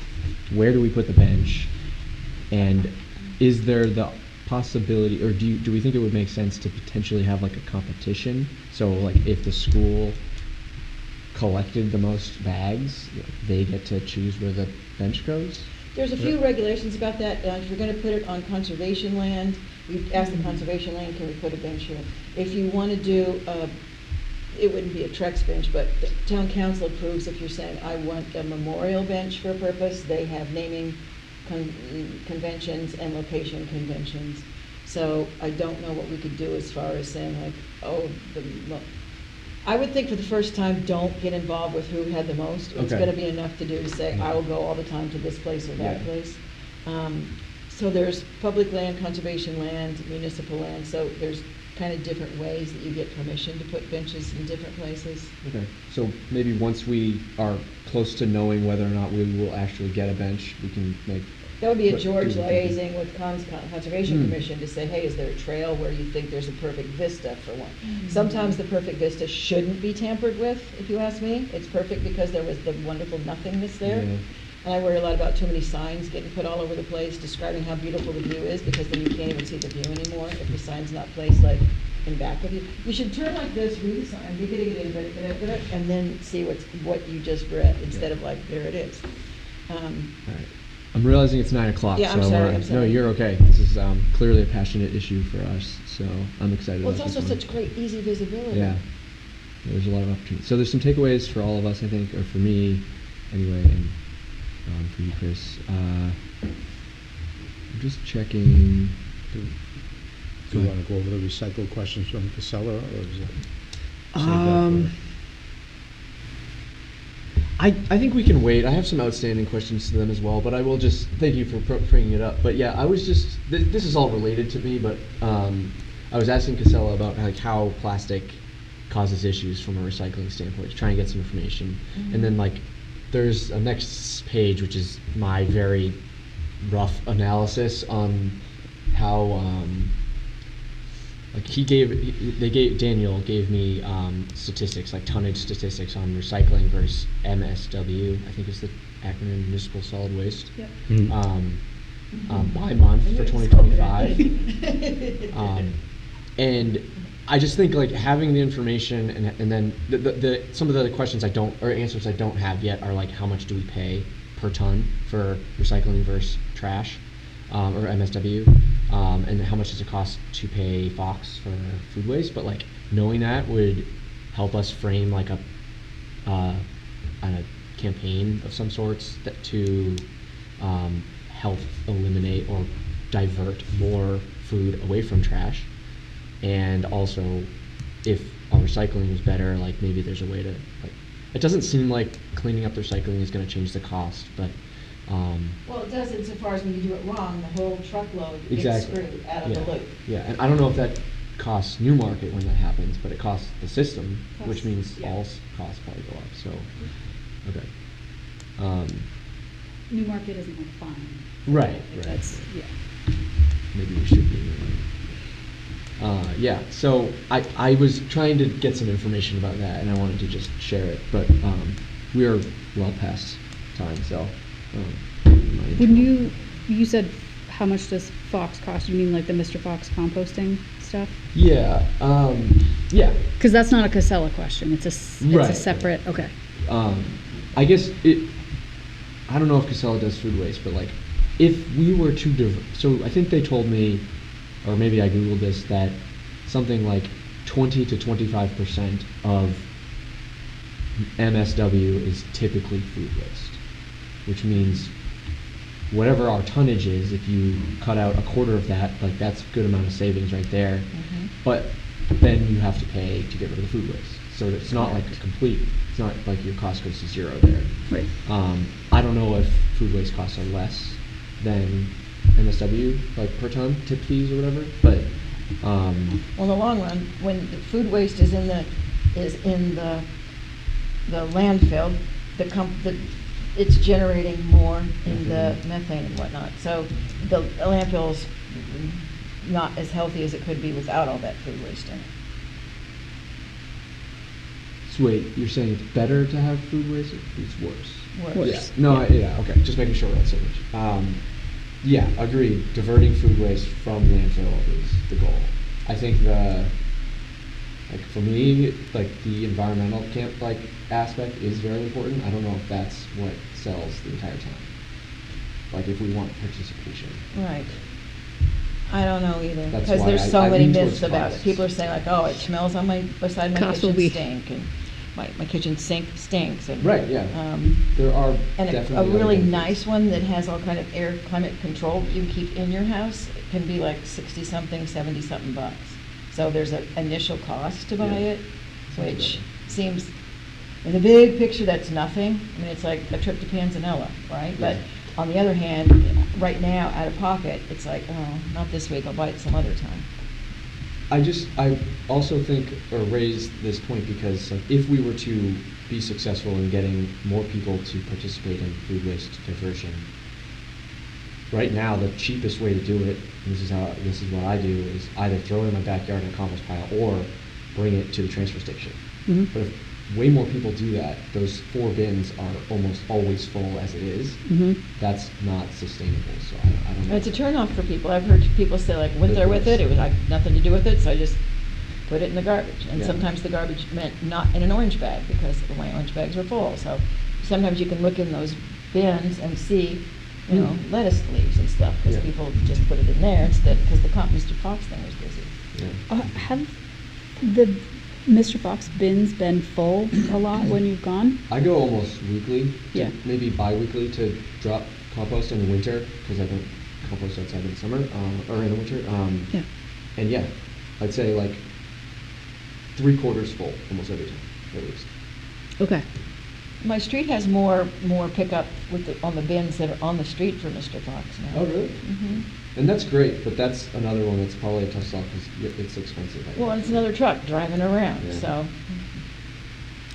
where do we put the bench? And is there the possibility, or do we think it would make sense to potentially have like a competition? So like if the school collected the most bags, they get to choose where the bench goes? There's a few regulations about that. If you're gonna put it on conservation land, you ask the conservation land, can we put a bench here? If you wanna do, it wouldn't be a Trex bench, but the town council approves if you're saying, I want a memorial bench for a purpose. They have naming conventions and location conventions. So I don't know what we could do as far as saying like, oh, I would think for the first time, don't get involved with who had the most. It's Okay. gonna be enough to do to say, I will go all the time to this place or that Yeah. place. So there's public land, conservation land, municipal land, so there's kind of different ways that you get permission to put benches in different places. Okay, so maybe once we are close to knowing whether or not we will actually get a bench, we can make. That would be a But- George do- liaising with Conservation Hmm. Commission to say, hey, is there a trail where you think there's a perfect vista for one? Sometimes the perfect vista shouldn't be tampered with, if you ask me. It's perfect because there was the wonderful nothingness there. Yeah. And I worry a lot about too many signs getting put all over the place describing how beautiful the view is, because then you can't even see the view anymore if the sign's not placed like in back of you. You should turn like this, read the sign, and then see what you just read, instead of like, there it is. All right. I'm realizing it's 9 o'clock. Yeah, I'm so sorry, No, I'm sorry. you're okay. This is clearly a passionate issue for us, so I'm excited Well, it's about this also one. such great, easy visibility. Yeah. There's a lot of opportunity. So there's some takeaways for all of us, I think, or for me, anyway, and for you, Chris. I'm just checking. Do Go you ahead. want to go over the recycled questions from Casella, or is it? save that Um, I think we can wait. I have some outstanding questions to them as well, but I will just thank you for bringing it up. But yeah, I was just this is all related to me, but I was asking Casella about like how plastic causes issues from a recycling standpoint, to try and get some information, and then like there's a next page which is my very rough analysis on how like Daniel gave me statistics, like tonnage statistics on recycling versus MSW, I think is the acronym, Municipal Solid Waste, Yep. by month for 2025. And I just think like having the information and then the some of the questions I don't, or answers I don't have yet are like, how much do we pay per ton for recycling versus trash, or MSW, and how much does it cost to pay Fox for food waste? But like knowing that would help us frame like a campaign of some sorts that to help eliminate or divert more food away from trash. And also, if our recycling is better, like maybe there's a way to like. It doesn't seem like cleaning up the recycling is going to change the cost, but. Well, it does insofar as when you do it wrong, the whole truckload gets Exactly. screwed out of Yeah. the loop. Yeah, and I don't know if that costs Newmarket when that happens, but it costs the system, which Costs- means yeah. all costs probably go up. So, okay. Newmarket isn't like fine. Right. That's, yeah. Maybe we should be. Yeah. So I was trying to get some information about that, and I wanted to just share it, but we are well past time, so. When you said how much does Fox cost, you mean like the Mr. Fox composting stuff? Yeah. Yeah. Because that's not a Casella question, it's a Right. separate, okay. I guess I don't know if Casella does food waste, but like, if we were to so I think they told me, or maybe I Googled this, that something like 20 to 25% of MSW is typically food waste, which means whatever our tonnage is, if you cut out a quarter of that, like that's a good amount of savings right there. But then you have to pay to get rid of the food waste. So it's not like a complete, it's not like your cost goes to zero there. Right. I don't know if food waste costs are less than MSW, like per ton, tip fees or whatever, but, Well, in the long run, when the food waste is in the landfill, it's generating more in the methane and whatnot. So the landfill's not as healthy as it could be without all that food waste in it. so wait, you're saying it's better to have food waste, or it's worse? Worse. Yeah. No, yeah, okay, just making sure we're on the same page. Yeah, agreed, diverting food waste from landfill is the goal. I think like for me, like the environmental aspect is very important. I don't know if that's what sells the entire time. Like if we want participation. Right. I don't know either, That's because why there's so I many lean myths towards about it. costs. People are saying like, oh, it smells on beside my Costs will kitchen be- stink, and my kitchen sink stinks. And, Right, yeah. There are And definitely a other really benefits. nice one that has all kind of air climate control that you can keep in your house can be like 60-something, 70-something bucks. So there's an initial cost to buy Yeah. it, which seems, in the big picture, that's nothing. I mean, it's like a trip to Panzanella, right? But on the other hand, right now, out of pocket, it's like, oh, not this week, I'll buy it some other time. I also think, or raise this point because like, if we were to be successful in getting more people to participate in food waste diversion, right now the cheapest way to do it, and this is what I do, is either throw it in my backyard in a compost pile or bring it to the transfer station. Mhm. But if way more people do that, those 4 bins are almost always full as it is. Mhm. That's not sustainable, so I don't know. It's a turnoff for people. I've heard people say like, went there with it, it was like nothing to do with it, so I just put it in the garbage. And Yeah. sometimes the garbage meant not in an orange bag because my orange bags were full. So sometimes you can look in those bins and see, you know, lettuce leaves and stuff, because Yeah. people just put it in there instead, because the Mr. Fox thing was busy. Yeah. Have the Mr. Fox bins been full a lot when you've gone? I go almost weekly, Yeah. maybe bi-weekly to drop compost in the winter, because I don't compost outside in the summer, or in the winter. Yeah. And yeah, I'd say like 3/4 full almost every time, at least. Okay. My street has more pickup with on the bins that are on the street for Mr. Fox now. Oh, really? Hmm. And that's great, but that's another one that's probably a tough sell because it's expensive. I Well, and guess. it's another truck driving around, Yeah. so.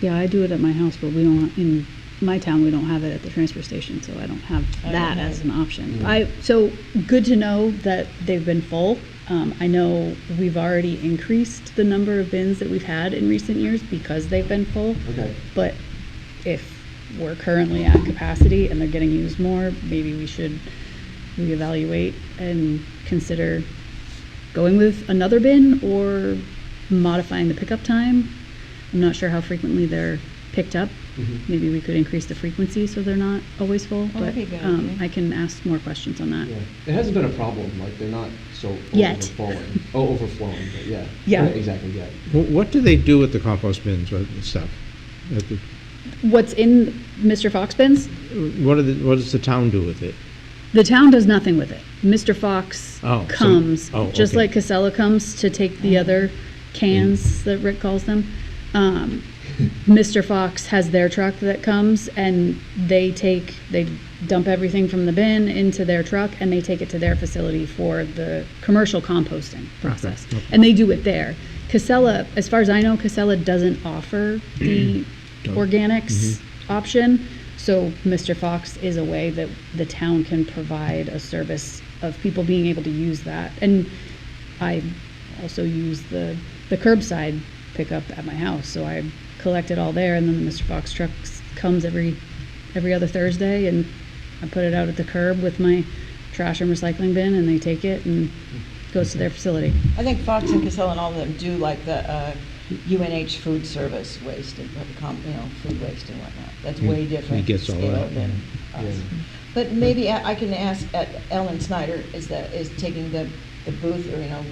Yeah, I do it at my house, but we don't, in my town, we don't have it at the transfer station, so I don't have I that don't as have an option. Mm. So good to know that they've been full. I know we've already increased the number of bins that we've had in recent years because they've been full. Okay. But if we're currently at capacity and they're getting used more, maybe we should reevaluate and consider going with another bin or modifying the pickup time. I'm not sure how frequently they're picked up. Mhm. Maybe we could increase the frequency so they're not always full, Oh, but that'd be a good idea. I can ask more questions on that. Yeah, it hasn't been a problem, like they're not so Yet. overflowing, but yeah. Yeah. Exactly, yeah. What do they do with the compost bins and stuff? What's in Mr. Fox bins? What does the town do with it? The town does nothing with it. Mr. Fox Oh, so- comes, oh, just okay. like Casella comes to take the other cans that Rick calls them. Mr. Fox has their truck that comes and they dump everything from the bin into their truck and they take it to their facility for the commercial composting process. okay. And they do it there. Casella, as far as I know, Casella doesn't offer the Don't. organics option. So Mr. Fox is a way that the town can provide a service of people being able to use that. And I also use the curbside pickup at my house, so I collect it all there, and then the Mr. Fox truck comes every other Thursday, and I put it out at the curb with my trash and recycling bin, and they take it and goes to their facility. I think Fox and Casella and all of them do like the UNH food service waste, and food waste and whatnot. That's way different gets all scale that, than yeah. us. But maybe I can ask Ellen Snyder is taking the booth, or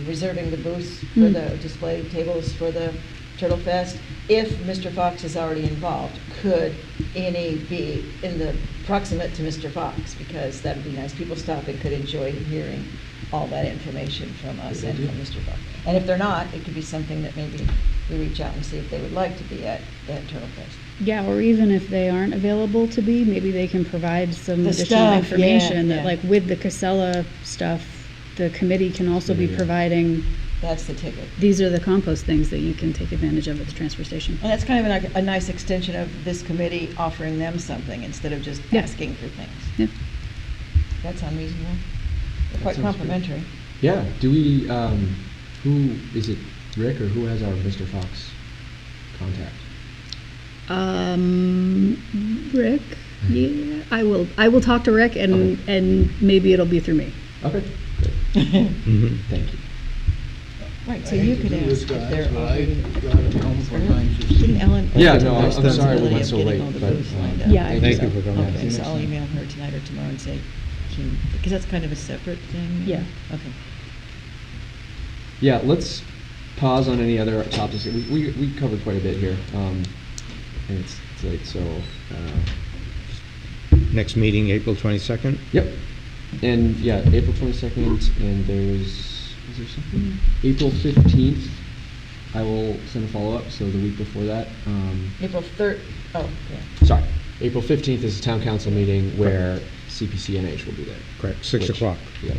reserving the booths for the display tables for the Turtle Fest. If Mr. Fox is already involved, could E&E be in the proximate to Mr. Fox? Because that would be nice. People stopping could enjoy hearing all that information from us and from Mr. Fox. And if they're not, it could be something that maybe we reach out and see if they would like to be at Turtle Fest. Yeah, or even if they aren't available to be, maybe they can provide some The additional stuff, information yeah, that, yeah. like, with the Casella stuff, the committee can also be Yeah. providing, That's the ticket. these are the compost things that you can take advantage of at the transfer station. And that's kind of a nice extension of this committee offering them something instead of just Yeah. asking for things. Yeah. That's unreasonable. They're That quite sounds good. complimentary. Yeah, do we, who, is it Rick or who has our Mr. Fox contact? Rick, yeah, I will talk to Rick Okay. and maybe it'll be through me. Okay, great. Mhm. Thank you. Right, so I you hate to could do this, ask if guys, they're but I already. got it home for 9:15. Didn't Ellen? Yeah, take no, the I'm sorry we responsibility went of so getting late, all the but, booths lined up? Yeah, I Thank think you so. for coming. Okay, See so you I'll next time. email her tonight or tomorrow and say, because that's kind of a separate thing? Yeah. Okay. Yeah, let's pause on any other topics. We covered quite a bit here, and it's late, so, Next meeting, April 22nd? yep. And, yeah, April 22nd, and is there something? April 15th, I will send a follow-up, so the week before that. April 3rd, oh, yeah. Sorry, April 15th is a town council meeting where CPCNH will be there. Correct, 6 Which- o'clock. Yeah.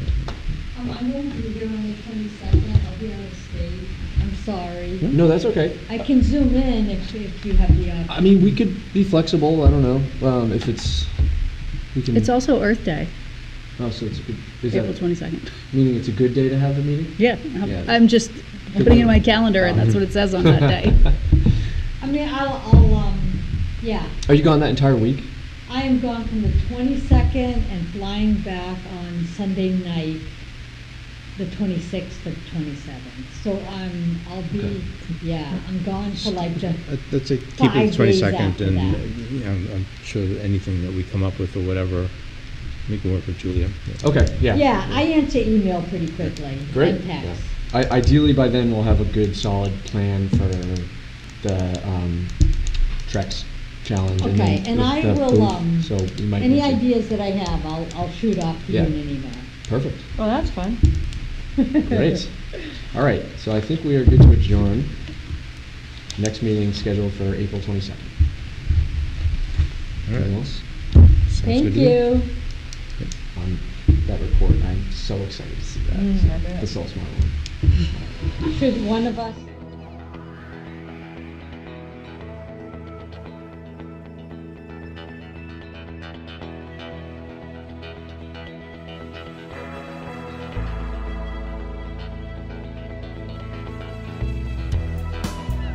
I won't be here on the 22nd, I'll be out of state. I'm sorry. No, that's okay. I can zoom in if you have the option. I mean, we could be flexible, I don't know, if it's, we can. It's also Earth Day, Oh, so it's a good, is April that, 22nd. meaning it's a good day to have the meeting? Yeah, Yeah. I'm just putting it in my calendar, and that's what it says on that day. I mean, yeah. Are you gone that entire week? I am gone from the 22nd and flying back on Sunday night, the 26th to 27th. So I'll be, Okay. yeah, I'm gone for like the, Let's say, keep it 5 the days 22nd, after and, that. you know, I'm sure that anything that we come up with or whatever, we can work with Julia. Okay, yeah. yeah, I answer email pretty quickly. Great. And text. Ideally, by then, we'll have a good, solid plan for the Trex challenge. Okay, then and with I the will, booth, so we might. any need to- ideas that I have, I'll shoot off to you Yeah. in an email. Perfect. Oh, that's fun. Great. All right, so I think we are good to adjourn. Next meeting scheduled for April 22nd. All right. Anything else? Sounds Thank good to you. On that report, I'm so excited to see that. I bet. The Soul Smart one. Should one of us